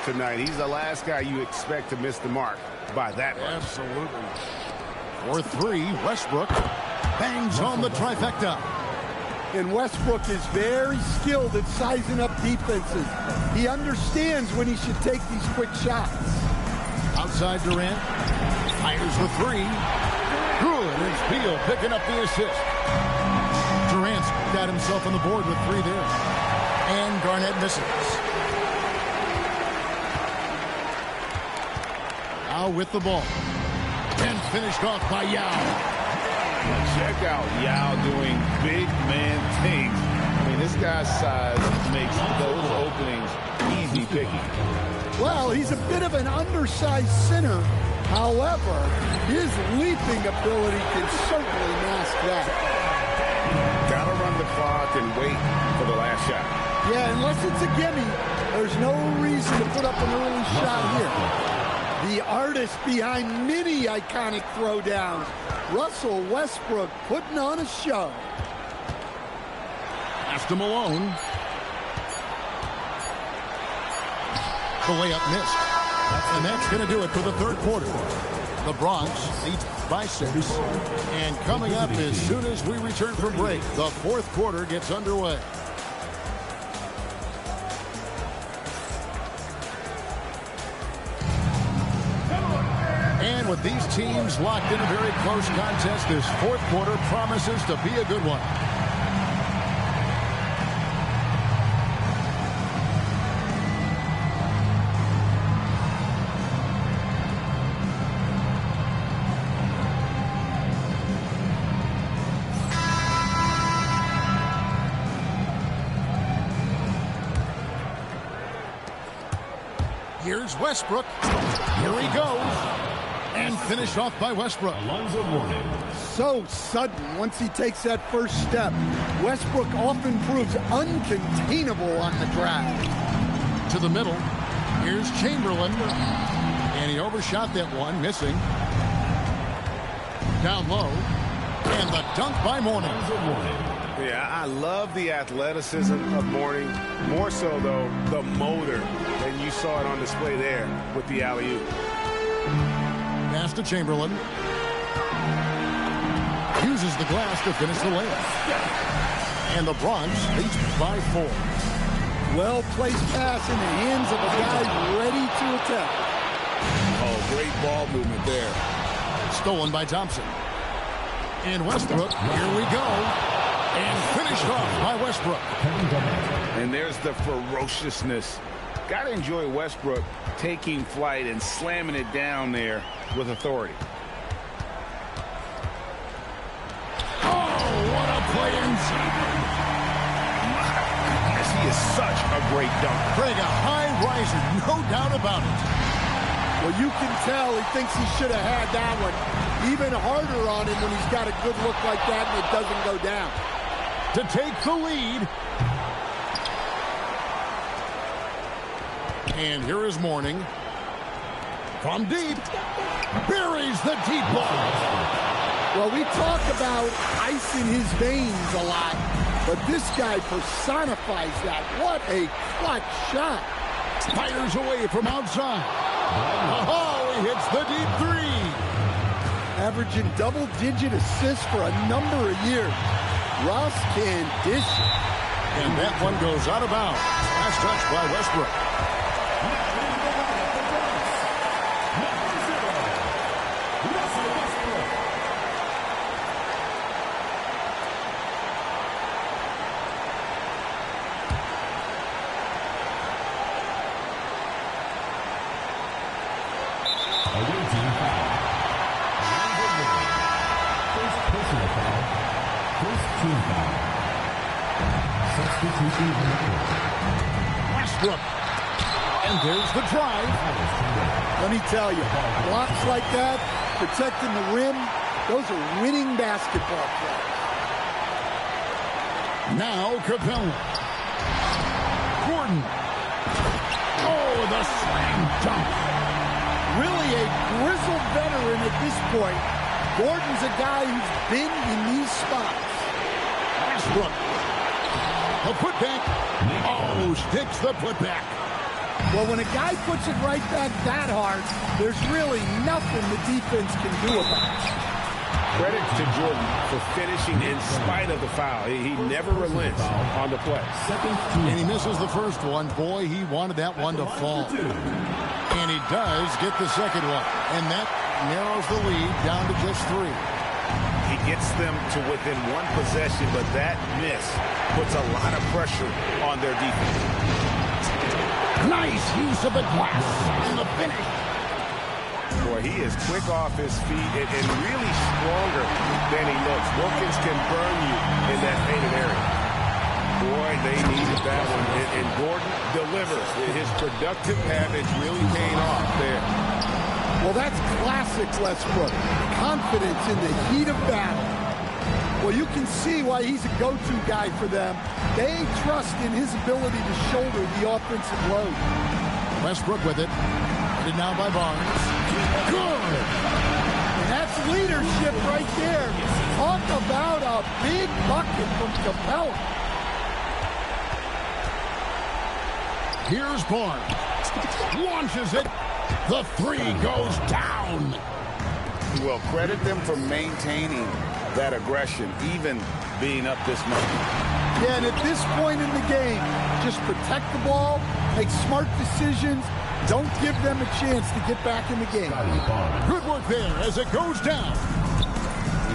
tonight. He's the last guy you expect to miss the mark by that much. Absolutely. For three, Westbrook bangs on the trifecta. And Westbrook is very skilled at sizing up defenses. He understands when he should take these quick shots. Outside Durant, fires the three. Good, it's Beal picking up the assist. Durant's got himself on the board with three there. And Garnett misses. Now with the ball. And finished off by Yao. Check out Yao doing big man things. I mean, this guy's size makes those openings easy picking. Well, he's a bit of an undersized center. However, his leaping ability can certainly mask that. Gotta run the clock and wait for the last shot. Yeah, unless it's a gimme, there's no reason to put up an early shot here. The artist behind many iconic throwdowns, Russell Westbrook, putting on a show. Pass to Malone. The layup missed. And that's going to do it for the third quarter. The Bronx leads by 6. And coming up as soon as we return from break, the fourth quarter gets underway. And with these teams locked in a very close contest, this fourth quarter promises to be a good one. Here's Westbrook. Here he goes. And finished off by Westbrook. So sudden once he takes that first step. Westbrook often proves uncontainable on the drive. To the middle. Here's Chamberlain. And he overshot that one, missing. Down low. And the dunk by Mourning. Yeah, I love the athleticism of Mourning. More so, though, the motor. And you saw it on display there with the alley-oop. Pass to Chamberlain. Uses the glass to finish the layup. And the Bronx leads by 4. Well-placed pass in the hands of a guy ready to attack. Oh, great ball movement there. Stolen by Thompson. And Westbrook, here we go. And finished off by Westbrook. And there's the ferociousness. Got to enjoy Westbrook taking flight and slamming it down there with authority. Oh, what a play inside. He is such a great dunker. Craig, a high riser, no doubt about it. Well, you can tell he thinks he should have had that one. Even harder on him when he's got a good look like that and it doesn't go down. To take the lead. And here is Mourning. From deep. Buries the deep ball. Well, we talk about ice in his veins a lot, but this guy personifies that. What a clutch shot. Fires away from outside. Oh, he hits the deep three. Averaging double-digit assists for a number of years. Russ can dish it. And that one goes out of bounds. Last touch by Westbrook. Westbrook. And there's the drive. Let me tell you, blocks like that, protecting the rim, those are winning basketball plays. Now Capella. Gordon. Oh, the slam dunk. really a grizzled veteran at this point. Gordon's a guy who's been in these spots. Westbrook. The putback. Oh, sticks the putback. Well, when a guy puts it right back that hard, there's really nothing the defense can do about it. Credit to Jordan for finishing in spite of the foul. He never relents on the play. And he misses the first one. Boy, he wanted that one to fall. And he does get the second one. And that narrows the lead down to just 3. He gets them to within one possession, but that miss puts a lot of pressure on their defense. Nice use of the glass in the finish. Boy, he is quick off his feet and really stronger than he looks. Wilkins can burn you in that painted area. Boy, they needed that one. And Gordon delivers. His productive habits really paying off there. Well, that's classic Westbrook. Confidence in the heat of battle. Well, you can see why he's a go-to guy for them. They trust in his ability to shoulder the offensive load. Westbrook with it. Headed now by Barnes. Good! And that's leadership right there. Talk about a big bucket from Capella. Here's Barnes. Launches it. The 3 goes down. Well, credit them for maintaining that aggression, even being up this much. Yeah, and at this point in the game, just protect the ball, make smart decisions, don't give them a chance to get back in the game. Good work there as it goes down.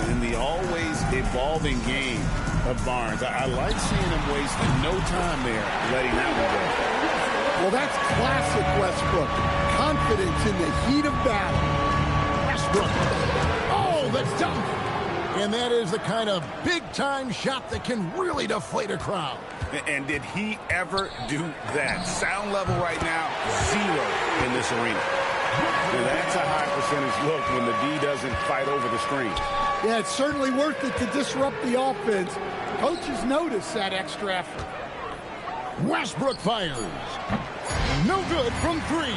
In the always evolving game of Barnes, I like seeing him waste no time there, letting that one go. Well, that's classic Westbrook. Confidence in the heat of battle. Westbrook. Oh, the dunk. And that is the kind of big-time shot that can really deflate a crowd. And did he ever do that? Sound level right now, 0 in this arena. And that's a high percentage look when the D doesn't fight over the screen. Yeah, it's certainly worth it to disrupt the offense. Coaches notice that extra effort. Westbrook fires. No good from 3.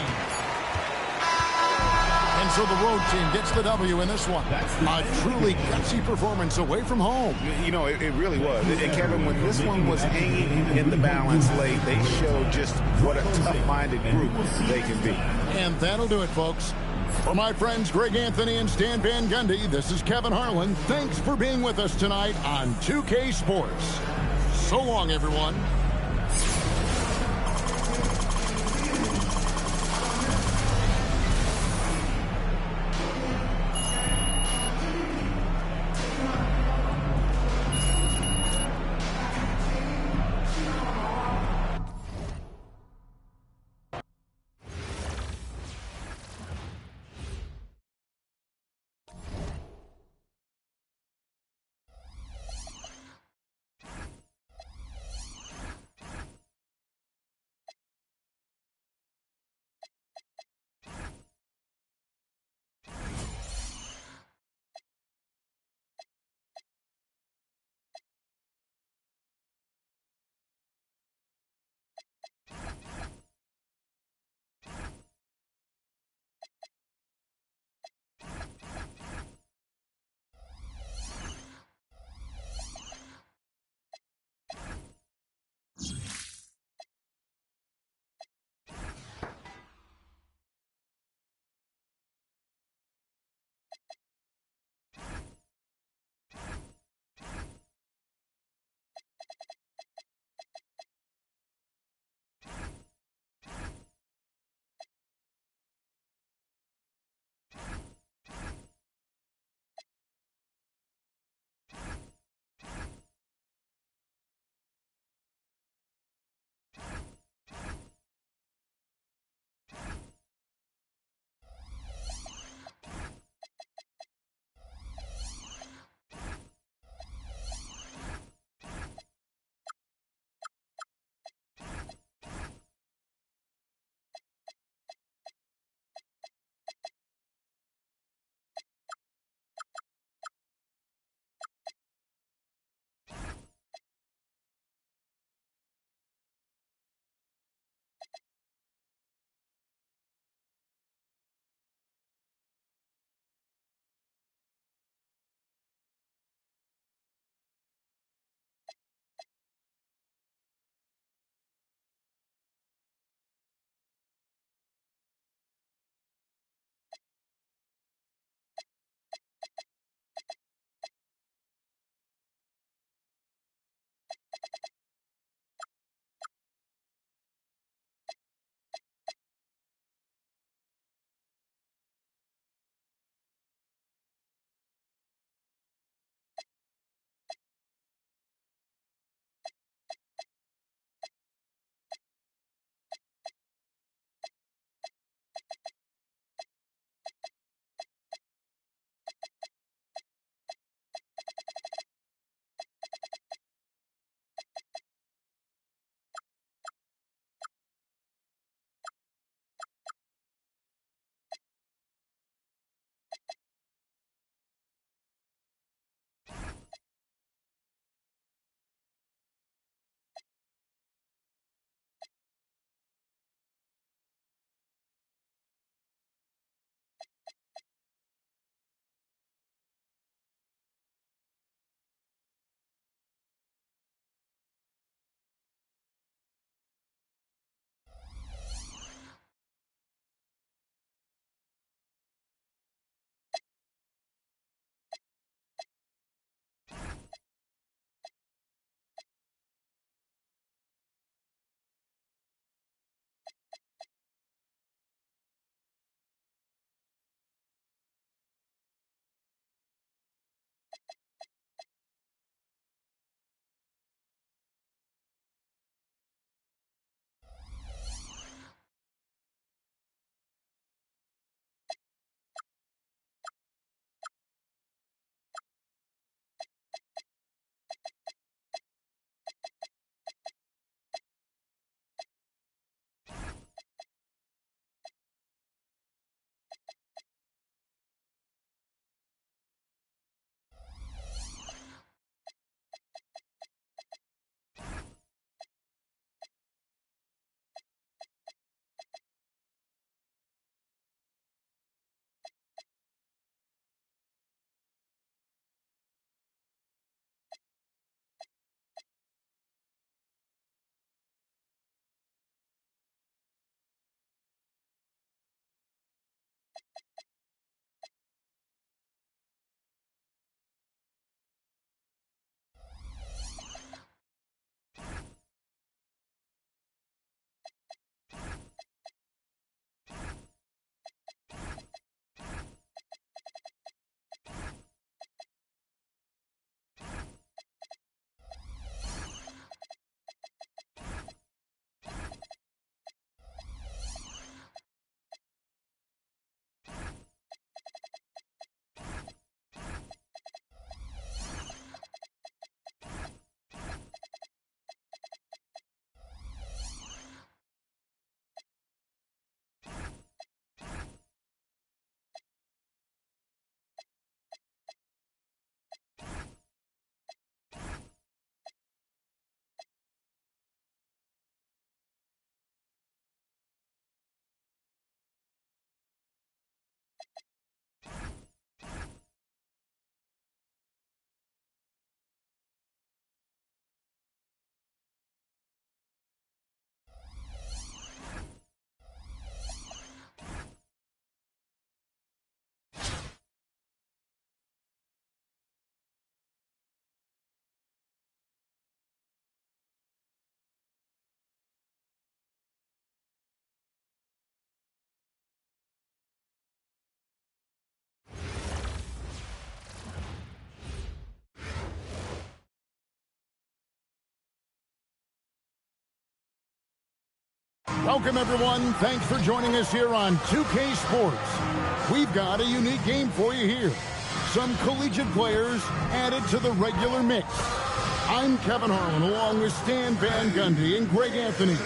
And so the road team gets the W in this one. A truly gutsy performance away from home. You know, it really was. And Kevin, when this one was hanging in the balance late, they showed just what a tough-minded group they can be. And that'll do it, folks. For my friends Greg Anthony and Stan Van Gundy, this is Kevin Harlan. Thanks for being with us tonight on 2K Sports. So long, everyone. Welcome, everyone. Thanks for joining us here on 2K Sports. We've got a unique game for you here. Some collegiate players added to the regular mix. I'm Kevin Harlan, along with Stan Van Gundy and Greg Anthony.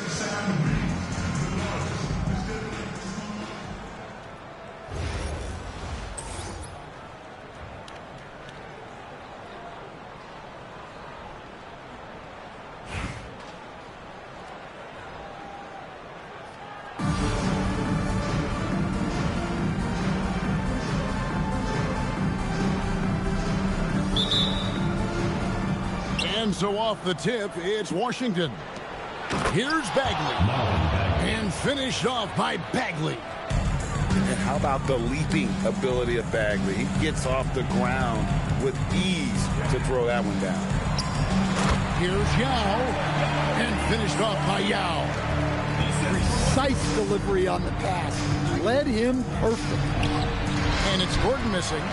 And so off the tip, it's Washington. Here's Bagley. And finished off by Bagley. And how about the leaping ability of Bagley? He gets off the ground with ease to throw that one down. Here's Yao. And finished off by Yao. Precise delivery on the pass. Led him perfect. And it's Gordon missing.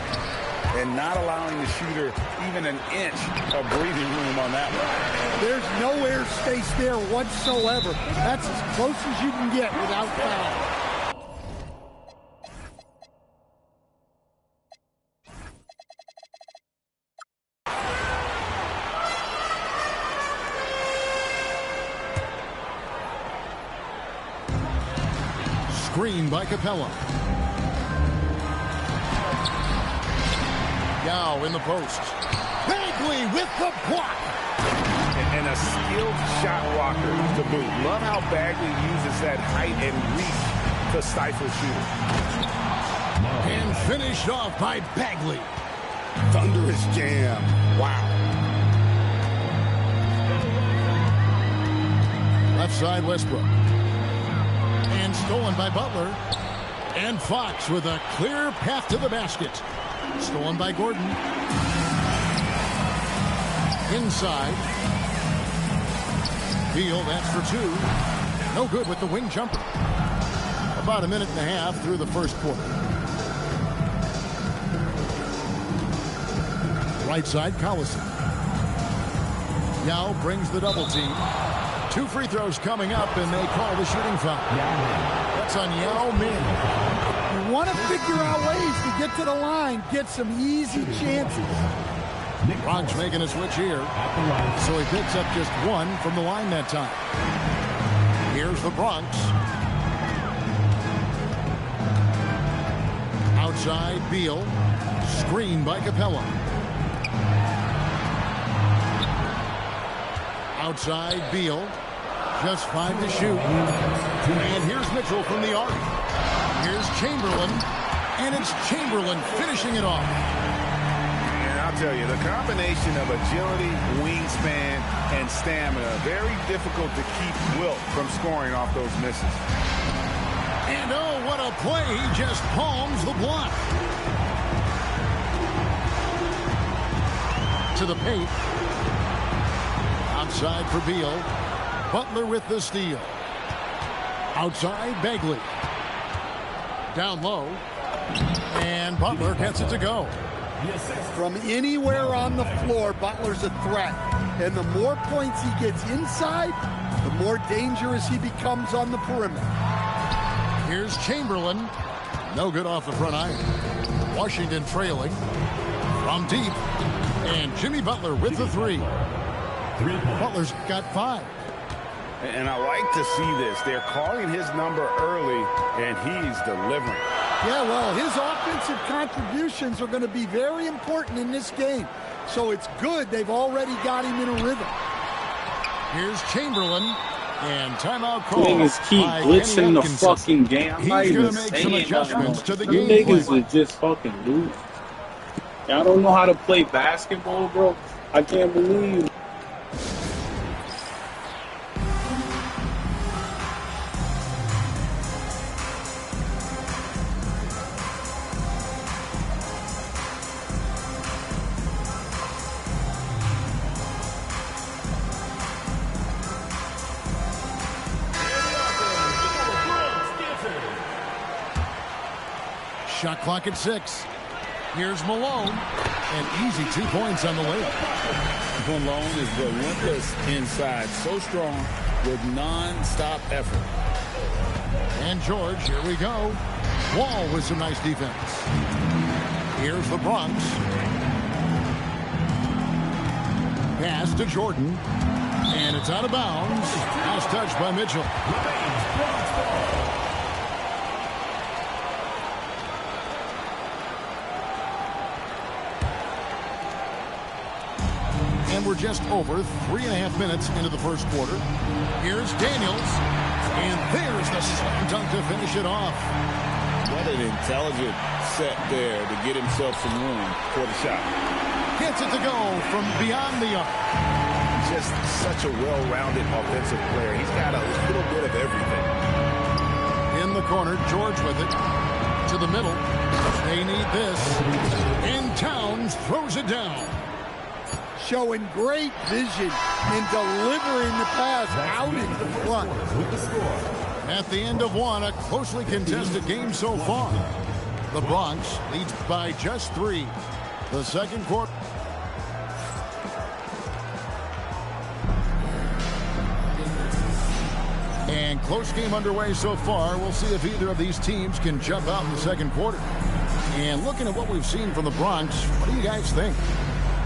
And not allowing the shooter even an inch of breathing room on that one. There's no air space there whatsoever. That's as close as you can get without foul. Screen by Capella. Yao in the post. Bagley with the block. And a skilled shot blocker to boot. Love how Bagley uses that height and reach to stifle shooters. And finished off by Bagley. Thunderous jam. Wow. Left side Westbrook. And stolen by Butler. And Fox with a clear path to the basket. Stolen by Gordon. Inside. Beal, that's for two. No good with the wing jumper. About a minute and a half through the first quarter. Right side, Collison. Yao brings the double team. 2 free throws coming up, and they call the shooting foul. That's on Yao Ming. You want to figure out ways to get to the line, get some easy chances. Bronx making a switch here, so he picks up just one from the line that time. Here's the Bronx. Outside, Beal. Screen by Capella. Outside, Beal. Just 5 to shoot. And here's Mitchell from the arc. Here's Chamberlain. And it's Chamberlain finishing it off. And I'll tell you, the combination of agility, wingspan, and stamina, very difficult to keep Wilt from scoring off those misses. And oh, what a play. He just palms the block. To the paint. Outside for Beal. Butler with the steal. Outside, Bagley. Down low. And Butler gets it to go. From anywhere on the floor, Butler's a threat. And the more points he gets inside, the more dangerous he becomes on the perimeter. Here's Chamberlain. No good off the front iron. Washington trailing from deep. And Jimmy Butler with the three. Butler's got 5. And I like to see this. They're calling his number early, and he's delivering. Yeah, well, his offensive contributions are going to be very important in this game. So it's good they've already got him in a rhythm. Here's Chamberlain. And timeout call. Niggas keep blitzing the fucking game. I'm not even saying adjustments to the game. Niggas are just fucking loose. Y'all don't know how to play basketball, bro. I can't believe. Shot clock at 6. Here's Malone. And easy 2 points on the layup. Malone is relentless inside. So strong with non-stop effort. And George, here we go. Wall with some nice defense. Here's the Bronx. Pass to Jordan. And it's out of bounds. Last touch by Mitchell. And we're just over 3.5 minutes into the first quarter. Here's Daniels. And there's the slam dunk to finish it off. What an intelligent set there to get himself some room for the shot. Gets it to go from beyond the arc. Just such a well-rounded offensive player. He's got a little bit of everything. In the corner, George with it. To the middle. They need this. And Towns throws it down. Showing great vision in delivering the pass out in the front. At the end of one, a closely contested game so far. The Bronx leads by just 3. The second quarter. And close game underway so far. We'll see if either of these teams can jump out in the second quarter. And looking at what we've seen from the Bronx, what do you guys think?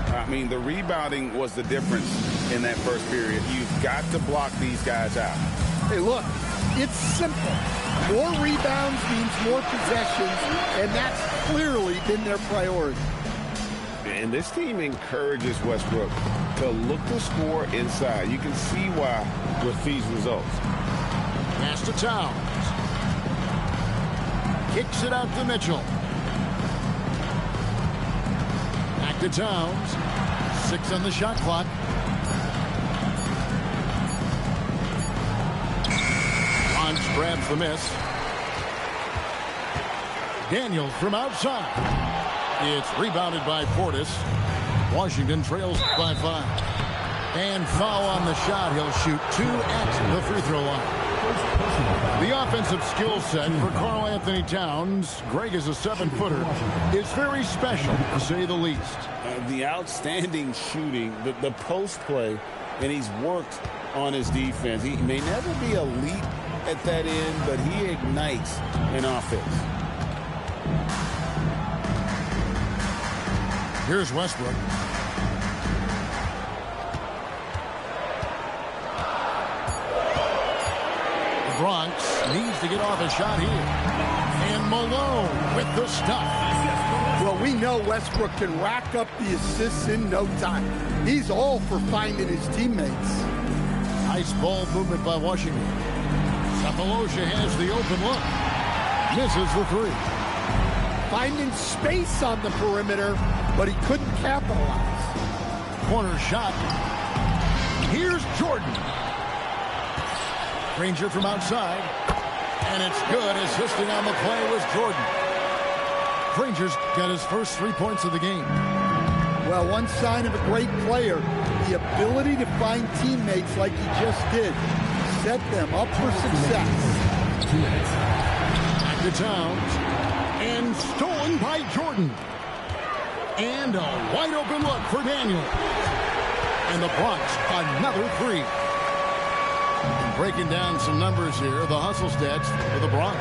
I mean, the rebounding was the difference in that first period. You've got to block these guys out. Hey, look, it's simple. More rebounds means more possessions, and that's clearly been their priority. And this team encourages Westbrook to look to score inside. You can see why with these results. Pass to Towns. Kicks it out to Mitchell. Back to Towns. 6 on the shot clock. Bonds grabs the miss. Daniels from outside. It's rebounded by Portis. Washington trails by 5. And foul on the shot. He'll shoot 2 at the free throw line. The offensive skill set for Karl Anthony Towns, Greg is a 7-footer, is very special, to say the least. The outstanding shooting, the post play, and he's worked on his defense. He may never be elite at that end, but he ignites an offense. Here's Westbrook. The Bronx needs to get off a shot here. And Malone with the stuff. Well, we know Westbrook can rack up the assists in no time. He's all for finding his teammates. Nice ball movement by Washington. Sapolosha has the open look. Misses the 3. Finding space on the perimeter, but he couldn't capitalize. Corner shot. Here's Jordan. Granger from outside. And it's good. Assisting on the play was Jordan. Granger's got his first 3 points of the game. Well, one sign of a great player, the ability to find teammates like he just did. Set them up for success. Back to Towns. And stolen by Jordan. And a wide open look for Daniel. And the Bronx, another 3. And breaking down some numbers here, the hustle stats for the Bronx.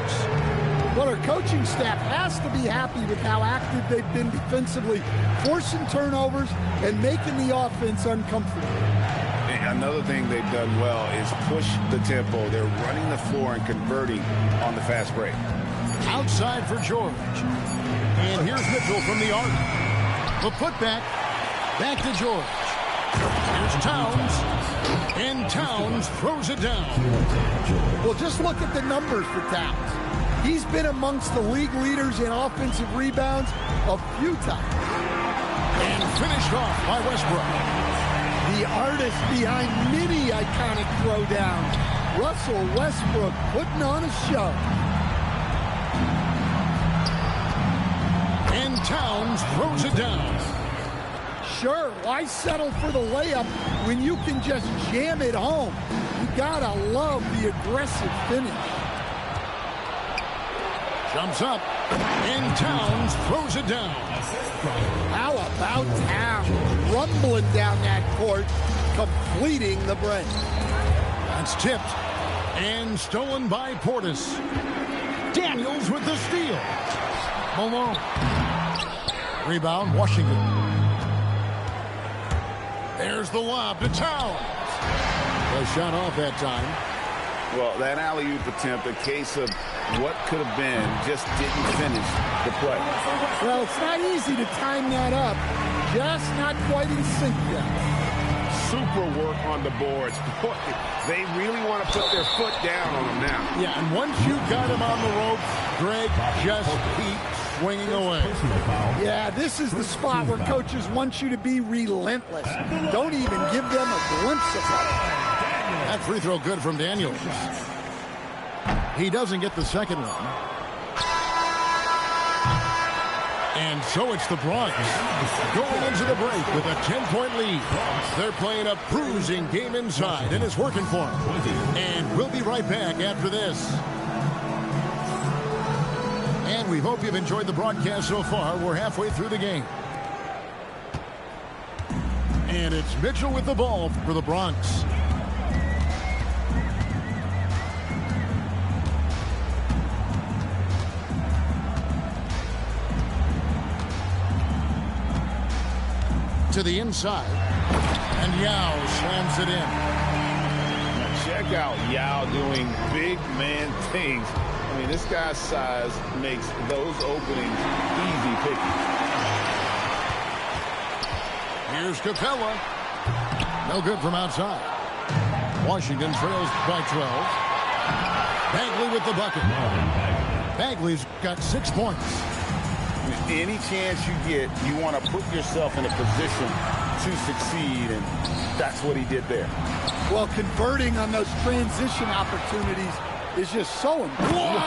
Well, our coaching staff has to be happy with how active they've been defensively, forcing turnovers and making the offense uncomfortable. Another thing they've done well is push the tempo. They're running the floor and converting on the fast break. Outside for George. And here's Mitchell from the arc. The putback. Back to George. Here's Towns. And Towns throws it down. Well, just look at the numbers for Towns. He's been amongst the league leaders in offensive rebounds a few times. And finished off by Westbrook. The artist behind many iconic throwdowns. Russell Westbrook putting on a show. And Towns throws it down. Sure, why settle for the layup when you can just jam it home? You gotta love the aggressive finish. Jumps up, and Towns throws it down. How about Towns rumbling down that court, completing the break? That's tipped and stolen by Portis. Daniels with the steal. Malone. Rebound, Washington. There's the lob to Towns. A shot off that time. Well, that alley-oop attempt, a case of what could have been, just didn't finish the play. Well, it's not easy to time that up. Just not quite in sync yet. Super work on the boards. Boy, they really want to put their foot down on them now. Yeah, and once you got him on the rope, Greg, just keep swinging away. Yeah, this is the spot where coaches want you to be relentless. Don't even give them a glimpse of it. That free throw good from Daniels. He doesn't get the second one. And so it's the Bronx going into the break with a 10-point lead. They're playing a bruising game inside, and it's working for them. And we'll be right back after this. And we hope you've enjoyed the broadcast so far. We're halfway through the game. And it's Mitchell with the ball for the Bronx. To the inside, and Yao slams it in. Now check out Yao doing big man things. I mean, this guy's size makes those openings easy picking. Here's Capella. No good from outside. Washington trails by 12. Bagley with the bucket. Bagley's got 6 points. Any chance you get, you want to put yourself in a position to succeed, and that's what he did there. Well, converting on those transition opportunities is just so important.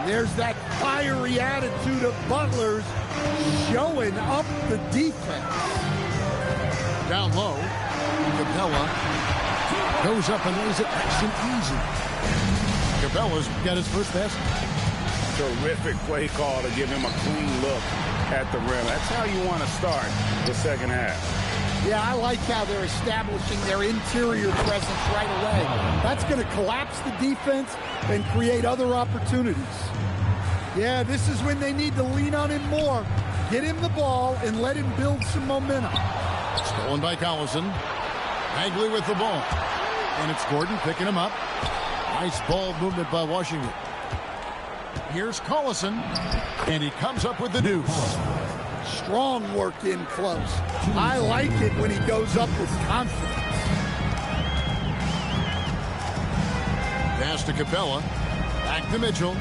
There's that fiery attitude of Butler's showing up the defense. Down low, Capella goes up and lays it nice and easy. Capella's got his first basket. Terrific play call to give him a clean look at the rim. That's how you want to start the second half. Yeah, I like how they're establishing their interior presence right away. That's going to collapse the defense and create other opportunities. Yeah, this is when they need to lean on him more. Get him the ball and let him build some momentum. Stolen by Collison. Bagley with the ball. And it's Gordon picking him up. Nice ball movement by Washington. Here's Collison, and he comes up with the deuce. Strong work in close. I like it when he goes up with confidence. Pass to Capella. Back to Mitchell.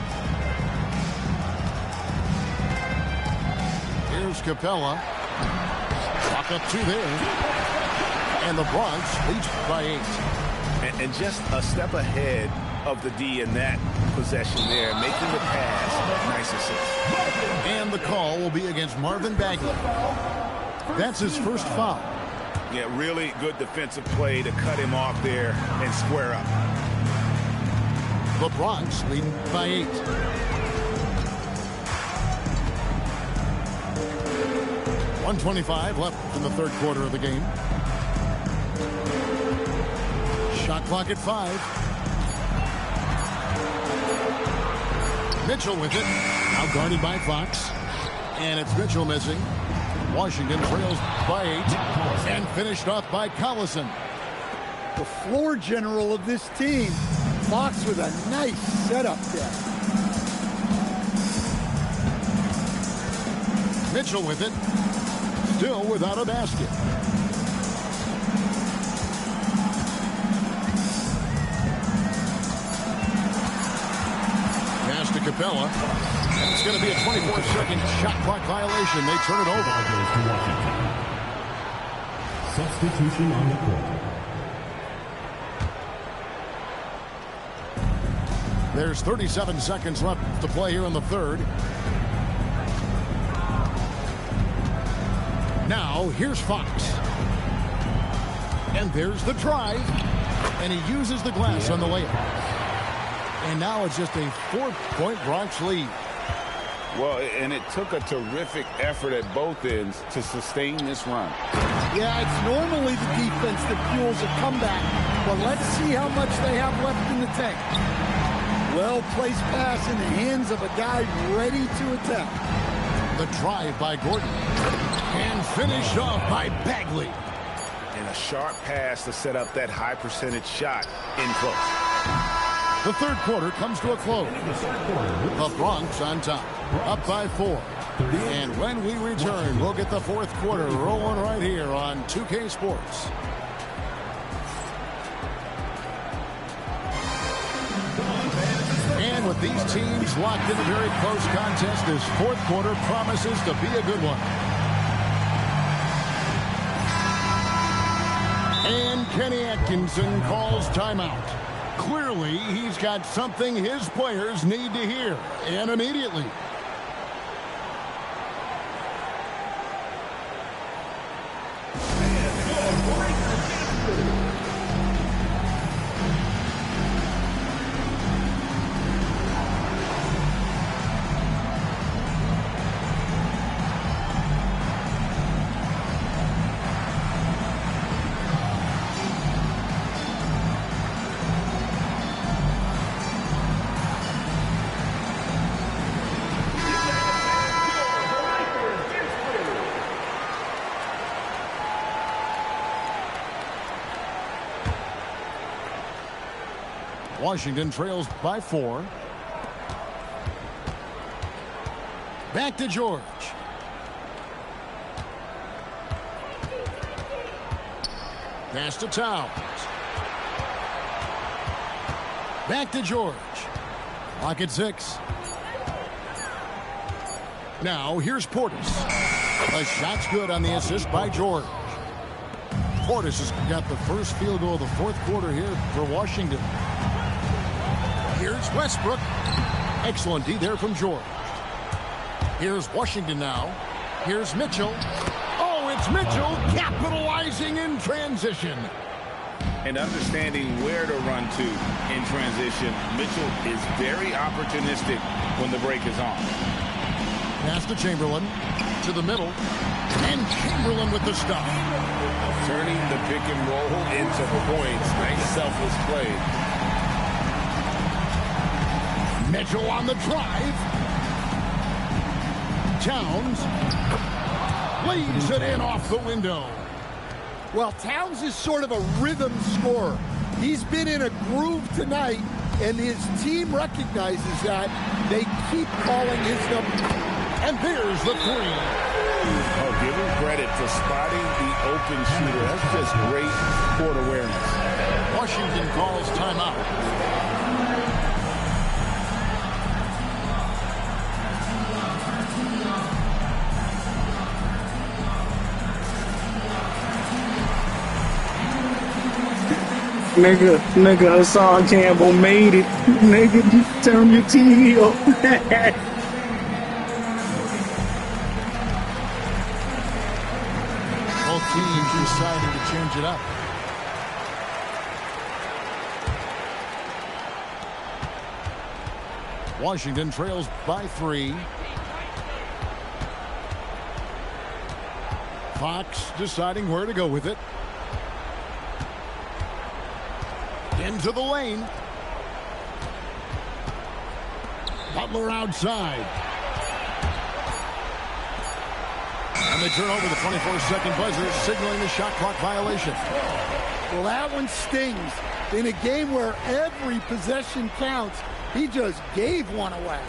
Here's Capella. Walk up 2 there. And the Bronx leads by 8. And just a step ahead of the D in that possession there, making the pass. Nice assist. And the call will be against Marvin Bagley. That's his first foul. Yeah, really good defensive play to cut him off there and square up. The Bronx leading by 8. .125 left in the third quarter of the game. Shot clock at 5. Mitchell with it. Now guarded by Fox. And it's Mitchell missing. Washington trails by 8. And finished off by Collison. The floor general of this team. Fox with a nice setup there. Mitchell with it. Still without a basket. Pass to Capella. And it's going to be a 24-second shot clock violation. They turn it over. Substitution on the court. There's 37 seconds left to play here in the third. Now, here's Fox. And there's the drive. And he uses the glass on the layup. And now it's just a 4-point Bronx lead. Well, and it took a terrific effort at both ends to sustain this run. Yeah, it's normally the defense that fuels a comeback. But let's see how much they have left in the tank. Well-placed pass in the hands of a guy ready to attack. The drive by Gordon. And finished off by Bagley. And a sharp pass to set up that high percentage shot in close. The third quarter comes to a close. The Bronx on top, up by 4. And when we return, we'll get the fourth quarter rolling right here on 2K Sports. And with these teams locked in a very close contest, this fourth quarter promises to be a good one. And Kenny Atkinson calls timeout. Clearly, he's got something his players need to hear, and immediately. Washington trails by 4. Back to George. Pass to Towns. Back to George. Lock at 6. Now here's Portis. The shot's good on the assist by George. Portis has got the first field goal of the fourth quarter here for Washington. Here's Westbrook. Excellent D there from George. Here's Washington now. Here's Mitchell. Oh, it's Mitchell capitalizing in transition. And understanding where to run to in transition. Mitchell is very opportunistic when the break is on. Pass to Chamberlain. To the middle. And Chamberlain with the stop. Turning the pick and roll into points. Nice selfless play. Mitchell on the drive. Towns lays it in off the window. Well, Towns is sort of a rhythm scorer. He's been in a groove tonight, and his team recognizes that. They keep calling his number. And there's the 3. Oh, give him credit for spotting the open shooter. That's just great court awareness. Washington calls timeout. Nigga, Hassan Campbell made it. Nigga, turn your TV off. Both teams deciding to change it up. Washington trails by 3. Fox deciding where to go with it. Into the lane. Butler outside. And they turn over the 24-second buzzer, signaling the shot clock violation. Well, that one stings. In a game where every possession counts, he just gave one away.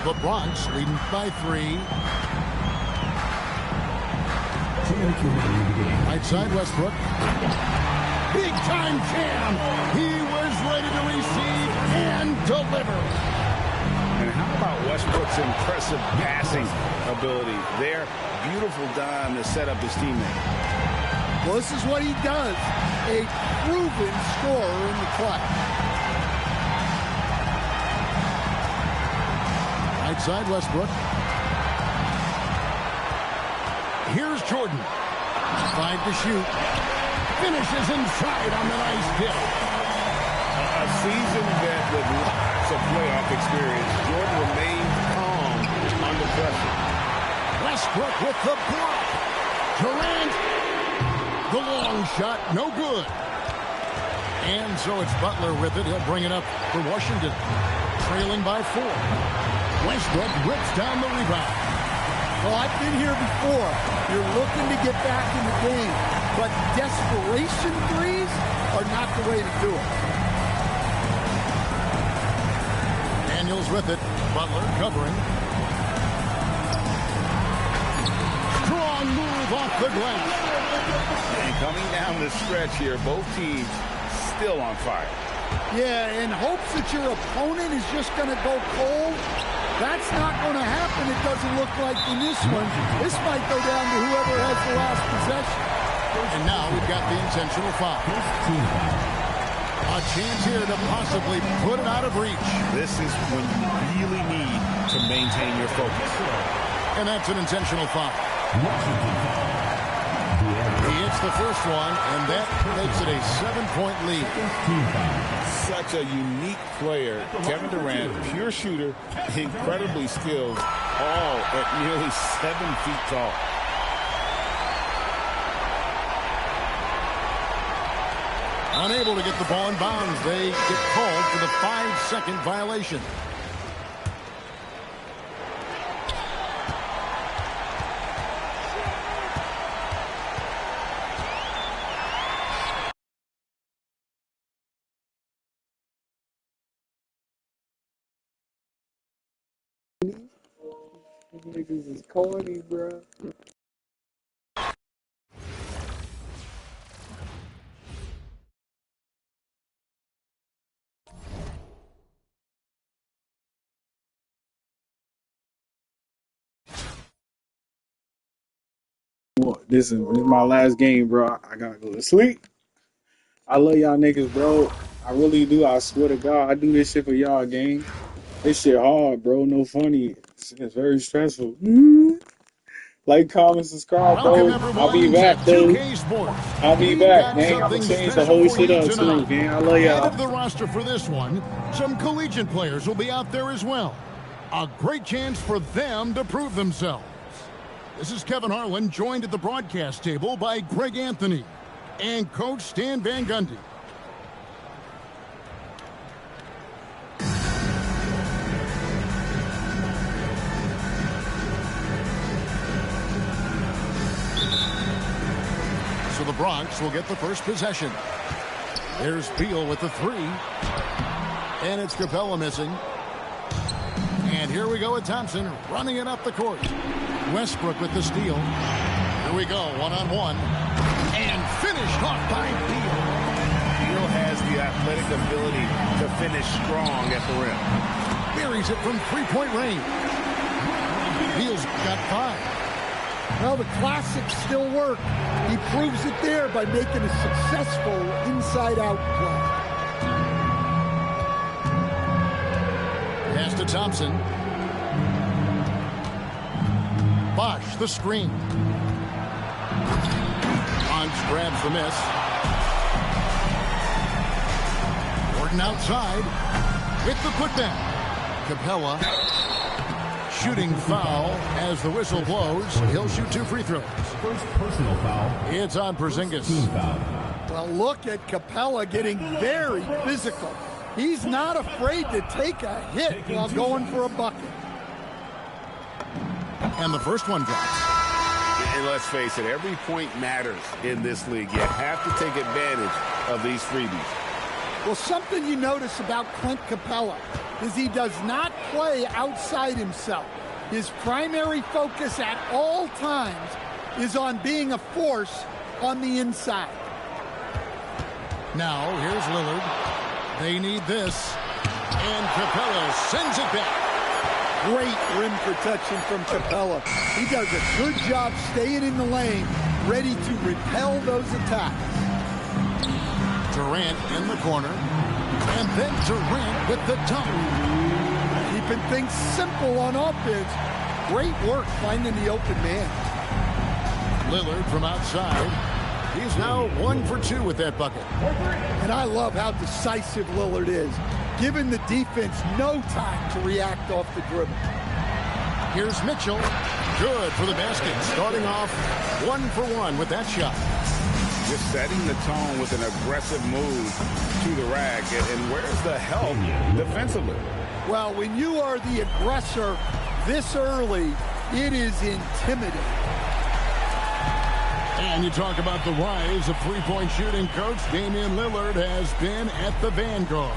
The Bronx leading by 3. Right side, Westbrook. Big time jam. He was ready to receive and deliver. And how about Westbrook's impressive passing ability there? Beautiful dime to set up his teammate. Well, this is what he does. A proven scorer in the clutch. Right side, Westbrook. Here's Jordan. 5 to shoot. Finishes inside on the nice dip. A seasoned vet with lots of playoff experience. Jordan remained calm under pressure. Westbrook with the block. Durant. The long shot, no good. And so it's Butler with it. He'll bring it up for Washington. Trailing by 4. Westbrook rips down the rebound. Well, I've been here before. You're looking to get back in the game, but desperation threes are not the way to do it. Daniels with it. Butler covering. Strong move off the glass. And coming down the stretch here, both teams still on fire. Yeah, in hopes that your opponent is just going to go cold. That's not going to happen, it doesn't look like in this one. This might go down to whoever has the last possession. And now we've got the intentional foul. A chance here to possibly put it out of reach. This is when you really need to maintain your focus. And that's an intentional foul. He hits the first one, and that makes it a 7-point lead. Such a unique player. Kevin Durant, pure shooter, incredibly skilled, all at nearly 7 feet tall. Unable to get the ball in bounds. They get called for the 5-second violation. Niggas is corny, bro. Well, this is my last game, bro. I gotta go to sleep. I love y'all niggas, bro. I really do. I swear to God, I do this shit for y'all, gang. This shit hard, bro. No funny. It's very stressful. Like, comment, subscribe, bro. I'll be back, dude. I'll be back, man. I'm gonna change the whole shit up too, man. I love y'all. Out of the roster for this one, some collegiate players will be out there as well. A great chance for them to prove themselves. This is Kevin Harlan, joined at the broadcast table by Greg Anthony and Coach Stan Van Gundy. So the Bronx will get the first possession. There's Beal with the 3. And it's Capella missing. And here we go with Thompson running it up the court. Westbrook with the steal. Here we go, one-on-one. And finished off by Beal. Beal has the athletic ability to finish strong at the rim. Buries it from 3-point range. Beal's got 5. Well, the classics still work. He proves it there by making a successful inside-out play. Pass to Thompson. Bosch, the screen. Bonds grabs the miss. Gordon outside with the putback. Capella shooting foul as the whistle blows. He'll shoot 2 free throws. First personal foul. It's on Porzingis. Well, look at Capella getting very physical. He's not afraid to take a hit while going for a bucket. And the first one drops. And let's face it, every point matters in this league. You have to take advantage of these freebies. Well, something you notice about Clint Capella is he does not play outside himself. His primary focus at all times is on being a force on the inside. Now, here's Lillard. They need this. And Capella sends it back. Great rim protection from Capella. He does a good job staying in the lane, ready to repel those attacks. Durant in the corner. And then Durant with the dunk. Keeping things simple on offense. Great work finding the open man. Lillard from outside. He's now 1 for 2 with that bucket. And I love how decisive Lillard is, giving the defense no time to react off the dribble. Here's Mitchell. Good for the basket. Starting off 1 for 1 with that shot. just setting the tone with an aggressive move to the rack. And where's the help defensively? Well, when you are the aggressor this early, it is intimidating. And you talk about the rise of three-point shooting. Coach Damian Lillard has been at the vanguard.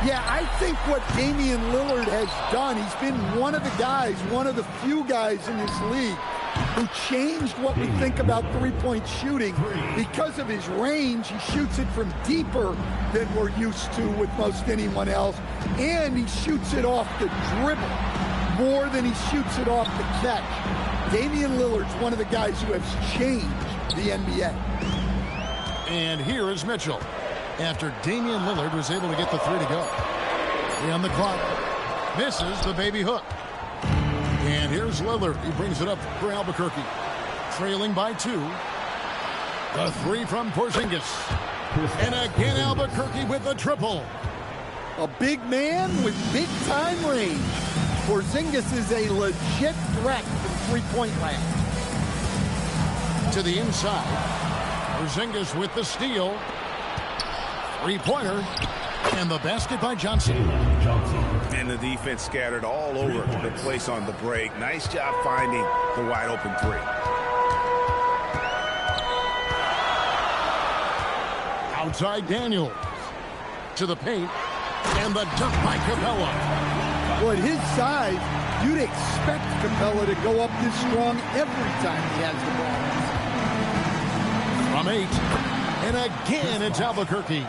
Yeah, I think what Damian Lillard has done, he's been one of the guys, one of the few guys in this league who changed what we think about three-point shooting. Because of his range, he shoots it from deeper than we're used to with most anyone else. And he shoots it off the dribble more than he shoots it off the catch. Damian Lillard's one of the guys who has changed the NBA. And here is Mitchell. After Damian Lillard was able to get the three to go. 3 on the clock. Misses the baby hook. And here's Lillard. He brings it up for Albuquerque. Trailing by 2. The three from Porzingis. And again Albuquerque with a triple. A big man with big-time range. Porzingis is a legit threat from three-point land. To the inside. Porzingis with the steal. Three-pointer. And the basket by Johnson. And the defense scattered all over the place on the break. Nice job finding the wide-open three. Outside Daniels. To the paint. And the dunk by Capella. Well, at his size, you'd expect Capella to go up this strong every time he has the ball. From 8. And again, it's Albuquerque.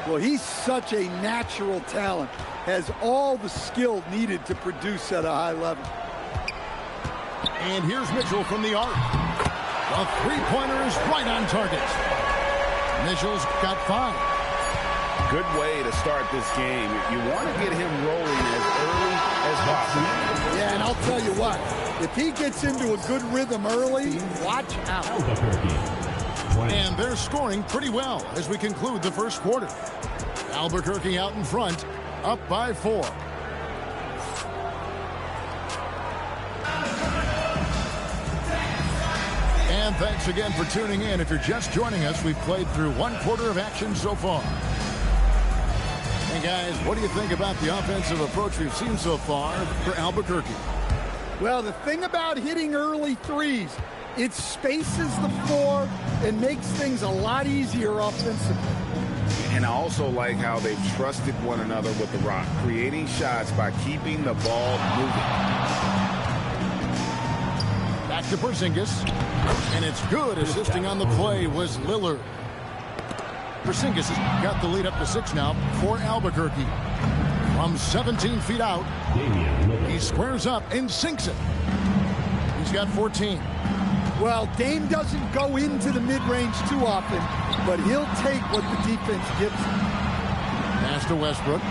Well, he's such a natural talent. Has all the skill needed to produce at a high level. And here's Mitchell from the arc. The three-pointer is right on target. Mitchell's got 5. Good way to start this game. You want to get him rolling as early as possible. Yeah, and I'll tell you what. If he gets into a good rhythm early, watch out. And they're scoring pretty well as we conclude the first quarter. Albuquerque out in front, up by 4. And thanks again for tuning in. If you're just joining us, we've played through 1 quarter of action so far. Hey guys, what do you think about the offensive approach we've seen so far for Albuquerque? Well, the thing about hitting early threes, it spaces the floor and makes things a lot easier offensively. And I also like how they've trusted one another with the rock, creating shots by keeping the ball moving. Back to Porzingis. And it's good. Assisting on the play was Lillard. Porzingis has got the lead up to 6 now for Albuquerque. From 17 feet out, he squares up and sinks it. He's got 14. Well, Dame doesn't go into the mid-range too often, but he'll take what the defense gives him. Pass to Westbrook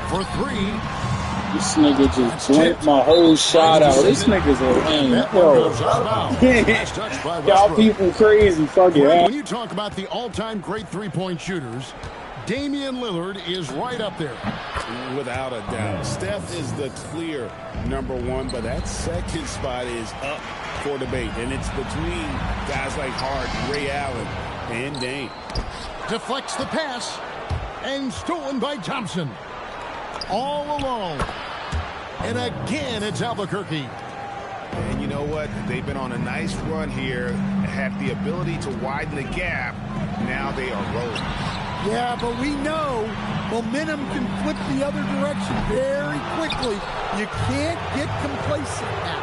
for 3. This nigga just blanked my whole shot out. This nigga's a lame. Y'all people crazy. Fuck it. When you talk about the all-time great three-point shooters, Damian Lillard is right up there. Without a doubt. Steph is the clear #1, but that second spot is up for debate. And it's between guys like Harden, Ray Allen, and Dame. Deflects the pass and stolen by Thompson. All alone. And again, it's Albuquerque. And you know what? They've been on a nice run here, have the ability to widen the gap. Now they are rolling. Yeah, but we know momentum can flip the other direction very quickly. You can't get complacent now.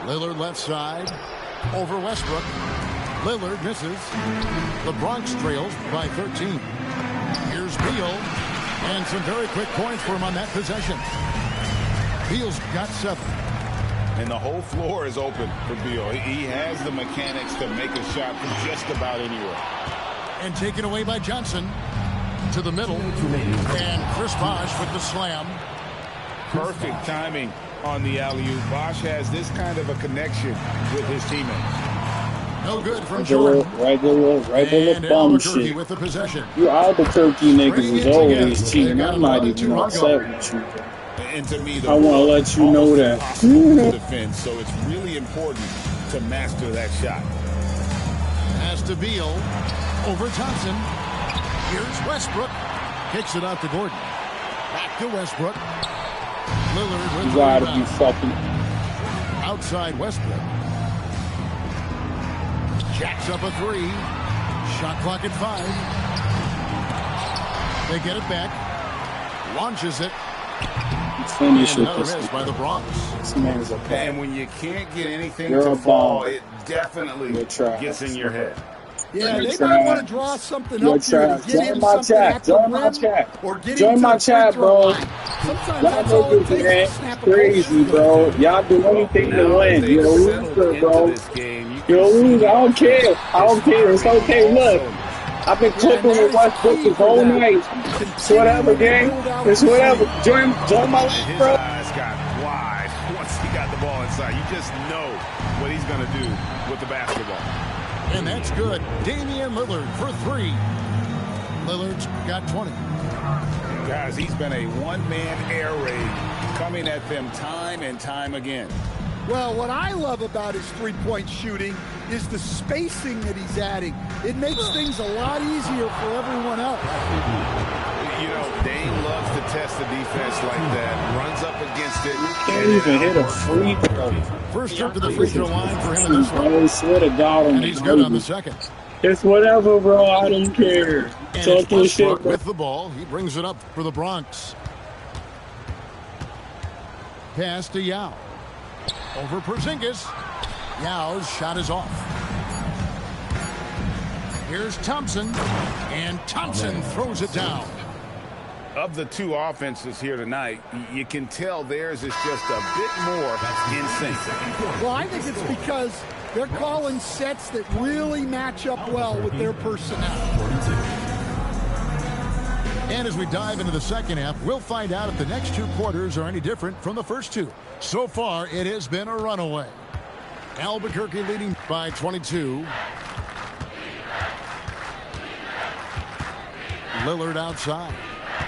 Lillard left side over Westbrook. Lillard misses. The Bronx trails by 13. Here's Beal. And some very quick points for him on that possession. Beal's got 7. And the whole floor is open for Beal. He has the mechanics to make a shot from just about anywhere. And taken away by Johnson to the middle. And Chris Bosh with the slam. Perfect timing on the alley-oop. Bosh has this kind of a connection with his teammates. No good from Jordan. Regular bum shit. With the possession. You Albuquerque niggas is always cheating. I'm not even upset with you. And to me, I want to let you know that. Defense, so it's really important to master that shot. Pass to Beal. Over Thompson. Here's Westbrook. Kicks it out to Gordon. Back to Westbrook. Lillard with You the gotta be rebound. fucking. Outside Westbrook. Jacks up a three. Shot clock at 5. They get it back. Launches it. Finish And it. another miss by the Bronx. This man's a And when you can't get anything You're to a fall, ball. it definitely You're trash. gets in your head. Yeah, You're they trash. might want to draw something You're up here trash. to get him Join my something chat. at the Join my rim chat. or get Join him to my the free chat, throw bro. line. Sometimes Y'all that's all it niggas, takes man, to snap a crazy, ball. bro. Y'all do anything to Now win. they've You're a settled loser, into bro. this game. You can You're a see loser. I don't offense care. I don't is care. It's firing okay. on all Look, cylinders. I've been Yeah, clipping and with that is Westbrook key this for whole them. night. It's whatever, Continuing to gang. build out It's the whatever. lead. Join my And life, his bro. eyes got wide once he got the ball inside. You just know what he's going to do with the basketball. And that's good. Damian Lillard for 3. Lillard's got 20. Guys, he's been a one-man air raid coming at them time and time again. Well, what I love about his three-point shooting is the spacing that he's adding. It makes things a lot easier for everyone else. You know, Dame loves to test the defense like that. Runs up against it. Can't even hit a free throw. First trip to the free throw line for him in this one. I swear to God, And he's good on the second. It's whatever, bro. I don't care. And Talk it's your shit, Westbrook bro. with the ball. He brings it up for the Bronx. Pass to Yao. Over Porzingis. Yao's shot is off. Here's Thompson. And Thompson throws it down. Of the two offenses here tonight, you can tell theirs is just a bit more in sync. Well, I think it's because they're calling sets that really match up well with their personnel. And as we dive into the second half, we'll find out if the next 2 quarters are any different from the first 2. So far, it has been a runaway. Albuquerque leading by 22. Lillard outside.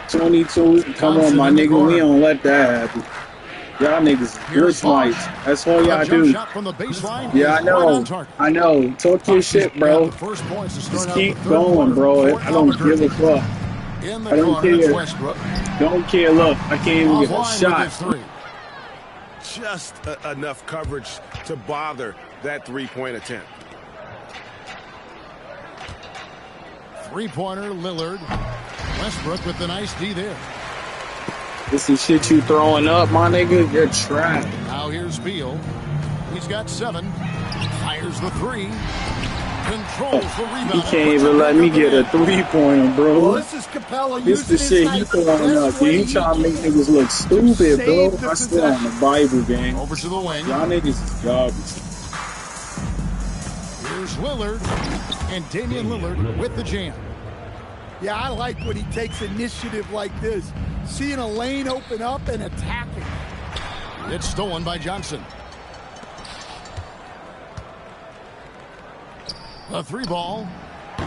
22. Come on, my nigga. We don't let that happen. Y'all niggas glitch lights. That's all y'all A jump do. shot from the baseline Yeah, I is right on know. target. I know. Talk your shit, bro. Got the first points to start Just out keep the third going, quarter bro. for I don't give a Albuquerque. fuck. In the I don't corner, it's care. Westbrook. Don't care. Look, I can't even get a Offline with shot. his 3. Just enough coverage to bother that three-point attempt. Three-pointer, Lillard. Westbrook with the nice D there. This is shit you throwing up, my nigga. You're trash. Now here's Beal. He's got 7. Fires the 3. Controls the rebound. He can't even let me get a three-pointer, Well, bro. this is Capella This using the shit his he height throwing the up. best way He trying to make niggas look stupid, Save bro. the I swear on the Bible, gang. Over to the wing. Y'all niggas is garbage. Here's Lillard. And Damian Lillard with the jam. Yeah, I like when he takes initiative like this. Seeing a lane open up and attacking. It's stolen by Johnson. A 3-ball.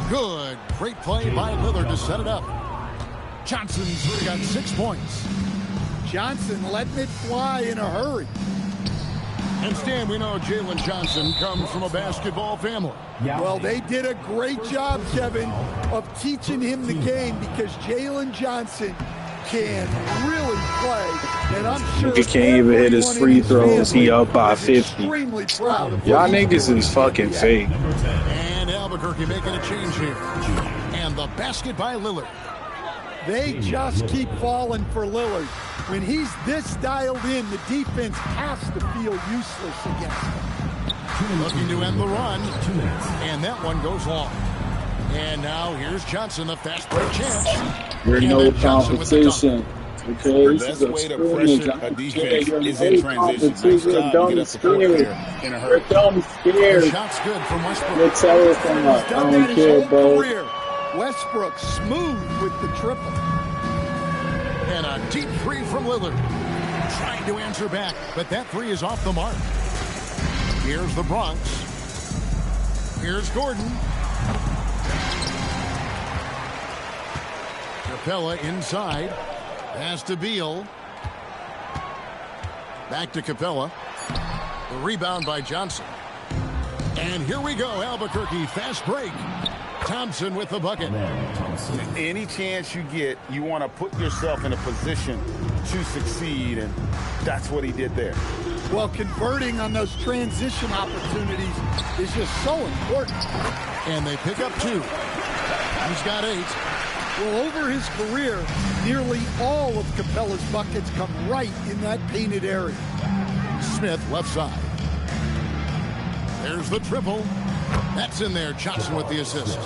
Good. Great play by Lillard to set it up. Johnson's got 6 points. Johnson letting it fly in a hurry. And Stan, we know Jalen Johnson comes from a basketball family. Well, they did a great job, Kevin, of teaching him the game because Jalen Johnson can really play. And I'm sure He can't even hit his free throws. He up by 50. Extremely proud of Y'all what he's niggas doing. is fucking fake. And Albuquerque making a change here. And the basket by Lillard. They just keep falling for Lillard. When he's this dialed in, the defense has to feel useless against him. Looking to end the run. And that one goes long. And now here's Johnson, the fast break chance. You're And no then Johnson with the dunk. competition. Okay, The this best is a way to scrimmage. pressure I a don't defense care. You're is no in transition. Nice competition. You're job to dumb get up the court scared. there in a You're hurry. dumb The scared. shot's good from Westbrook. You're terrifying. He's I done that don't his care, whole bro. career. Westbrook smooth with the triple. And a deep 3 from Lillard. Trying to answer back, but that 3 is off the mark. Here's the Bronx. Here's Gordon. Capella inside. Pass to Beal. Back to Capella. The rebound by Johnson. And here we go, Albuquerque, fast break. Thompson with the bucket. Any chance you get, you want to put yourself in a position to succeed, and that's what he did there. Well, converting on those transition opportunities is just so important. And they pick up 2. He's got 8. Well, over his career, nearly all of Capella's buckets come right in that painted area. Smith, left side. There's the triple. That's in there. Johnson with the assist.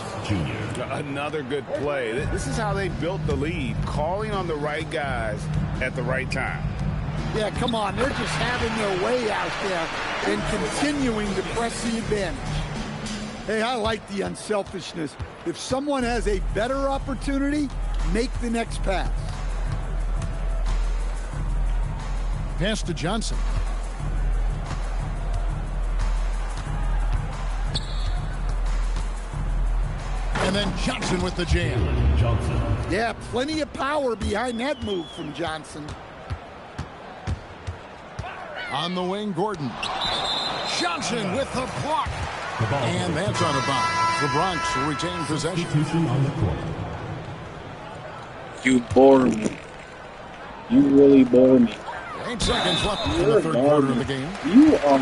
Another good play. This is how they built the lead, calling on the right guys at the right time. Yeah, come on. They're just having their way out there and continuing to press the advantage. Hey, I like the unselfishness. If someone has a better opportunity, make the next pass. Pass to Johnson. And then Johnson with the jam. Yeah, plenty of power behind that move from Johnson. On the wing, Gordon. Johnson with the block. And that's out of bounds. The Bronx will retain possession. You bore me. You really bore me. 8 seconds left in the third quarter of the game. You are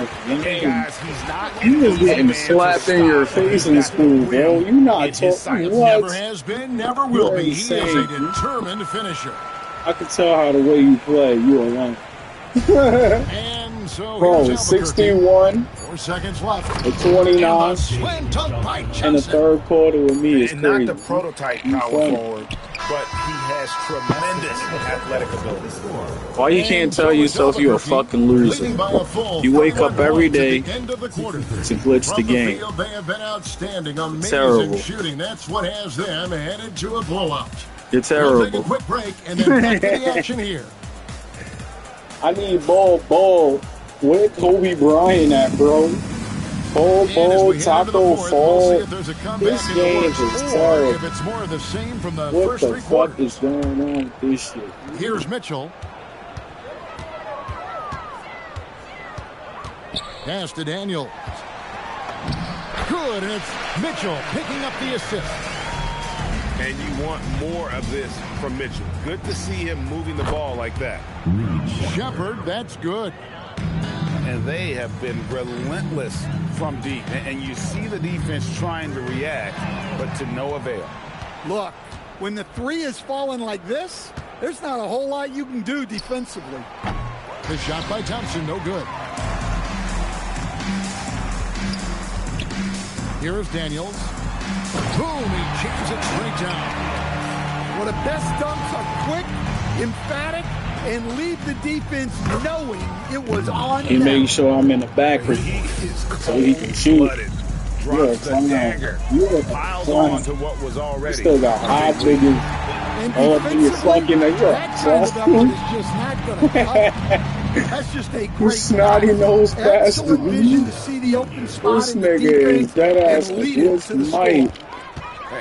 you was getting slapped in your face in school, bro. You not talking what? Never has been, never will be. He is a determined finisher. I can tell how the way you play. You alone. And so bro, 61. 4 seconds left. A 29. Slam dunk by Johnson. And the third quarter with me is crazy. Not the prototype power forward, but he has tremendous athletic ability. Why you can't tell yourself you're a fucking loser? You wake up every day to glitch the game. They have been outstanding, amazing terrible. shooting. That's what has them headed to a blowout. You're terrible. We'll take a quick break and then back to the action here. I need ball. Where Kobe Bryant at, bro? Ball, taco, fall. This game is terrible. If it's more of the same from the what first the 3 fuck quarters. is going on with this shit? Here's Mitchell. Pass to Daniels. Good, and it's Mitchell picking up the assist. And you want more of this from Mitchell. Good to see him moving the ball like that. Shepard, that's good. And they have been relentless from deep. And you see the defense trying to react, but to no avail. Look, when the 3 is falling like this, there's not a whole lot you can do defensively. The shot by Thompson, no good. Here's Daniels. Boom, he jams it straight down. Well, the best dunks are quick, emphatic, and leave the defense knowing it was on He them. makes sure I'm in the back so he can shoot. You're a clown. You're a Piles clown. on to what was You already. still got high figures. And All up in your fucking you're that kind of effort is just not going to cut. That's just a You great snotty nose bastard. excellent vision to see the open spot This in the nigga is defense dead ass and lead it to the score. might.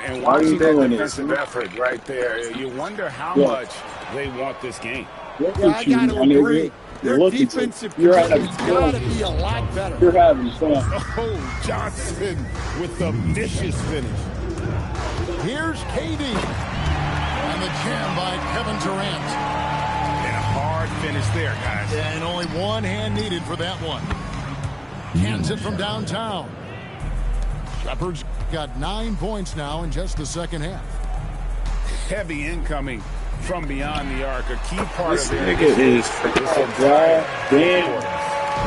And Why are you watching that doing this? defensive effort right there, you wonder how Yeah. much they want this game. Look Yeah, I at you, got to my agree. nigga. Their Look at you. defensive You're commitment's having got to fun. be a lot better. You're having fun. Oh, Johnson with the vicious finish. Here's KD. And the jam by Kevin Durant. And a hard finish there, guys. And only one hand needed for that one. Cans it from downtown. Shepard's got 9 points now in just the second half. Heavy incoming from beyond the arc. A key part This of their nigga is damn.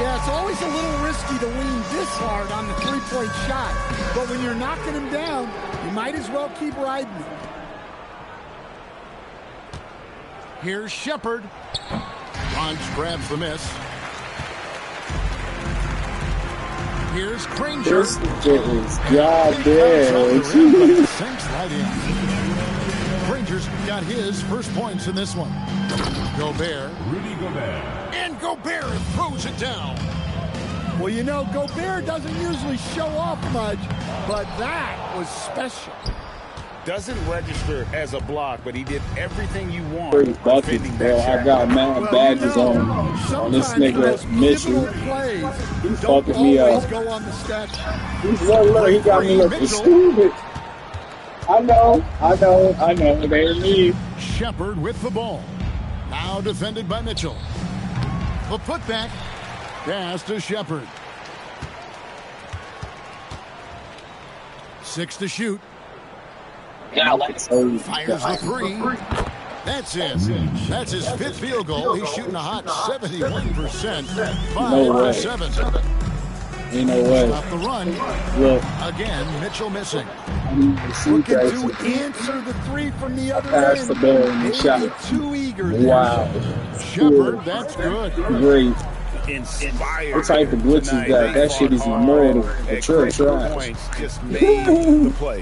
Yeah, it's always a little risky to lean this hard on the three-point shot. But when you're knocking him down, you might as well keep riding him. Here's Shepard. Bronx grabs the miss. Here's Granger. This nigga is goddamn. Sinks right in. Granger's got his first points in this one. Gobert. Rudy Gobert. And Gobert throws it down. Well, you know, Gobert doesn't usually show off much, but that was special. doesn't register as a block, but he did everything you want. 30 buckets, bro. I got mad badges on this nigga Mitchell. Don't fucking me always up. go on the stretch. Look, he got me looking stupid. I know. They ain't me. Shepard with the ball. Now defended by Mitchell. The putback. Pass to Shepard. 6 to shoot. Fires the three. That's it. That's his 5th field goal. He's shooting a hot 71%. 5 for 7. Ain't no way. Stop the run. Look. Again, Mitchell missing. Looking to answer the three from the other Pass the ball and the shot. Too eager. Wow. Shepard, that's good. Great. Inspired. What type of glitch is that? That shit is immortal. The church trash. Just made the play.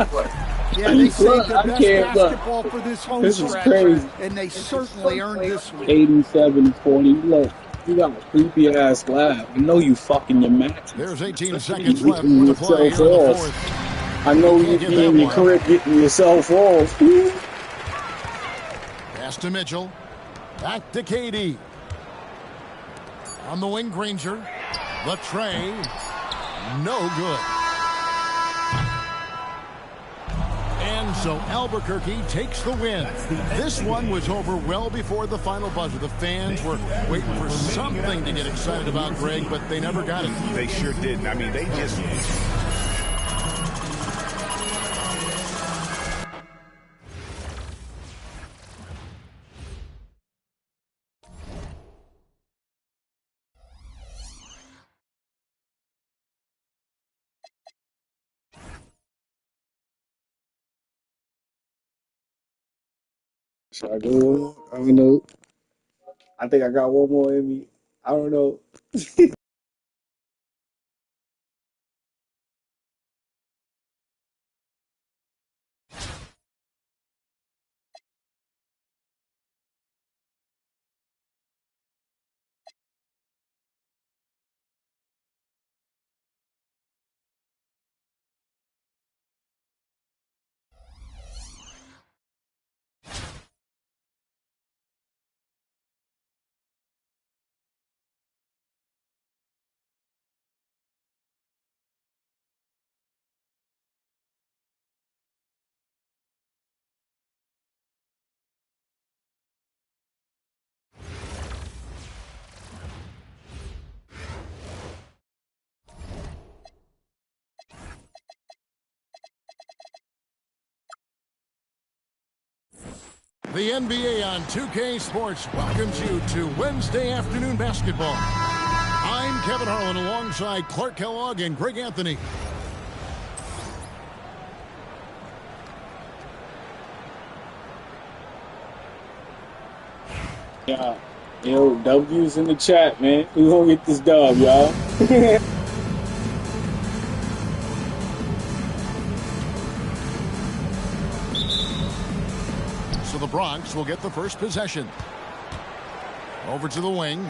Yeah, they saved the I best can't look. basketball for this home This is stretch, crazy. and they certainly earned this one. 87-40. Look, you got a creepy ass laugh. I know you fucking your match. There's 18 seconds left with the play here in the fourth. I know you be in your crib getting yourself off. Pass to Mitchell. Back to KD. On the wing, Granger. The tray. No good. And so Albuquerque takes the win. This one was over well before the final buzzer. The fans were waiting for something to get excited about, Greg, but they never got it. They sure didn't. I mean, they just... Should I go? I don't know. I think I got one more in me. I don't know. The NBA on 2K Sports welcomes you to Wednesday afternoon basketball. I'm Kevin Harlan alongside Clark Kellogg and Greg Anthony. Yeah. Yo, W's in the chat, man. We gonna get this dub, y'all. So the Bronx will get the first possession. Over to the wing.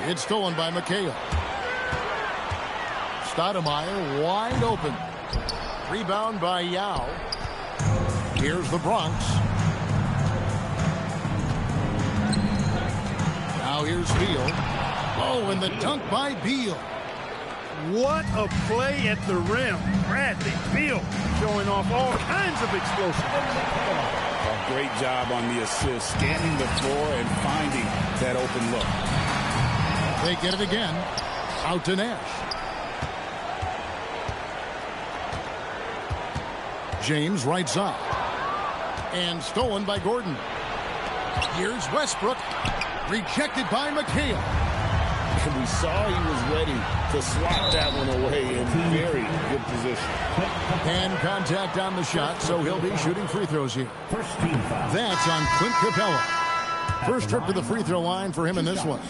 It's stolen by McHale. Stoudemire wide open. Rebound by Yao. Here's the Bronx. Now here's Beal. Oh, and the dunk by Beal. What a play at the rim. Bradley Beal showing off all kinds of explosiveness. A great job on the assist, scanning the floor and finding that open look. They get it again. Out to Nash. James right side. And stolen by Gordon. Here's Westbrook. Rejected by McHale. And we saw he was ready to swat that one away in very good position. And contact on the shot, so he'll be shooting free throws here. That's on Clint Capella. First trip to the free throw line for him in this one.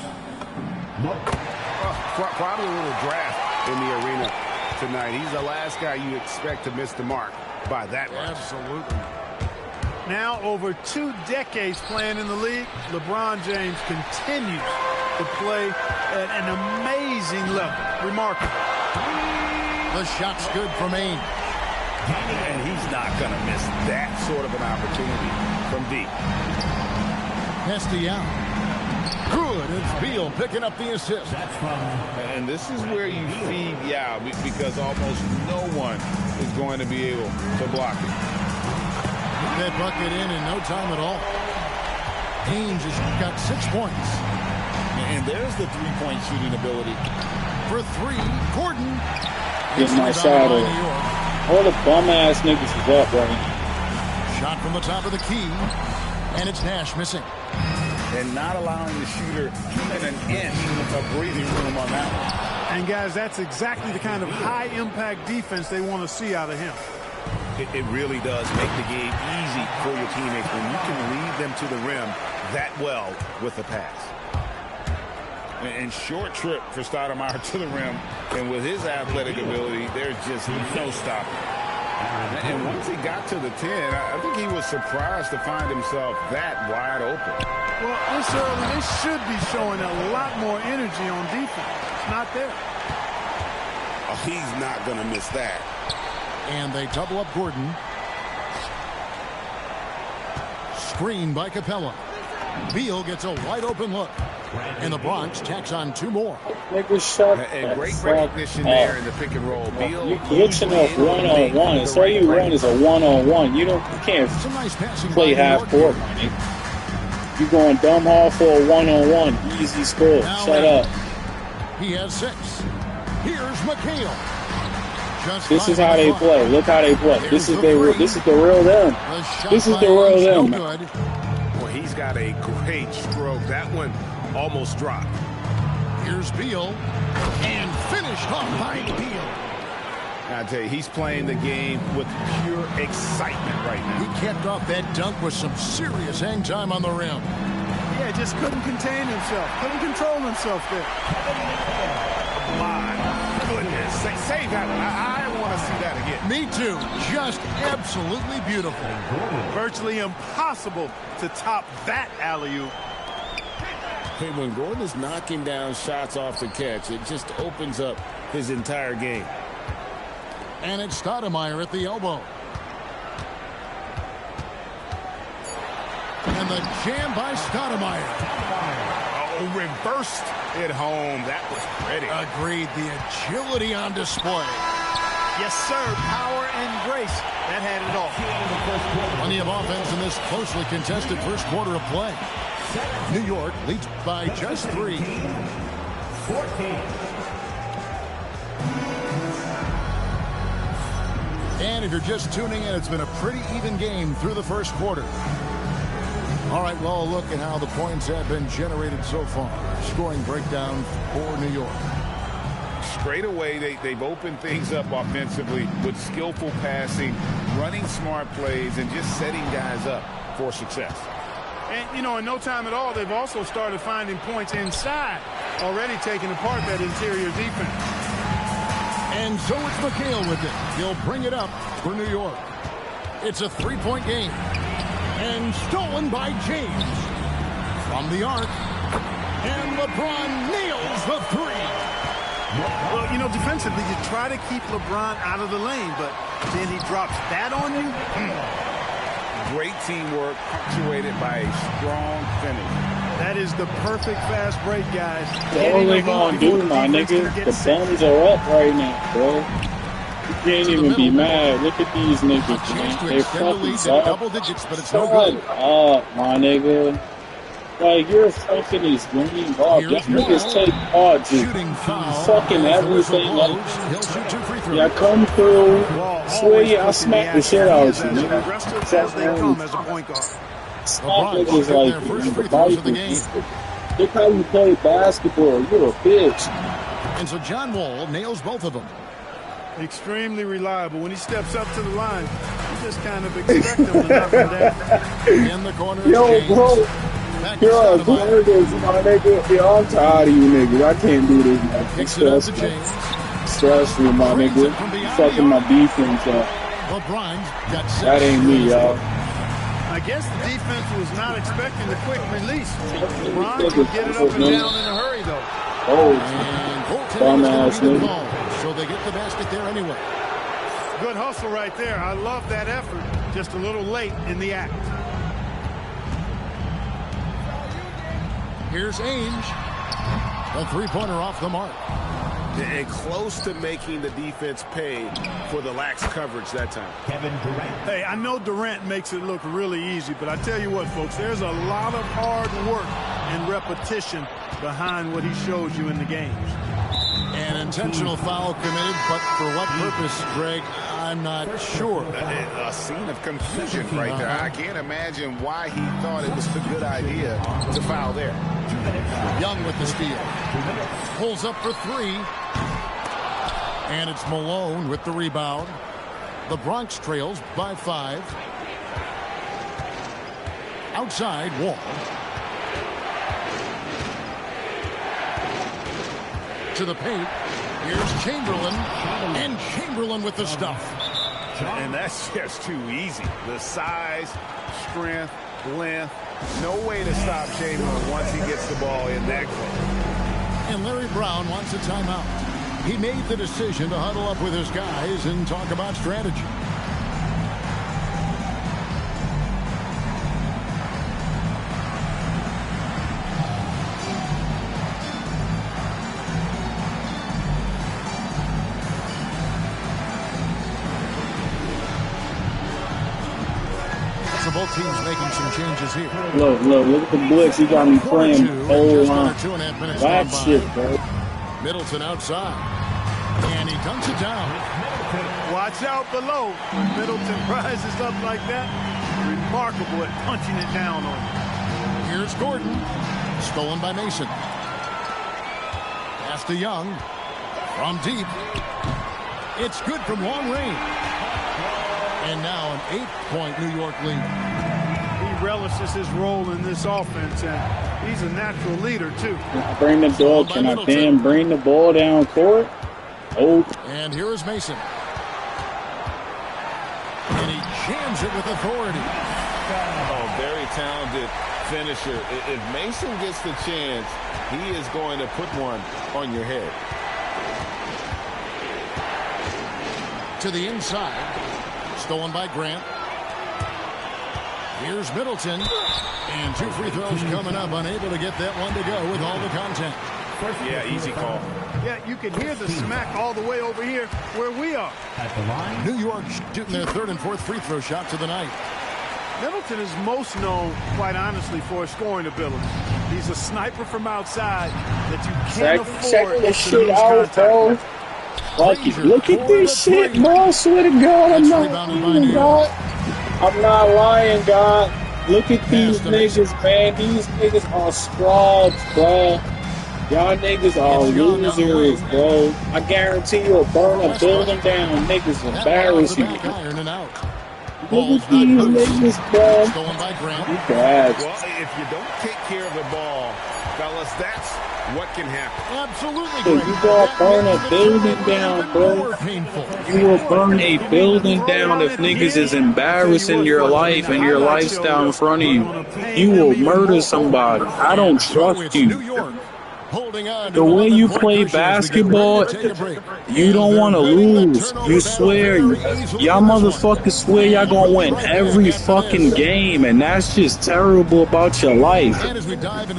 Probably a little draft in the arena tonight. He's the last guy you expect to miss the mark by that much. Absolutely. Now over 2 decades playing in the league, LeBron James continues to play at an amazing level. Remarkable. The shot's good for Maine. And he's not going to miss that sort of an opportunity from deep. Castellano. Good, It's Beal picking up the assist. And this is where you feed Yao because almost no one is going to be able to block it. That bucket in no time at all. Haynes has got 6 points. And there's the three-point shooting ability. For 3, Gordon. Get my shot on. All the bum-ass niggas is up right now. Shot from the top of the key. And it's Nash missing. And not allowing the shooter even an inch of breathing room on that one. And, guys, that's exactly the kind of high-impact defense they want to see out of him. It really does make the game easy for your teammates when you can lead them to the rim that well with the pass. And short trip for Stoudemire to the rim. And with his athletic ability, there's just no stopping. And once he got to the 10, I think he was surprised to find himself that wide open. Well, this early, they should be showing a lot more energy on defense. It's not there. Oh, he's not going to miss that. And they double up Gordon. Screen by Capella. Beal gets a wide open look. And the Bronx tacks on 2 more. And great recognition there in the pick and roll. Beal, you're glitching up one-on-one. So you run is a one-on-one. You can't play half court, my nigga. You're going dumb hall for a one-on-one. Easy score. Shut up. He has 6. Here's McHale. This is how they play. Look how they play. This is the real them. This is the real them. Well, he's got a great stroke. That one almost dropped. Here's Beal. And finished off by Beal. I tell you, he's playing the game with pure excitement right now. He kept off that dunk with some serious hang time on the rim. Yeah, just couldn't contain himself. Couldn't control himself there. My goodness. Save that one. I want to see that again. Me too. Just absolutely beautiful. Virtually impossible to top that alley-oop. Hey, when Gordon is knocking down shots off the catch, it just opens up his entire game. And it's Stoudemire at the elbow. And the jam by Stoudemire. Oh, reversed it home. That was pretty. Agreed. The agility on display. Yes, sir. Power and grace. That had it all. Plenty of offense in this closely contested first quarter of play. New York leads by just 3. 14. And if you're just tuning in, it's been a pretty even game through the first quarter. All right, well, a look at how the points have been generated so far. Scoring breakdown for New York. Straight away, they've opened things up offensively with skillful passing, running smart plays, and just setting guys up for success. And, you know, in no time at all, they've also started finding points inside, already taking apart that interior defense. And so it's McHale with it. He'll bring it up for New York. It's a 3-point game. And stolen by James. From the arc. And LeBron nails the 3. Well, you know, defensively, you try to keep LeBron out of the lane, but then he drops that on you. Great teamwork punctuated by a strong finish. That is the perfect fast break, guys. That's all they gonna do, my nigga. The Suns are up right now, bro. You can't even be mad. Look at these niggas, man. They're fucking double digits, but it's no good. Up, my nigga. Like, you're fucking these green ball. Y'all niggas take hard, dude. Fucking everything up. Y'all come through. Swear I smack the shit out of you, nigga. Stop niggas like the bite. Look how you play basketball. You're a bitch. And so John Wall nails both of them. Extremely reliable. When he steps up to the line, you just kind of expect him to knock him down. In the corner. Yo, bro. Yo, this, my nigga. Yo, I'm tired of you niggas. I can't do this, man. It's stressful. Stressful, my nigga. Fucking my defense up. That ain't me, y'all. I guess the defense was not expecting the quick release. LeBron can get it up and down in a hurry, though. Oh, dumbass nigga. So they get the basket there anyway. Good hustle right there. I love that effort. Just a little late in the act. Here's Ainge. A three-pointer off the mark. And close to making the defense pay for the lax coverage that time. Hey, I know Durant makes it look really easy, but I tell you what, folks, there's a lot of hard work and repetition behind what he shows you in the games. An intentional foul committed, but for what purpose, Greg, I'm not sure. A scene of confusion right there. I can't imagine why he thought it was a good idea to foul there. Young with the steal. Pulls up for three. And it's Malone with the rebound. The Bronx trails by 5. Outside, Wall. To the paint. Here's Chamberlain. And Chamberlain with the stuff. And that's just too easy. The size, strength, length. No way to stop Chamberlain once he gets the ball in that close. And Larry Brown wants a timeout. He made the decision to huddle up with his guys and talk about strategy. So both teams making some changes here. Look at the blitz. He got me playing whole line. That shit, bro. Middleton outside. And he dunks it down. Watch out below. When Middleton rises up like that, remarkable at punching it down on him. Here's Gordon. Stolen by Mason. Pass to Young. From deep. It's good from long range. And now an 8-point New York lead. He relishes his role in this offense, and he's a natural leader, too. Bring the ball. Can I damn bring the ball down court? Oh. And here is Mason. And he jams it with authority. Oh, very talented finisher. If Mason gets the chance, he is going to put one on your head. To the inside. Stolen by Grant. Here's Middleton. And 2 free throws coming up. Unable to get that one to go with all the contact. Yeah, easy call. Yeah, you can hear the smack all the way over here where we are. At the line, New York shooting their 3rd and 4th free throw shots of the night. Middleton is most known, quite honestly, for his scoring ability. He's a sniper from outside that you can't afford this to shit lose out, bro. Look at this shit, bro. I swear to God, I'm not lying, God. I'm not lying, God. Look at these niggas, man. These niggas are scrubs, bro. Y'all niggas are losers, bro. I guarantee you'll burn a building down. Niggas embarrass you. Look at these niggas, bro. You bad. Well, if you don't take care of the ball, fellas, that's what can happen. Absolutely. You gonna burn a building down, bro. You will burn a building down if niggas is embarrassing your life and your lifestyle in front of you. You will murder somebody. I don't trust you. The way you play basketball, you don't want to lose. You swear, y'all motherfuckers swear y'all gonna win every fucking game, and that's just terrible about your life.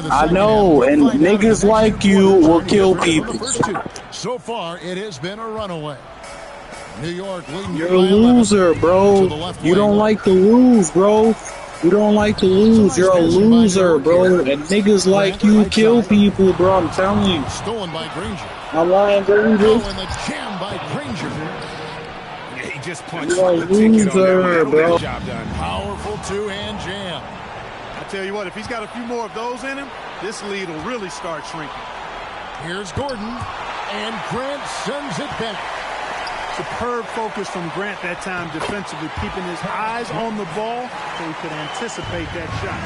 I know, and niggas like you will kill people. So far, it has been a runaway. New York leading. You're a loser, bro. You don't like the rules, bro. You don't like to lose. You're a loser, bro. And niggas like you kill people, bro. I'm telling you. Stolen by Granger. I'm lying, Granger. Oh, and the jam by Granger. Yeah, he just punched You're a the ticket on loser, bro. Job done. Powerful two-hand jam. I tell you what, if he's got a few more of those in him, this lead will really start shrinking. Here's Gordon, and Grant sends it back. Superb focus from Grant that time defensively, keeping his eyes on the ball so he could anticipate that shot.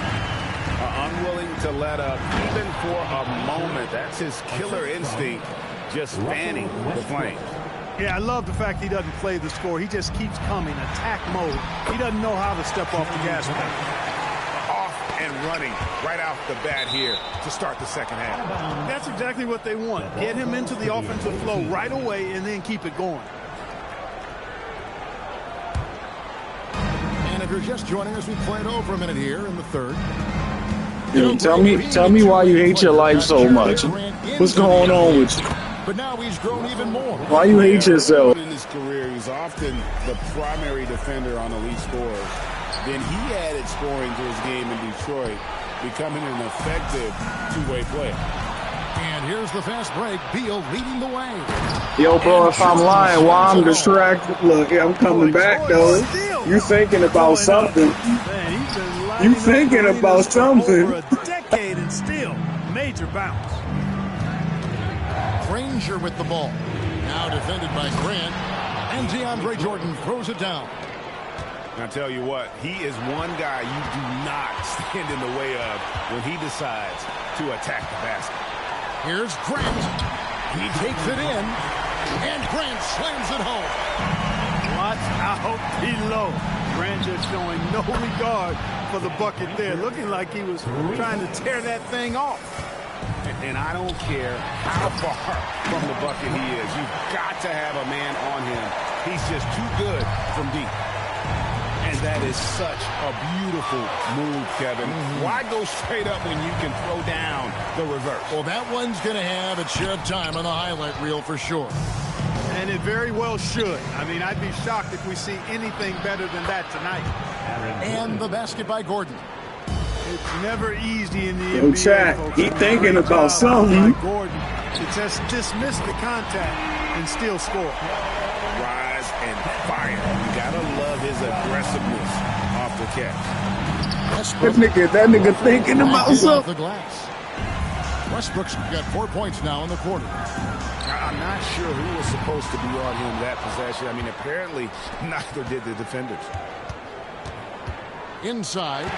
Unwilling to let up even for a moment. That's his killer instinct, just fanning the flame. Yeah, I love the fact he doesn't play the score. He just keeps coming, attack mode. He doesn't know how to step off the gas pedal. Off and running right off the bat here to start the second half. That's exactly what they want. Get him into the offensive flow right away and then keep it going. And if you're just joining us, we played over a minute here in the third. Dude, tell me why you hate your life so much. What's going on with you? But now he's grown even more. Why you hate yourself? In his career, he's often the primary defender on elite scorers. Then he added scoring to his game in Detroit, becoming an effective two-way player. And here's the fast break. Beal leading the way. Yo, bro, if I'm lying, why I'm distracted? Look, I'm coming back, though. You thinking about something. You thinking about something. Over a decade and still major bounce. Granger with the ball. Now defended by Grant. And DeAndre Jordan throws it down. I tell you what, he is one guy you do not stand in the way of when he decides to attack the basket. Here's Grant. He takes it in. And Grant slams it home. Watch out below. Grant just showing no regard for the bucket there. Looking like he was trying to tear that thing off. And I don't care how far from the bucket he is. You've got to have a man on him. He's just too good from deep. And that is such a beautiful move, Kevin. Why go straight up when you can throw down the reverse? Well, that one's going to have its share of time on the highlight reel for sure. And it very well should. I mean, I'd be shocked if we see anything better than that tonight. And the basket by Gordon. It's never easy in the Yo, NBA. chat, Folks. he thinking about something. Gordon to just dismiss the contact and still score. Rise and fire. You gotta love his aggressiveness off the catch. That nigga thinking about Off something. the glass. Westbrook's got 4 points now in the quarter. I'm not sure who was supposed to be on him that possession. I mean, apparently neither did the defenders. Inside.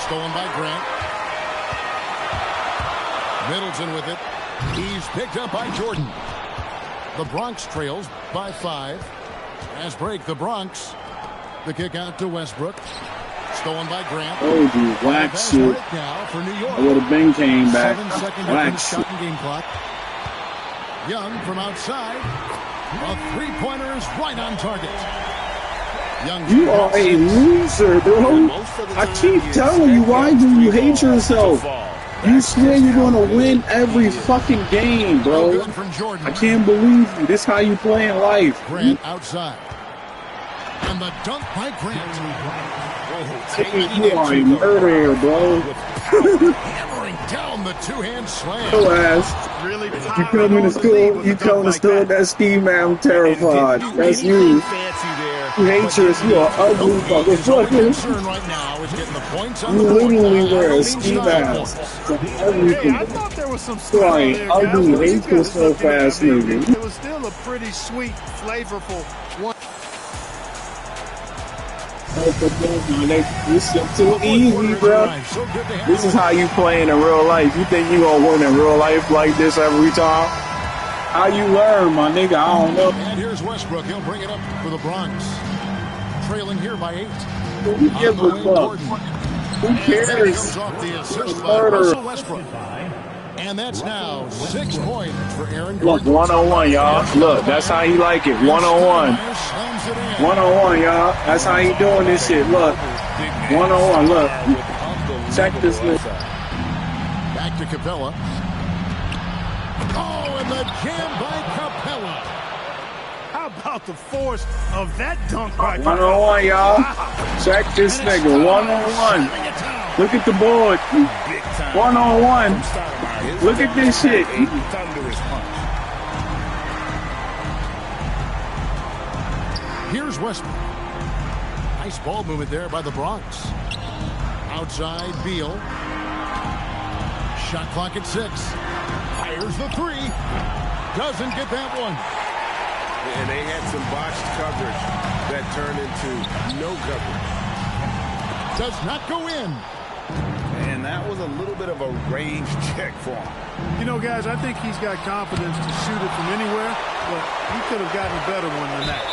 Stolen by Grant. Middleton with it. He's picked up by Jordan. The Bronx trails by 5. As break the Bronx. The kick out to Westbrook. Stolen by Grant. Oh, you whack shit. Now for New York. I would have been came back. 7 seconds Whack the shit. shot and game clock. Young from outside. A three-pointer is right on target. Young, You are a loser, bro. I keep telling you, why do you hate yourself? You swear you're going to win every fucking game, bro. I can't believe you. This how you play in life. Grant outside. And the dunk by Grant. You are a murderer, bro. Hammering down the two-hand slam. Your ass. Really You come to school, that scheme, man, I'm terrified. That's you. You hate yourself. You are ugly motherfucker. Concern right now is getting the points on You the board. literally wear a ski mask. Everything. I thought there was some You stuff are there, an ugly, guys. hate yourself ass nigga. It was still a pretty sweet, flavorful one. This is too easy, bro. This is how you playing in real life. You think you gonna win in real life like this every time? How you learn, my nigga? I don't know. And here's Westbrook. He'll bring it up for the Bronx. Trailing here by 8. Who gives a fuck? Who cares? Comes off the assist by Russell Westbrook. And that's now 6 points for Aaron Look, Gordon. 1-on-1, y'all. Look, that's how he like it. 1-on-1. Slams it in. 1-on-1, y'all. That's how he doing this shit. Look. 1-on-1, look. Check this nigga. Back to Capella. Oh, and the jam by Capella. How about the force of that dunk by 1-on-1, y'all. Check this nigga. 1-on-1. Look at the board. 1-on-1. Look at this shit. Here's Westbrook. Nice ball movement there by the Bronx. Outside, Beal. Shot clock at 6. Fires the 3. Doesn't get that one. And they had some botched coverage that turned into no coverage. Does not go in. And that was a little bit of a range check for him. You know, guys, I think he's got confidence to shoot it from anywhere, but he could have gotten a better one than that.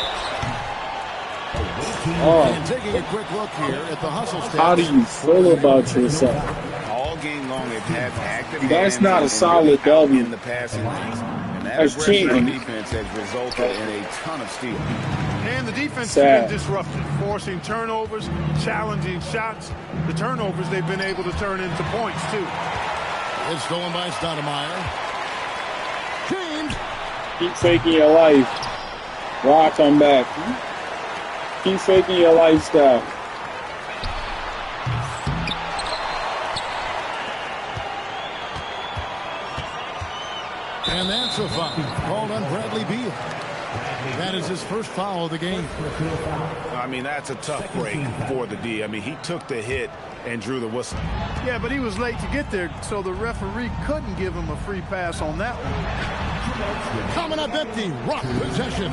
And taking a quick look here at the hustle stats. How do you feel about yourself? All game long, they've had active. That's hands not a and solid really out W. in the passing lanes. And that That's aggressive cheating. defense has resulted in a ton of steals. And the defense Sad. has been disrupted, forcing turnovers, challenging shots. The turnovers they've been able to turn into points, too. It's stolen by Stoudemire. James. Keep faking your life. Why come back? Keep faking your lifestyle. And that's a foul called on Bradley Beal. That is his first foul of the game. I mean, that's a tough break for the D. I mean, he took the hit and drew the whistle. Yeah, but he was late to get there, so the referee couldn't give him a free pass on that one. Coming up empty, rock possession.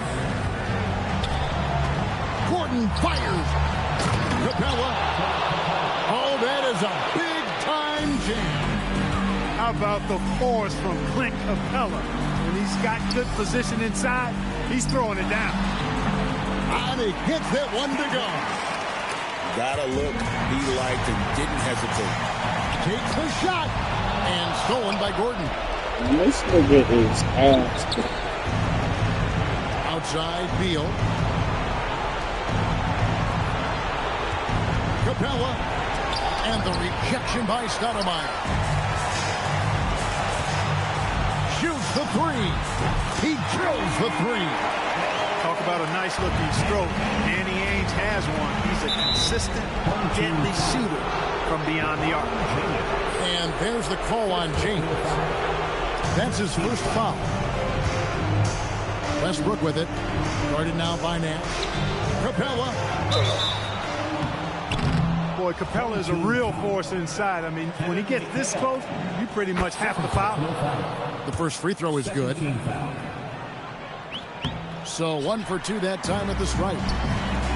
Gordon fires. Capella. Oh, that is a big-time jam. How about the force from Clint Capella? When he's got good position inside, he's throwing it down. And he gets that one to go. Got a look he liked and didn't hesitate. Takes the shot. And stolen by Gordon. This nigga is ass. Outside, Beal. Capella. And the rejection by Stoudemire. Shoots the three. He drills the three. Talk about a nice-looking stroke. Danny Ainge has one. He's a consistent, deadly shooter from beyond the arc. And there's the call on James. That's his first foul. Westbrook with it. Guarded now by Nash. Capella. Boy, Capella is a real force inside. I mean, when he gets this close, you pretty much have to foul. The first free throw is good. So 1 for 2 that time at the stripe.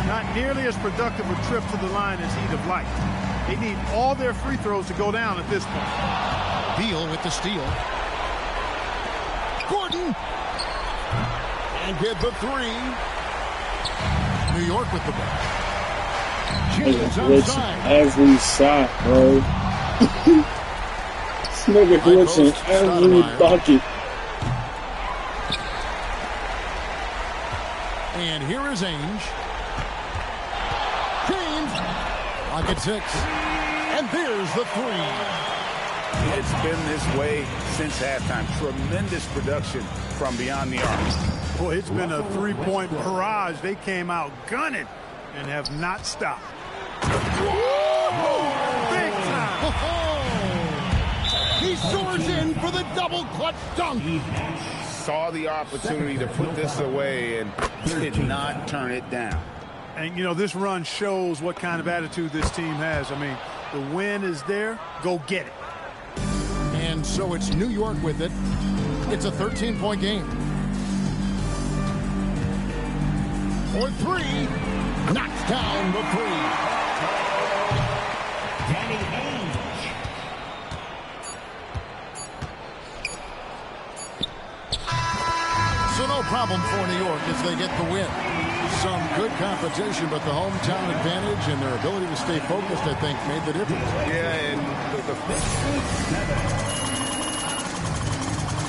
Not nearly as productive a trip to the line as he'd have liked. They need all their free throws to go down at this point. Beal with the steal. Gordon. And get the three. New York with the ball. James outside. Every shot, bro. This nigga glitching every bucket. And here is Ainge. James. Lock at 6. And there's the three. It's been this way since halftime. Tremendous production from beyond the arc. Boy, it's been a three-point barrage. They came out gunning and have not stopped. Big time. He soars in for the double clutch dunk. Saw the opportunity to put this away and did not turn it down. And, you know, this run shows what kind of attitude this team has. I mean, the win is there. Go get it. And so it's New York with it. It's a 13-point game. For three. Knocks down the three. Danny Ainge. So no problem for New York as they get the win. Some good competition, but the hometown advantage and their ability to stay focused, I think, made the difference. Yeah, and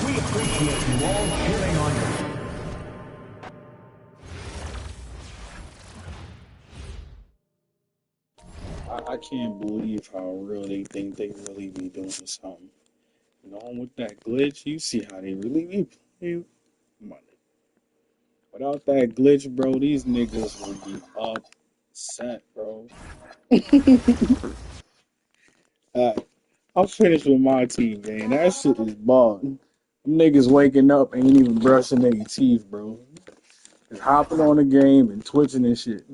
We appreciate you all cheering on your I can't believe how real they think they really be doing something. You know, with that glitch, you see how they really be playing. Money. Without that glitch, bro, these niggas would be upset, bro. I'll finish with my team, man. That shit is ball. Them niggas waking up ain't even brushing their teeth, bro. Just hopping on the game and twitching and shit.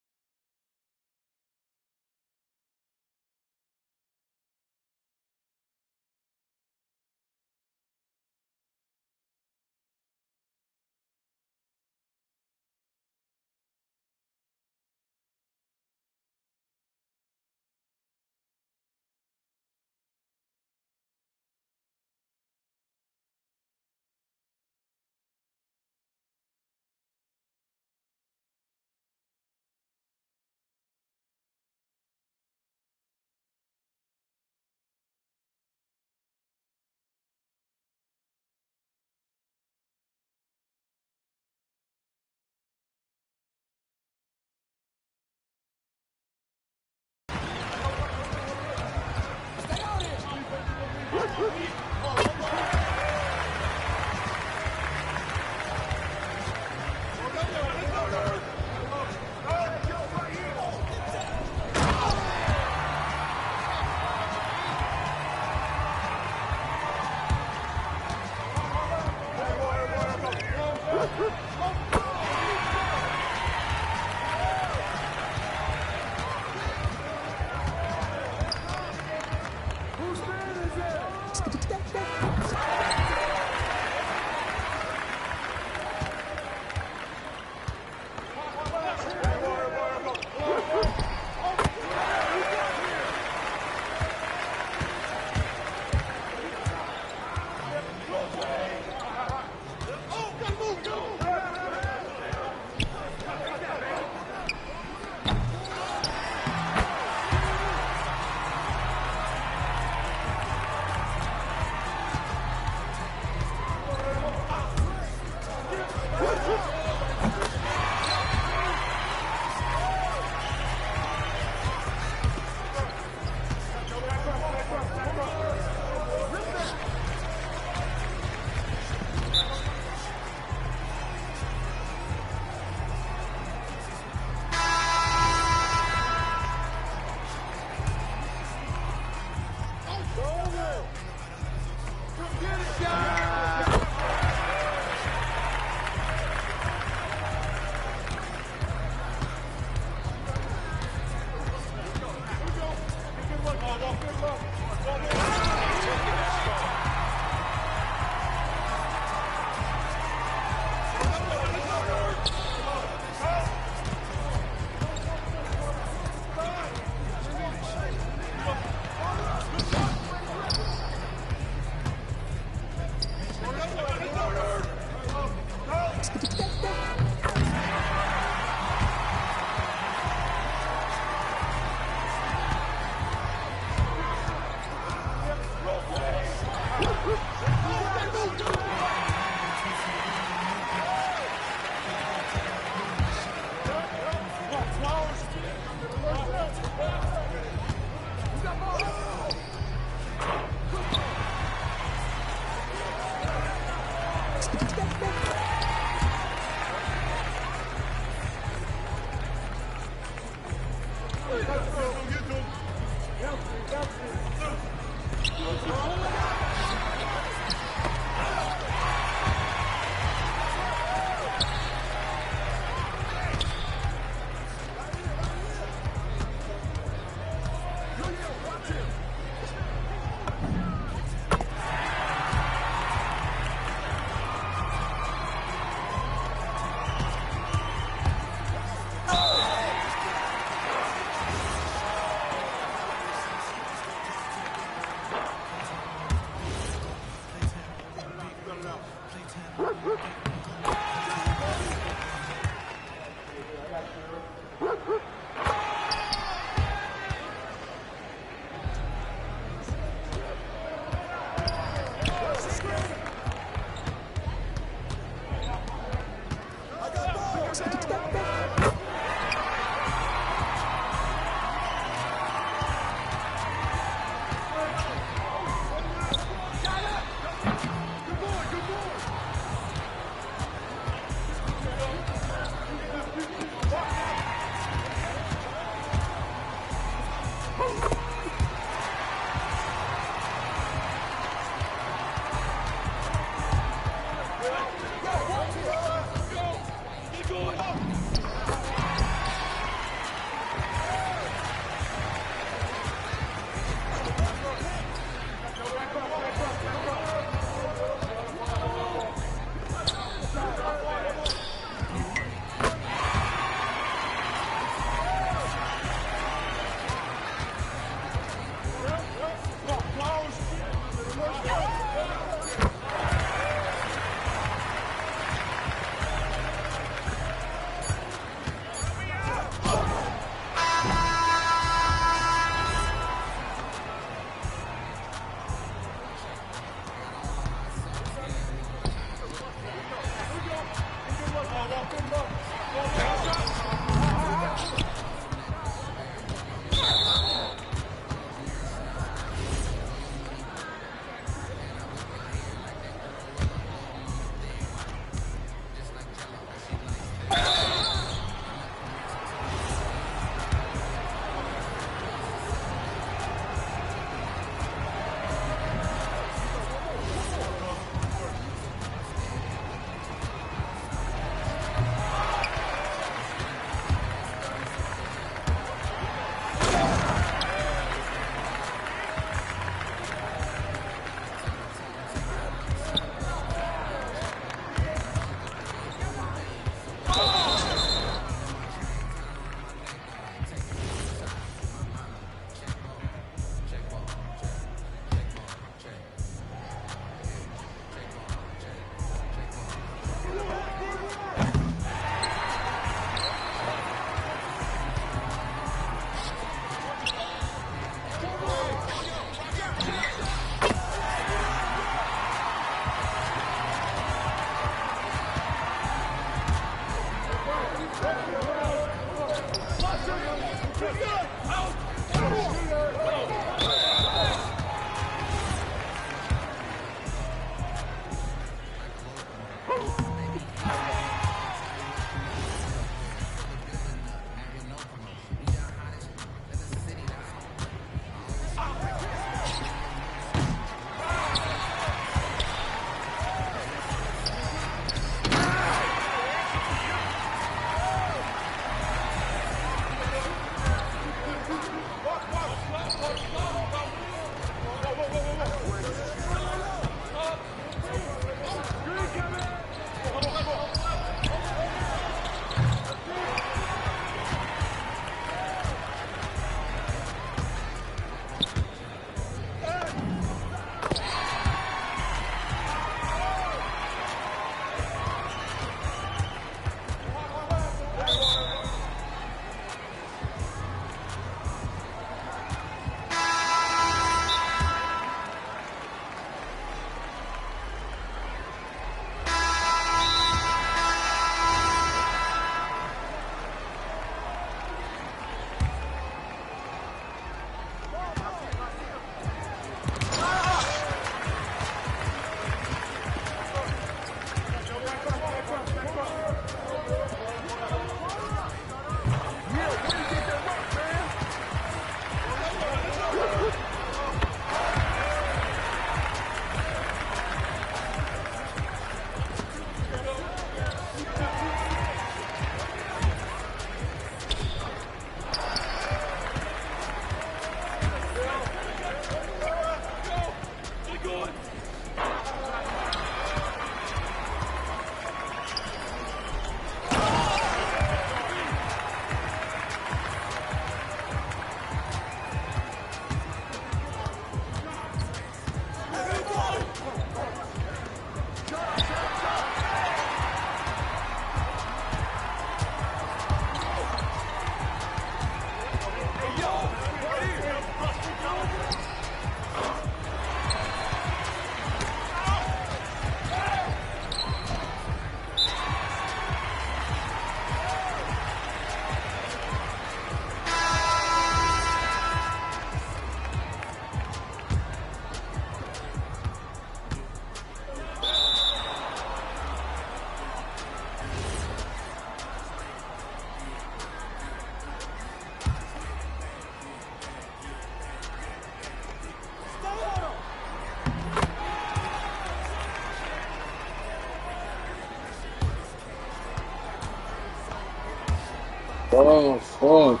Oh, fuck.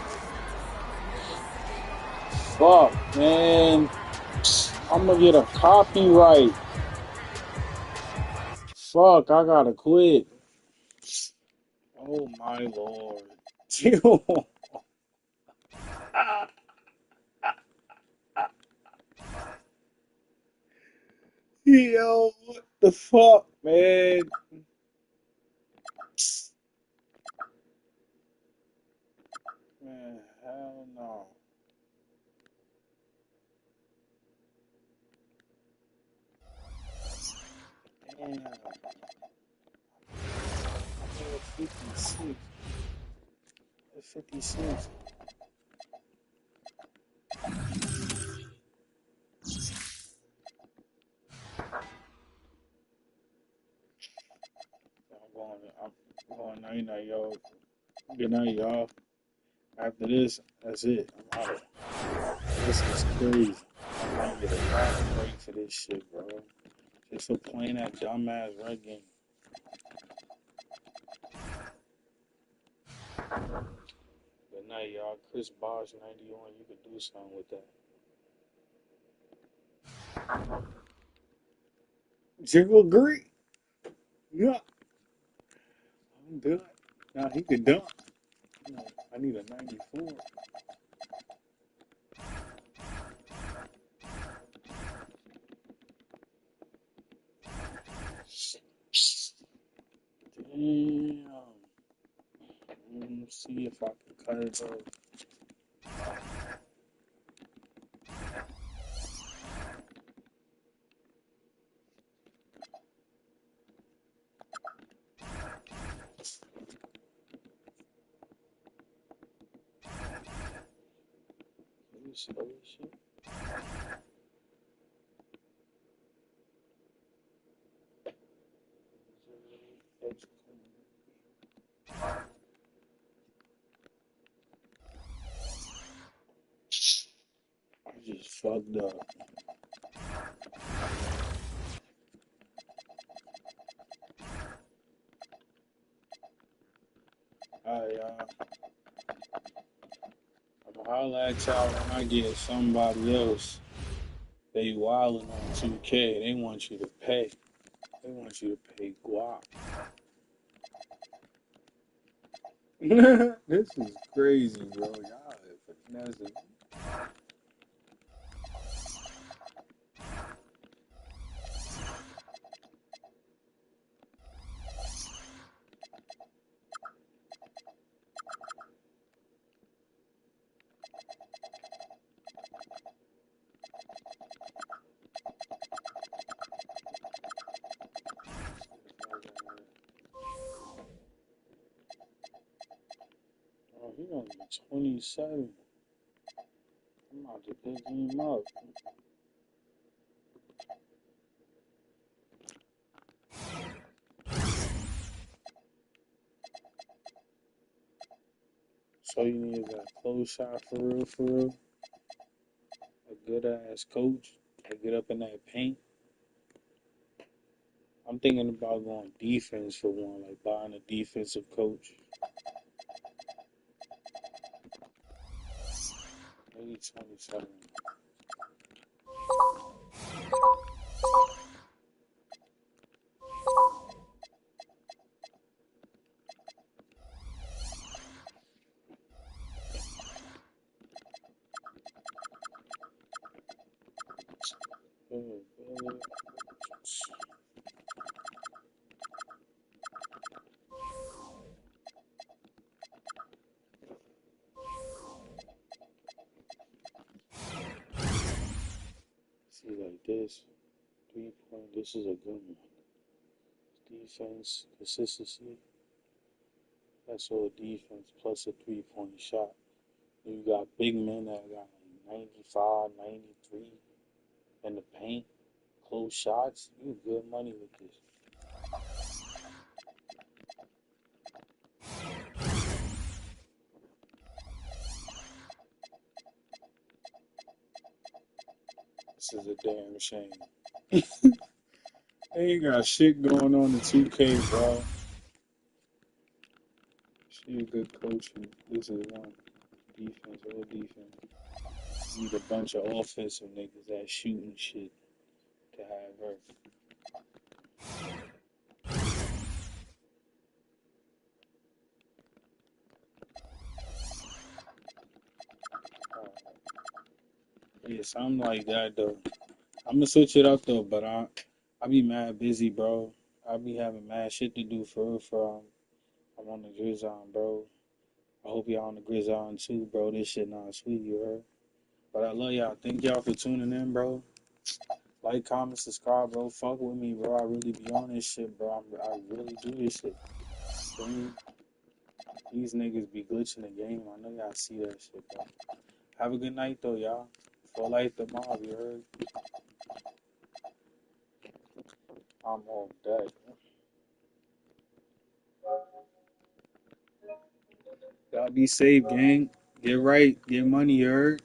Fuck, man. I'm gonna get a copyright. Fuck, I gotta quit. Oh, my Lord. Yo, what the fuck, man? Man, hell no. Damn. I'm at 56. At 56. I'm going night night, y'all. Good night, y'all. After this, that's it. I'm out. This is crazy. I'm gonna get a bad break for this shit, bro. Just for playing that dumbass red game. Good night, y'all. Chris Bosh 91. You could do something with that. You agree? Yeah. I'm done. Now he could dunk. No, I need a 94. Damn. Let's see if I can cut it off. Slow as shit. I just fucked up. Alright, y'all. I'm gonna holla at y'all when I get somebody else. They wildin' on 2K. They want you to pay. They want you to pay guap. This is crazy, bro. Y'all are finessing. He only 27. I'm about to pick him up. So you need a close shot for real, for real. A good ass coach. Like get up in that paint. I'm thinking about going defense for one, like buying a defensive coach. Maybe 27. See, like this, 3-point, this is a good one. Defense, consistency, that's all defense, plus a 3-point shot. You got big men that got like 95, 93 in the paint, close shots. You good money with this. This is a damn shame. They ain't got shit going on in 2K, bro. She a good coach. This is one. Defense, all defense. Need a bunch of offensive niggas that shooting shit to have her. Yeah, something like that though. I'm gonna switch it up though, but I be mad busy, bro. I be having mad shit to do for real. I'm on the Grizzon, bro. I hope y'all on the Grizzon too, bro. This shit not sweet, you heard? But I love y'all. Thank y'all for tuning in, bro. Like, comment, subscribe, bro. Fuck with me, bro. I really be on this shit, bro. I really do this shit. Feel me? These niggas be glitching the game. I know y'all see that shit, bro. Have a good night, though, y'all. 4LYFEMOBB, you heard? I'm all dead. Y'all be safe, gang. Get right. Get money, you heard?